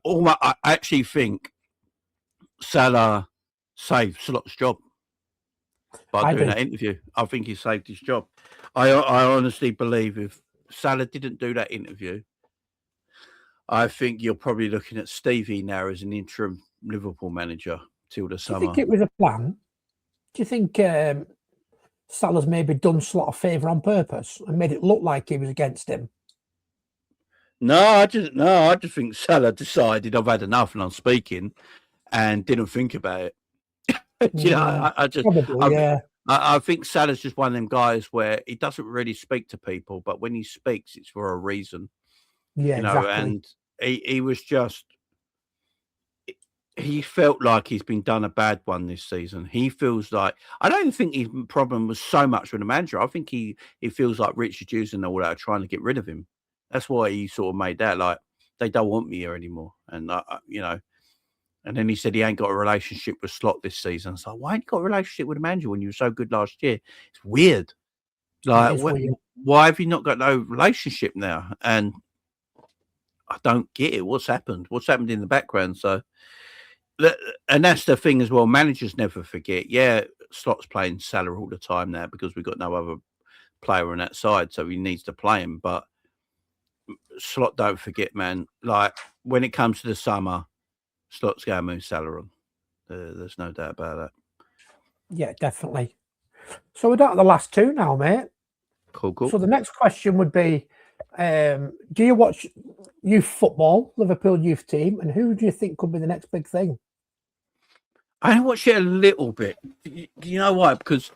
actually think Salah saved Slot's job by doing that interview. I think he saved his job. I honestly believe if Salah didn't do that interview, I think you're probably looking at Stevie now as an interim Liverpool manager till the summer. Do you think it was a plan? Do you think Salah's maybe done Slot a favour on purpose and made it look like he was against him? No, I just think Salah decided I've had enough and I'm speaking, and didn't think about it. I think Salah's just one of them guys where he doesn't really speak to people, but when he speaks, it's for a reason. Yeah, exactly. And he was just. He felt like he's been done a bad one this season. He feels like I don't think his problem was so much with the manager. I think he feels like Richard Hughes and all that are trying to get rid of him. That's why he sort of made that like they don't want me here anymore. And and then he said he ain't got a relationship with Slot this season. So why ain't you got a relationship with the manager when you were so good last year? It's weird. Like why have you not got no relationship now? And I don't get it. What's happened? What's happened in the background? So. And that's the thing as well. Managers never forget. Yeah, Slot's playing Salah all the time now because we've got no other player on that side, so he needs to play him. But Slot don't forget, man. Like when it comes to the summer, Slot's going to move Salah on. There's no doubt about that. Yeah, definitely. So we're down to the last two now, mate. Cool. So the next question would be, do you watch youth football, Liverpool youth team, and who do you think could be the next big thing? I watch it a little bit. You know why? Because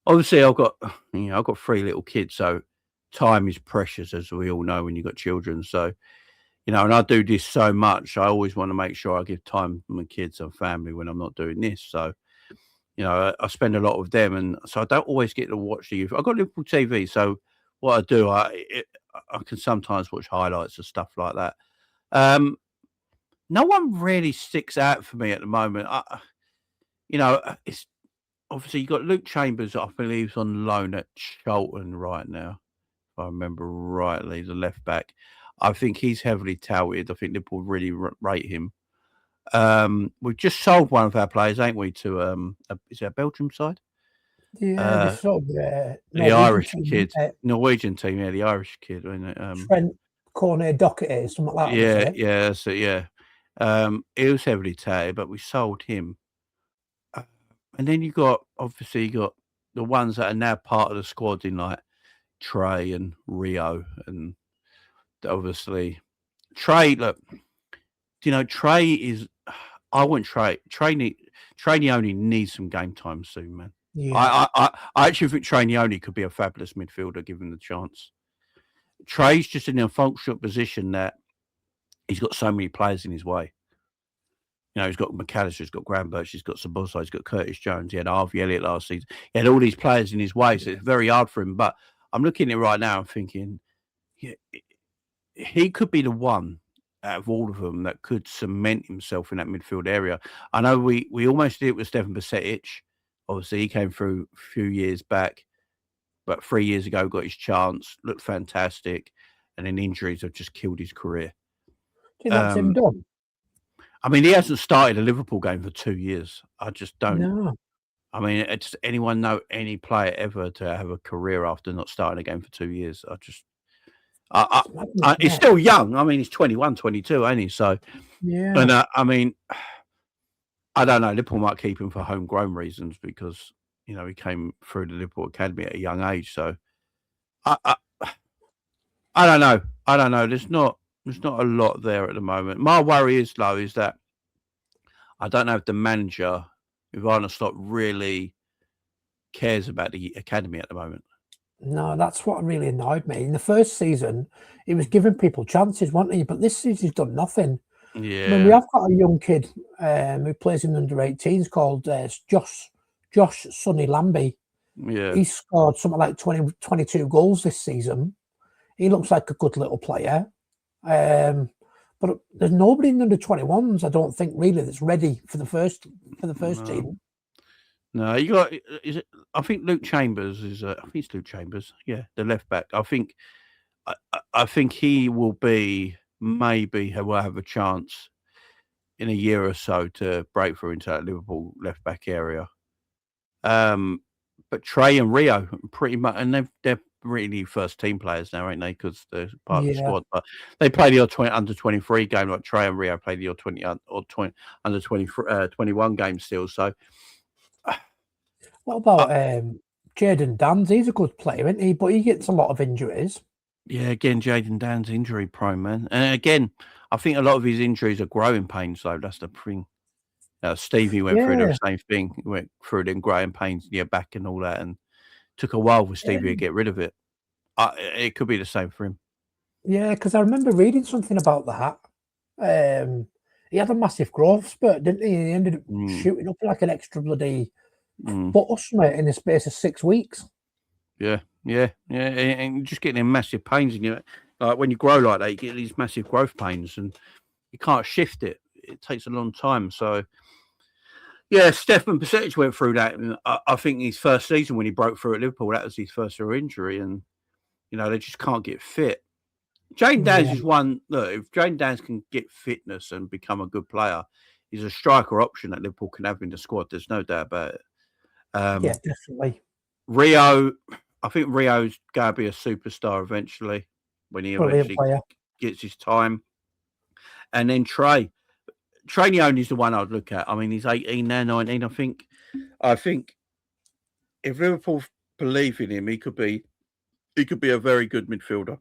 obviously I've got 3 little kids, so time is precious, as we all know when you've got children. So, and I do this so much, I always want to make sure I give time to my kids and family when I'm not doing this. So, I spend a lot with them, and so I don't always get to watch the youth. I've got Liverpool TV, so what I do, I can sometimes watch highlights and stuff like that. No one really sticks out for me at the moment. It's obviously you've got Luke Chambers, I believe, is on loan at Charlton right now, if I remember rightly, the left back. I think he's heavily touted. I think Liverpool really rate him. We've just sold one of our players, ain't we, to is it a Belgium side? Yeah, they sold the Irish kid, Norwegian team. Yeah, the Irish kid. Trent Cornet Doherty, something like that. Yeah. So yeah, he was heavily touted, but we sold him. And then you got the ones that are now part of the squad in like Trey and Rio, and obviously Trey. Look, Trey is. I want Trey. Trey only needs some game time soon, man. Yeah. I actually think Trey could be a fabulous midfielder given the chance. Trey's just in an unfortunate position that he's got so many players in his way. He's got McAllister, he's got Graham Birch, he's got Sabozza, he's got Curtis Jones, he had Harvey Elliott last season. He had all these players in his way, so it's very hard for him. But I'm looking at it right now and thinking, he could be the one out of all of them that could cement himself in that midfield area. I know we almost did it with Stefan Bajcetic. Obviously, he came through a few years back, but 3 years ago got his chance, looked fantastic, and then injuries have just killed his career. Do you think that's him done? I mean, he hasn't started a Liverpool game for 2 years. I just don't. No. I mean, does anyone know any player ever to have a career after not starting a game for 2 years? He's still young. I mean, he's 21, 22, ain't he? So, yeah. And I mean, I don't know. Liverpool might keep him for homegrown reasons because he came through the Liverpool Academy at a young age. So, I don't know. There's not a lot there at the moment. My worry is that I don't know if the manager, if Arne Slot, really cares about the academy at the moment. No, that's what really annoyed me. In the first season, he was giving people chances, wasn't he? But this season, he's done nothing. Yeah. I mean, we have got a young kid who plays in under-18s called Josh Sonny Lambie. Yeah. He scored something like 20, 22 goals this season. He looks like a good little player. But there's nobody in the under 21s, I don't think, really, that's ready for the first team. No, you got. Is it? I think Luke Chambers is. I think it's Luke Chambers. Yeah, the left back. I think he will be. Maybe he will have a chance in a year or so to break through into that Liverpool left back area. But Trey and Rio pretty much, and they're really first team players now, ain't they? Because they're part of the squad. But they play the odd under 23 game, like Trey and Rio play the odd 20 or 20 under 21 game still. So. What about Jayden Danns? He's a good player, isn't he? But he gets a lot of injuries. Yeah, again, Jayden Danns injury prone, man. And again, I think a lot of his injuries are growing pains, though. That's the thing. Stevie went through the same thing. He went through them growing pains in your back and all that, and took a while for Stevie to get rid of it. It could be the same for him. Yeah, because I remember reading something about that. He had a massive growth spurt, didn't he? He ended up shooting up like an extra bloody foot or something in the space of 6 weeks. Yeah, and just getting them massive pains in you. Like when you grow like that, you get these massive growth pains, and you can't shift it. It takes a long time. So, yeah, Stefan Persetic went through that. And I think his first season when he broke through at Liverpool, that was his first real injury, and they just can't get fit. Jayden Danns is one. Look, if Jayden Danns can get fitness and become a good player, he's a striker option that Liverpool can have in the squad. There's no doubt about it. Yeah, definitely. Rio, I think Rio's going to be a superstar eventually when he eventually gets his time. And then Trey Trainee is the one I'd look at. I mean, he's 18 now, 19. I think if Liverpool believe in him, he could be a very good midfielder.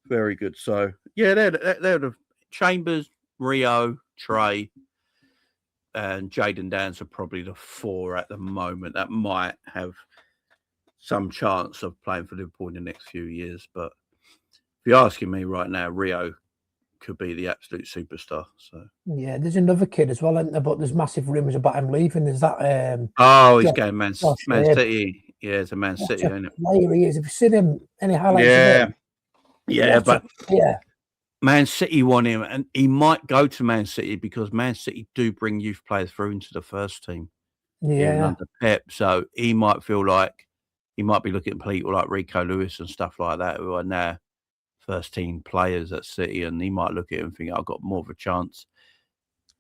Very good. So yeah, they're the Chambers, Rio, Trey, and Jayden Danns are probably the four at the moment that might have some chance of playing for Liverpool in the next few years. But if you're asking me right now, Rio could be the absolute superstar. So yeah, there's another kid as well, isn't there? But there's massive rumours about him leaving. Is that he's going Man City. Yeah, it's a Man City, isn't it? Player he is. Have you seen him? Any highlights of him? Yeah, but Man City want him, and he might go to Man City because Man City do bring youth players through into the first team. Even under Pep, so he might feel like he might be looking at people like Rico Lewis and stuff like that who are now first team players at City, and he might look at him and think, I've got more of a chance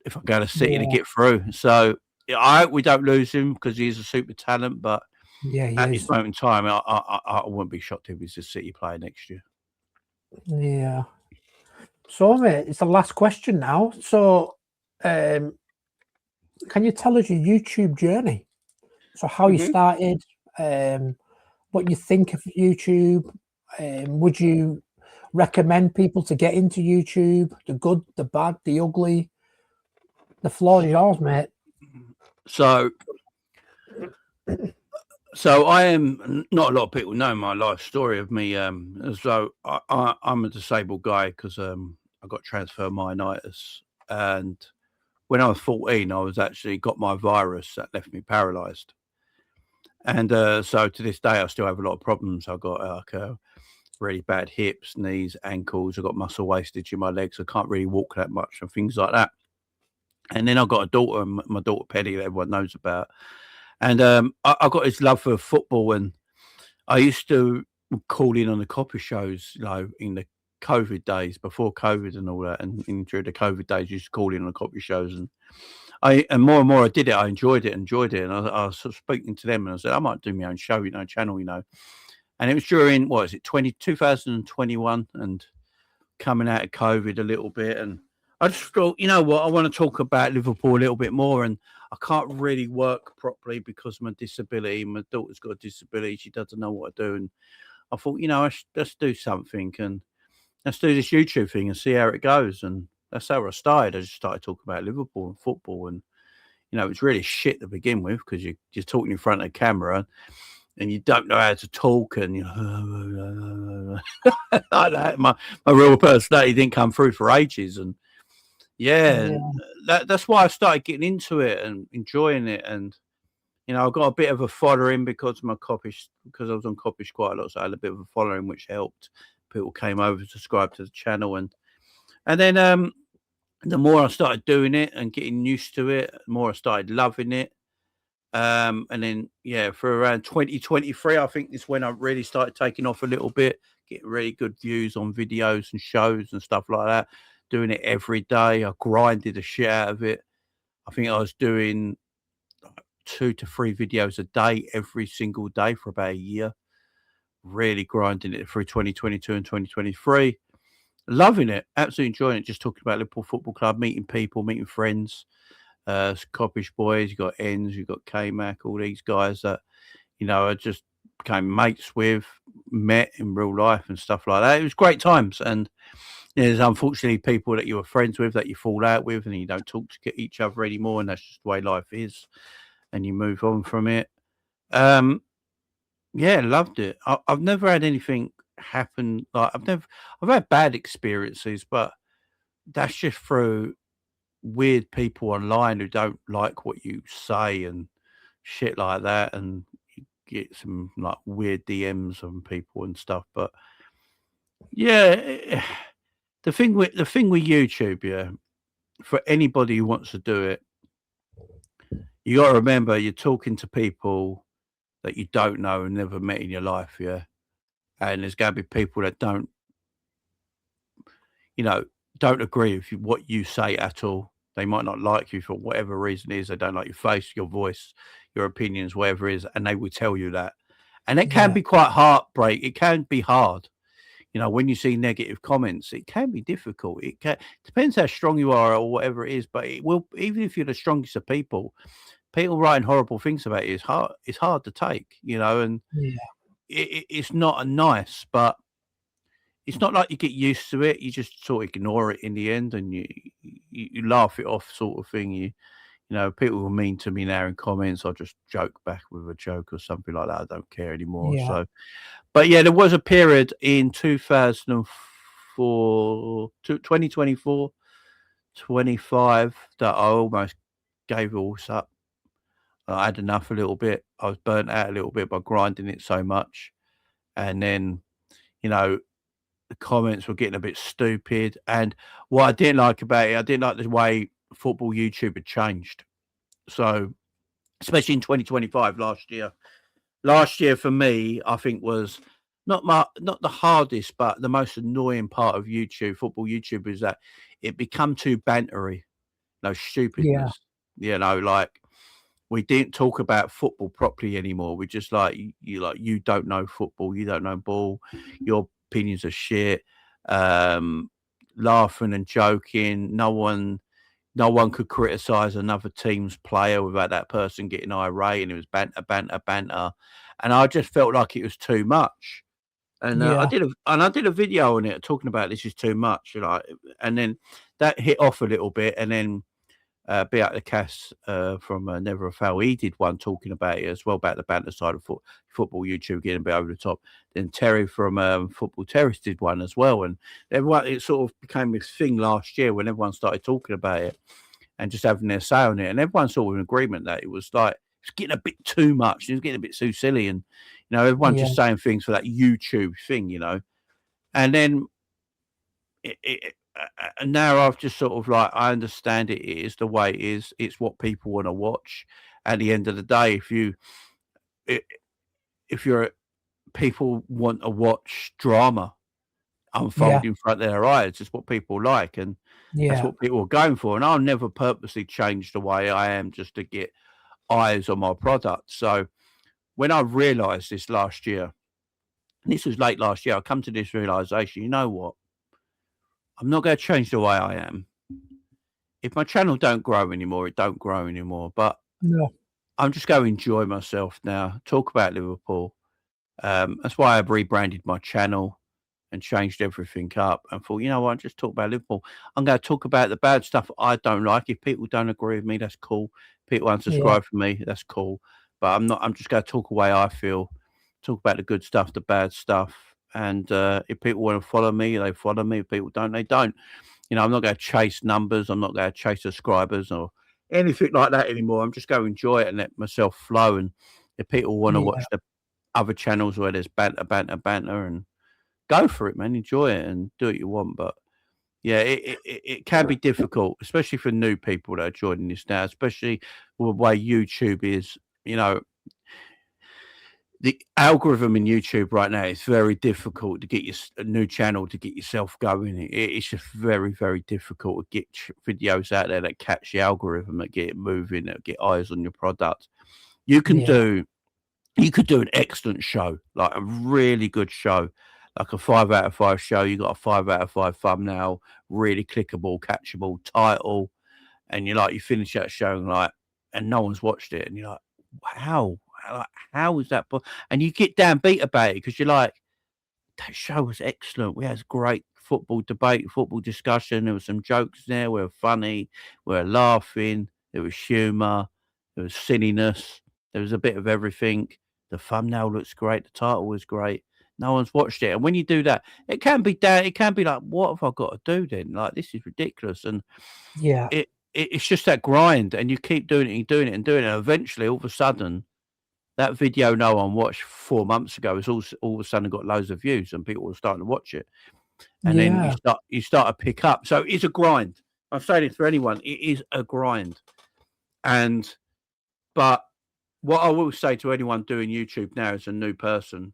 if I go to City to get through. So I hope we don't lose him because he's a super talent, but at this moment in time, I wouldn't be shocked if he's a City player next year. Yeah. So, mate, it's the last question now. So, can you tell us your YouTube journey? So, how you started, what you think of YouTube? Would you recommend people to get into YouTube? The good, the bad, the ugly? The floor is yours, mate. So I am not a lot of people know my life story of me. So I'm a disabled guy because I got transfer myelitis, and when I was 14, I was actually got my virus that left me paralysed. And so to this day, I still have a lot of problems. I've got really bad hips, knees, ankles. I've got muscle wastage in my legs. I can't really walk that much and things like that. And then I've got a daughter, my daughter Penny, that everyone knows about. And I got this love for football, and I used to call in on the copy shows, in the COVID days, before COVID and all that, and during the COVID days, I used to call in on the copy shows, and more and more I did it. I enjoyed it, and I was sort of speaking to them, and I said I might do my own show, channel, And it was during 2021, and coming out of COVID a little bit, and I just thought, you know what, I want to talk about Liverpool a little bit more, and I can't really work properly because of my disability. My daughter's got a disability; she doesn't know what to do, and I thought, let's do something, and let's do this YouTube thing and see how it goes. And that's how I started. I just started talking about Liverpool and football, and it's really shit to begin with because you're talking in front of the camera, and you don't know how to talk, and like that. My real personality didn't come through for ages, and that's why I started getting into it and enjoying it. And You know, I got a bit of a following because of my Coppish, because I was on Coppish quite a lot, so I had a bit of a following, which helped. People came over, subscribed to the channel, and then the more I started doing it and getting used to it, the more I started loving it. And then for around 2023, I think is when I really started taking off a little bit, getting really good views on videos and shows and stuff like that. Doing it every day, I grinded the shit out of it. I think I was doing 2 to 3 videos a day every single day for about a year. Really grinding it through 2022 and 2023. Loving it, absolutely enjoying it. Just talking about Liverpool Football Club, meeting people, meeting friends. Coppish boys, you got Ends, you got K-Mac, all these guys that, you know, I just became mates with, met in real life and stuff like that. It was great times. And there's unfortunately people that you were friends with that you fall out with and you don't talk to each other anymore. And that's just the way life is. And you move on from it. Yeah, loved it. I've never had anything happen. Like I've had bad experiences, but that's just through weird people online who don't like what you say and shit like that, and you get some like weird DMs from people and stuff. But yeah, the thing with YouTube, yeah, for anybody who wants to do it, you got to remember you're talking to people that you don't know and never met in your life, yeah. And there's going to be people that don't agree with what you say at all. They might not like you for whatever reason it is. They don't like your face, your voice, your opinions, whatever it is, and they will tell you that. And it can be quite heartbreak. It can be hard. You know, when you see negative comments, it can be difficult. It depends how strong you are or whatever it is, but it will, even if you're the strongest of people writing horrible things about you is hard. It's hard to take, you know, and it's not a nice, but it's not like you get used to it. You just sort of ignore it in the end, and you laugh it off, sort of thing. You know, people were mean to me now in comments. I just joke back with a joke or something like that. I don't care anymore. Yeah. So, but yeah, there was a period in 2004, 2024, 25 that I almost gave it all up. I had enough a little bit. I was burnt out a little bit by grinding it so much, and then, you know, the comments were getting a bit stupid. And what I didn't like about it, I didn't like the way football YouTube had changed. So, especially in 2025, last year for me, I think was not the hardest, but the most annoying part of football YouTube, is that it become too bantery, stupidness. You know, like we didn't talk about football properly anymore. We just you don't know football, you don't know ball, your opinions are shit. Laughing and joking. No one could criticize another team's player without that person getting irate, and it was banter. And I just felt like it was too much. And I did a video on it talking about this is too much, and then that hit off a little bit, and then Be Out the Cass from Never a Fail, he did one talking about it as well, about the banter side of football YouTube getting a bit over the top. Then Terry from Football Terrace did one as well, and everyone, it sort of became this thing last year when everyone started talking about it and just having their say on it, and everyone sort of in agreement that it was like it's getting a bit too much, it was getting a bit too silly, and everyone just saying things for that YouTube thing, and then and now I've just sort of I understand it is the way it is. It's what people want to watch. At the end of the day, if you're people want to watch drama unfold in front of their eyes, it's what people like, and that's what people are going for. And I'll never purposely change the way I am just to get eyes on my product. So when I realised this last year, and this was late last year, I come to this realisation. You know what? I'm not going to change the way I am. If my channel don't grow anymore, it don't grow anymore. But I'm just going to enjoy myself now, talk about Liverpool. That's why I've rebranded my channel and changed everything up, and thought, you know what, just talk about Liverpool. I'm going to talk about the bad stuff I don't like. If people don't agree with me, that's cool. People unsubscribe from me, that's cool. But I'm just going to talk the way I feel, talk about the good stuff, the bad stuff. And if people want to follow me, they follow me. If people don't, they don't. I'm not going to chase numbers. I'm not going to chase subscribers or anything like that anymore. I'm just going to enjoy it and let myself flow. And if people want to watch the other channels where there's banter, and go for it, man. Enjoy it and do what you want. But yeah, it can be difficult, especially for new people that are joining this now, especially the way YouTube is. The algorithm in YouTube right now is very difficult to get a new channel to get yourself going. It's just very, very difficult to get videos out there that catch the algorithm, that get it moving, that get eyes on your product. You could do an excellent show, like a really good show, like a 5 out of 5 show. You got a 5 out of 5 thumbnail, really clickable, catchable title, and you finish that show and no one's watched it, and you're like, how? How is that? And you get downbeat about it because you're like, that show was excellent. We had great football debate, football discussion. There were some jokes there. We were funny. We were laughing. There was humour. There was silliness. There was a bit of everything. The thumbnail looks great. The title was great. No one's watched it. And when you do that, it can be down. It can be like, what have I got to do then? Like, this is ridiculous. And it's just that grind. And you keep doing it and doing it and doing it. And eventually, all of a sudden, that video no one watched 4 months ago has all of a sudden got loads of views and people are starting to watch it. And then you start to pick up. So it's a grind. I'm saying it for anyone. It is a grind. But what I will say to anyone doing YouTube now as a new person,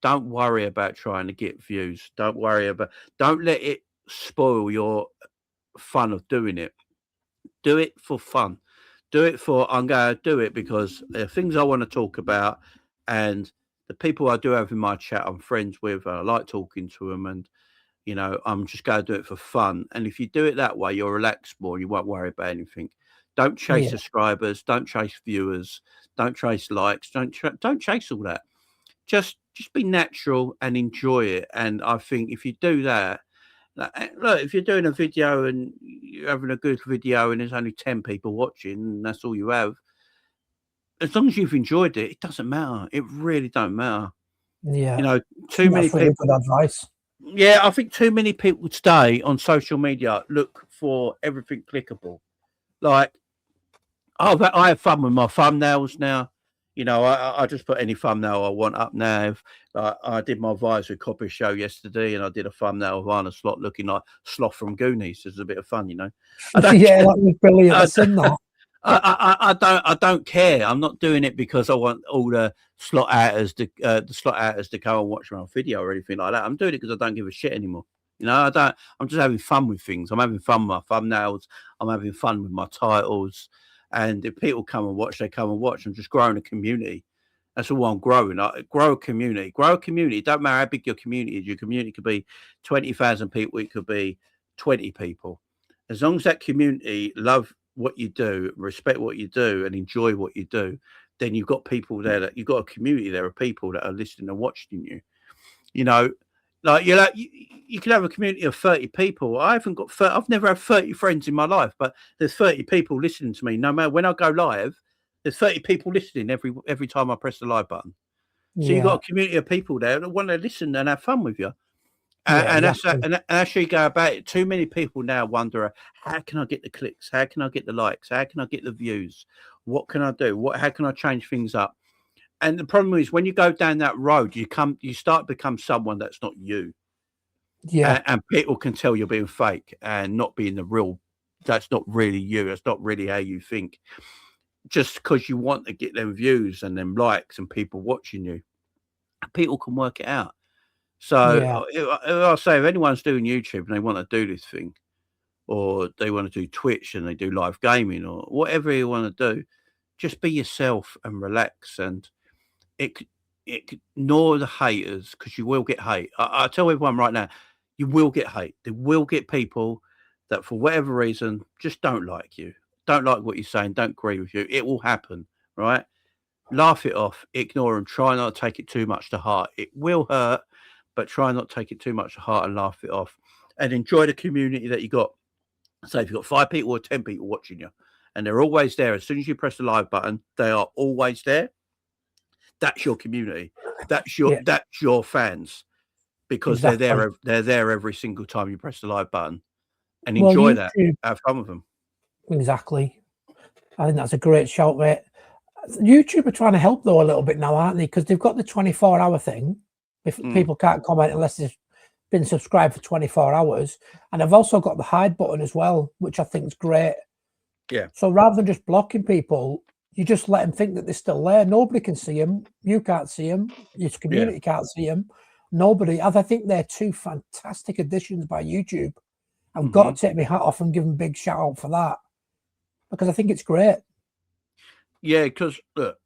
don't worry about trying to get views. Don't let it spoil your fun of doing it. Do it for fun. I'm going to do it because there are things I want to talk about, and the people I do have in my chat I'm friends with, and I like talking to them, and I'm just going to do it for fun. And if you do it that way, you'll relax more. You won't worry about anything. Don't chase subscribers. Don't chase viewers. Don't chase likes. Don't chase all that. Just be natural and enjoy it. And I think if you do that, look, if you're doing a video and you're having a good video and there's only 10 people watching and that's all you have, as long as you've enjoyed it, it doesn't matter. It really don't matter. Yeah. Too many people. Good advice. Yeah, I think too many people today on social media look for everything clickable. Like, I have fun with my thumbnails now. I just put any thumbnail I want up now. I did my Visor Copper show yesterday, and I did a thumbnail of Arne Slot looking like Sloth from Goonies. It's a bit of fun, Yeah, that was brilliant. I've seen that. I don't care. I'm not doing it because I want all the slot outers to go and watch my video or anything like that. I'm doing it because I don't give a shit anymore. I'm just having fun with things. I'm having fun with my thumbnails. I'm having fun with my titles. And if people come and watch, they come and watch. I'm just growing a community. That's all I'm growing. Grow a community. It don't matter how big your community is. Your community could be 20,000 people. It could be 20 people. As long as that community love what you do, respect what you do, and enjoy what you do, then you've got people there you've got a community there of people that are listening and watching you. You can have a community of 30 people. I've never had 30 friends in my life, but there's 30 people listening to me. No matter when I go live, there's 30 people listening every time I press the live button. So you've got a community of people there that want to listen and have fun with you. And as you go about it, too many people now wonder, how can I get the clicks? How can I get the likes? How can I get the views? What can I do? How can I change things up? And the problem is when you go down that road, you start to become someone that's not you. Yeah. And people can tell you're being fake and not being the real. That's not really you. That's not really how you think. Just because you want to get them views and them likes and people watching you, people can work it out. So I'll say if anyone's doing YouTube and they want to do this thing, or they want to do Twitch and they do live gaming or whatever you want to do, just be yourself and relax. And ignore the haters, because you will get hate. I tell everyone right now, you will get hate. There will get people that for whatever reason just don't like you, don't like what you're saying, don't agree with you. It will happen, right? Laugh it off, ignore them, try not to take it too much to heart. It will hurt, but try not to take it too much to heart and laugh it off and enjoy the community that you got. So if you've got 5 people or 10 people watching you and they're always there, as soon as you press the live button, they are always there. That's your community. That's your fans, because they're there every single time you press the live button, and enjoy that. Have fun with them. Exactly. I think that's a great shout, mate. YouTube are trying to help though a little bit now, aren't they? Because they've got the 24-hour thing. If people can't comment unless they've been subscribed for 24 hours, and I've also got the hide button as well, which I think is great. Yeah. So rather than just blocking people, you just let them think that they're still there. Nobody can see them. You can't see them. Your community can't see them. Nobody. I think they're two fantastic additions by YouTube. I've got to take my hat off and give them a big shout out for that, because I think it's great. Yeah, because look,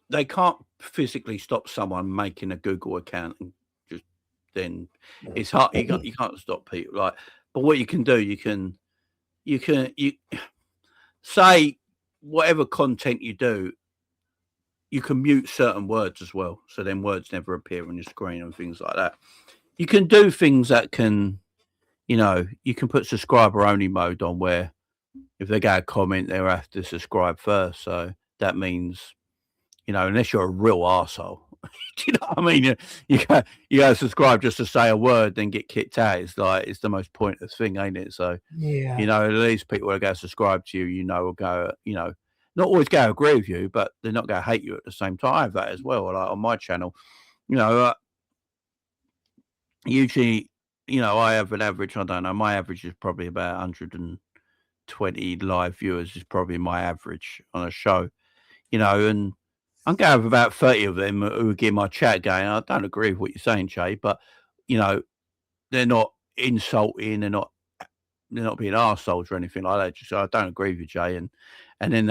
they can't physically stop someone making a Google account and just then it's hard. You can't stop people, like, but what you can do, you can say whatever content you do, you can mute certain words as well, so then words never appear on your screen and things like that. You can do things that can, you can put subscriber only mode on, where if they go a comment, they'll have to subscribe first. So that means, unless you're a real arsehole, do you know what I mean? You go subscribe just to say a word, then get kicked out. It's the most pointless thing, ain't it? So, yeah, at least people will go subscribe to you, will go, not always go agree with you, but they're not going to hate you at the same time. I have that as well. Like on my channel, usually, I have an average, I don't know, my average is probably about 120 live viewers is probably my average on a show, and I'm going to have about 30 of them who get my chat going, I don't agree with what you're saying, Jay, but, they're not insulting, they're not being arseholes or anything like that. Just, I don't agree with you, Jay. And then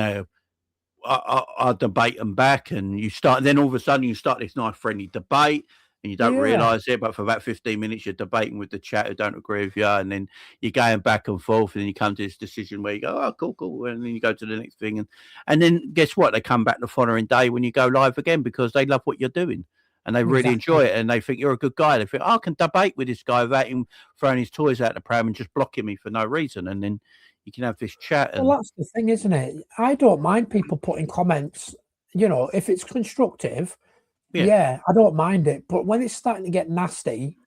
I debate them back, and then all of a sudden you start this nice friendly debate, and you don't realise it, but for about 15 minutes you're debating with the chat who don't agree with you, and then you're going back and forth, and then you come to this decision where you go, oh, cool, and then you go to the next thing, and then guess what? They come back the following day when you go live again, because they love what you're doing, and they really enjoy it, and they think you're a good guy. They think, I can debate with this guy without him throwing his toys out the pram and just blocking me for no reason, and then you can have this chat. Well, that's the thing, isn't it? I don't mind people putting comments, if it's constructive. Yeah, I don't mind it. But when it's starting to get nasty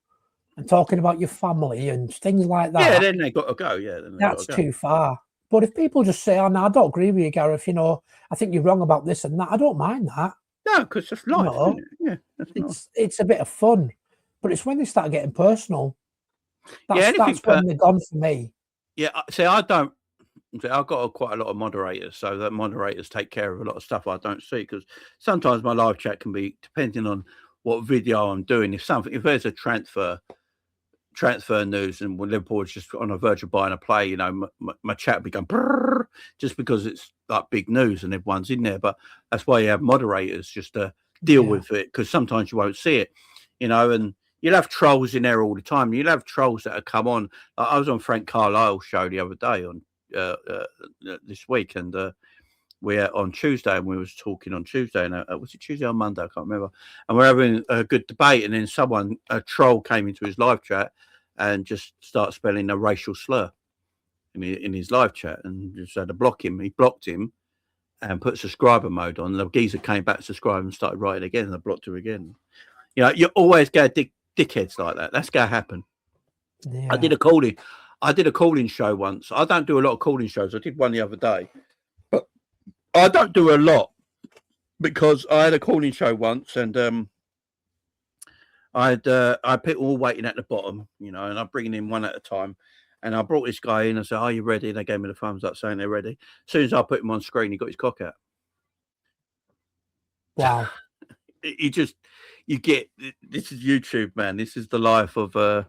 and talking about your family and things like that, then they got to go. Yeah, that's too far. But if people just say, oh, no, I don't agree with you, Gareth, I think you're wrong about this and that, I don't mind that. No, because it's life, isn't it? Yeah, it's a bit of fun. But it's when they start getting personal. That's when they're gone for me. Yeah, see, I've got quite a lot of moderators, so that moderators take care of a lot of stuff I don't see, because sometimes my live chat can be, depending on what video I'm doing, if there's a transfer news and when Liverpool is just on the verge of buying a play, my chat will be going brrr, just because it's like big news and everyone's in there. But that's why you have moderators, just to deal with it, because sometimes you won't see it, and you'll have trolls in there all the time. You'll have trolls that have come on. I was on Frank Carlisle's show the other day on this week, and we're on Tuesday, and we was talking on Tuesday, and was it Tuesday or Monday? I can't remember. And we're having a good debate, and then a troll came into his live chat and just started spelling a racial slur in his live chat, and just had to block him. He blocked him and put subscriber mode on. The geezer came back, subscribed, and started writing again, and I blocked him again. You always get dickheads like that. That's going to happen. Yeah. I did a calling show once. I don't do a lot of calling shows. I did one the other day, but I don't do a lot, because I had a calling show once, and I had people all waiting at the bottom, and I'm bringing in one at a time, and I brought this guy in and said, "Are you ready?" And they gave me the thumbs up saying they're ready. As soon as I put him on screen, he got his cock out. Wow. You get, this is YouTube, man. This is the life of I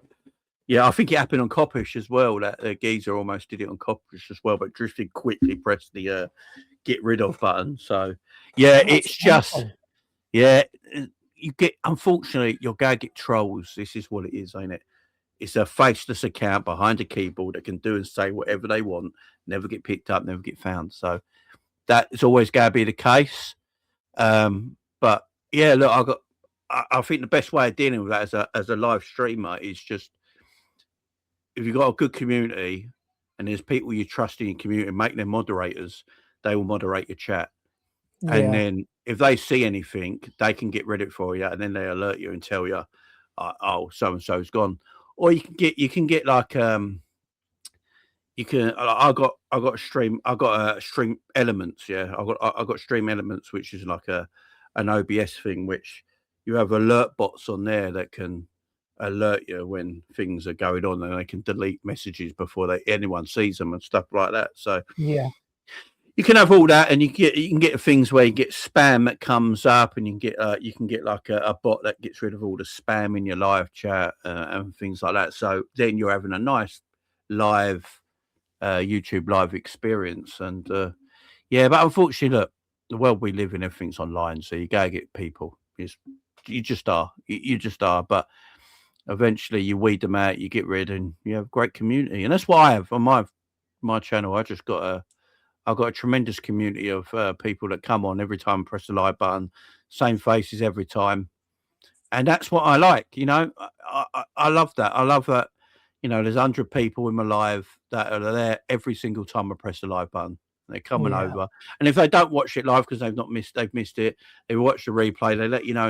think it happened on Coppish as well. That geezer almost did it on Coppish as well, but Drifted quickly pressed the get rid of button. So it's just you get, unfortunately, you're gonna get trolls. This is what it is, ain't it? It's a faceless account behind a keyboard that can do and say whatever they want, never get picked up, never get found. So that's always going to be the case. But yeah, look, I think the best way of dealing with that as a live streamer is just, if you've got a good community and there's people you trust in your community, make them moderators, they will moderate your chat. Yeah. And then if they see anything, they can get rid of it for you, and then they alert you and tell you, oh, so and so's gone. Or you can get like you can. I got stream. I got stream elements. Yeah, I got stream elements, which is like an OBS thing, which you have alert bots on there that can alert you when things are going on, and they can delete messages before anyone sees them and stuff like that. So Yeah. you can have all that, and you can get things where you get spam that comes up, and you can get like a bot that gets rid of all the spam in your live chat and things like that. So then you're having a nice live YouTube live experience, and yeah. But unfortunately, look, the world we live in, everything's online, so you gotta get people. You just are, you just are. But eventually, you weed them out, you get rid, and you have a great community, and that's what I have on my channel. I've got a tremendous community of people that come on every time I press the like button, same faces every time. And that's what I like, you know. I love that. I love that, you know, there's 100 people in my live that are there every single time I press the like button. They're coming over. And if they don't watch it live because they've missed it, they watch the replay, they let you know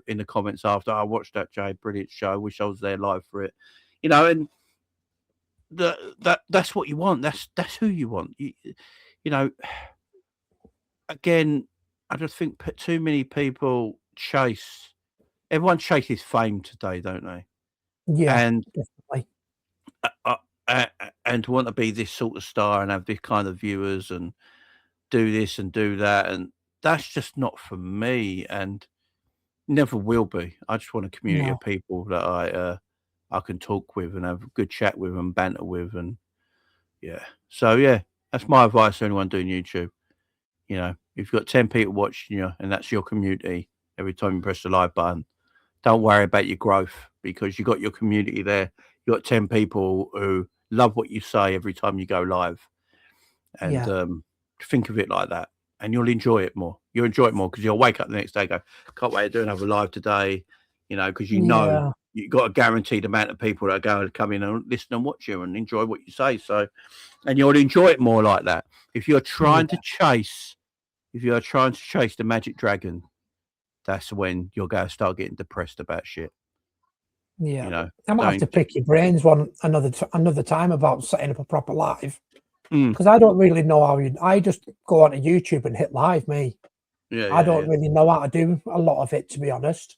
in the comments after, I watched that, Jay, brilliant show. Wish I was there live for it. You know, and that's what you want. That's who you want. You know, again, I just think too many people everyone chases fame today, don't they? Yeah, and definitely. And to want to be this sort of star and have this kind of viewers and do this and do that, and that's just not for me, and never will be. I just want a community No. of people that I can talk with and have a good chat with and banter with, and yeah. So yeah, that's my advice to anyone doing YouTube. You know, if you've got 10 people watching you and that's your community, every time you press the like button, don't worry about your growth, because you got your community there. You got 10 people who love what you say every time you go live, and Yeah. think of it like that, and you'll enjoy it more. You'll enjoy it more because you'll wake up the next day and go, can't wait to do another live today, you know, because you know Yeah. you've got a guaranteed amount of people that are going to come in and listen and watch you and enjoy what you say. So, and you'll enjoy it more like that. If you're trying to chase the magic dragon, that's when you're going to start getting depressed about shit. Yeah. You know, I might have to pick your brains another time about setting up a proper live, because I don't really know how I just go onto YouTube and hit live, me. I don't really know how to do a lot of it, to be honest.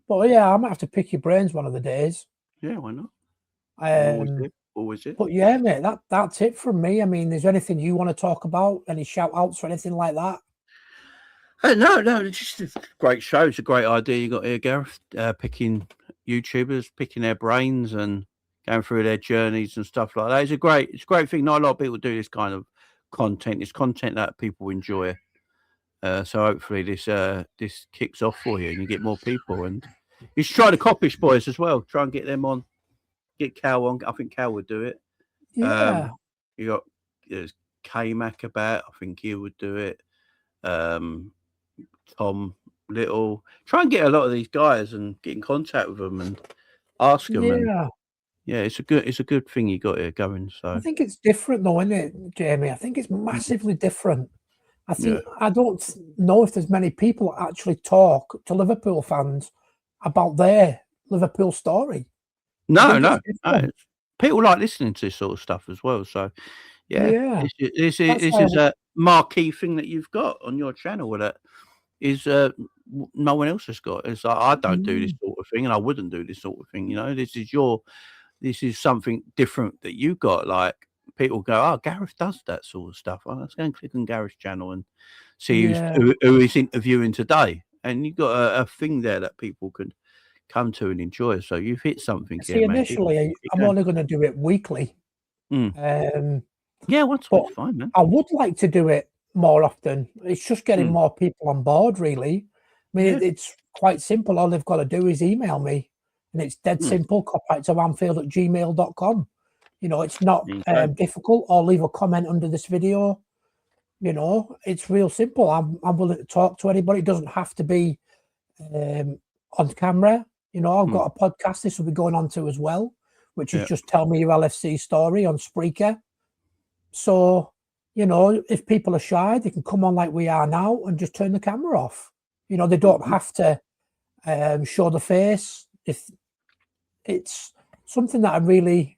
But yeah, I might have to pick your brains one of the days. Yeah, why not? Always it. But yeah, mate, that's it from me. I mean, is there anything you want to talk about? Any shout outs or anything like that? No, it's just a great show. It's a great idea you got here, Gareth. Picking YouTubers, picking their brains and going through their journeys and stuff like that. It's a great thing. Not a lot of people do this kind of content. It's content that people enjoy. So hopefully this kicks off for you and you get more people. And you should try the Coppish boys as well. Try and get them on. Get Cal on. I think Cal would do it. Yeah. You got there's K-Mac about. I think he would do it. Tom Little. Try and get a lot of these guys and get in contact with them and ask them. Yeah. Yeah, it's a good thing you got here going. So I think it's different though, isn't it, Jamie? I think it's massively different. I think I don't know if there's many people that actually talk to Liverpool fans about their Liverpool story. No. People like listening to this sort of stuff as well. So yeah. This is a marquee thing that you've got on your channel that is no one else has got. It's like, I don't do this sort of thing, and I wouldn't do this sort of thing. You know, this is something different that you got. Like people go, oh, Gareth does that sort of stuff. Well, let's go and click on Gareth's channel and see who is interviewing today. And you've got a thing there that people can come to and enjoy. So you've hit something. See, initially, I'm only going to do it weekly. Yeah, once a week's fine, man. I would like to do it more often. It's just getting more people on board, really. I mean, it's quite simple. All they've got to do is email me, and it's dead simple. Copyright to Anfield@gmail.com. You know, it's not difficult. Or leave a comment under this video. You know, it's real simple. I'm willing to talk to anybody. It doesn't have to be on camera. You know, I've got a podcast this will be going on to as well, which is just Tell Me Your LFC Story on Spreaker. So, you know, if people are shy, they can come on like we are now and just turn the camera off. You know, they don't have to show the face. If it's something that I really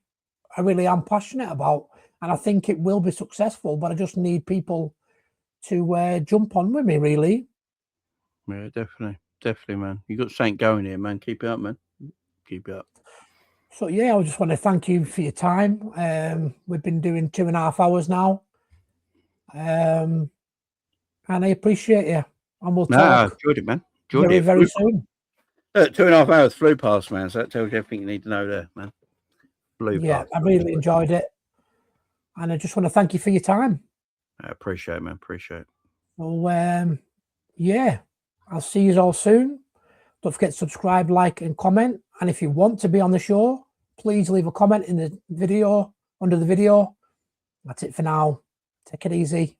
am passionate about. and I think it will be successful. But I just need people to jump on with me, really. Yeah, definitely, man. You got something going here, man. Keep it up, man. Keep it up. So yeah, I just want to thank you for your time. We've been doing 2.5 hours now, and I appreciate you. And we'll talk Enjoyed it, man. Enjoyed very, it. very soon. 2.5 hours flew past, man. So that tells you everything you need to know there, man. Flew past. I really enjoyed it, and I just want to thank you for your time. I appreciate it, man. Appreciate it. Well, yeah, I'll see you all soon. Don't forget to subscribe, like, and comment. And if you want to be on the show, please leave a comment in the video, under the video. That's it for now. Take it easy.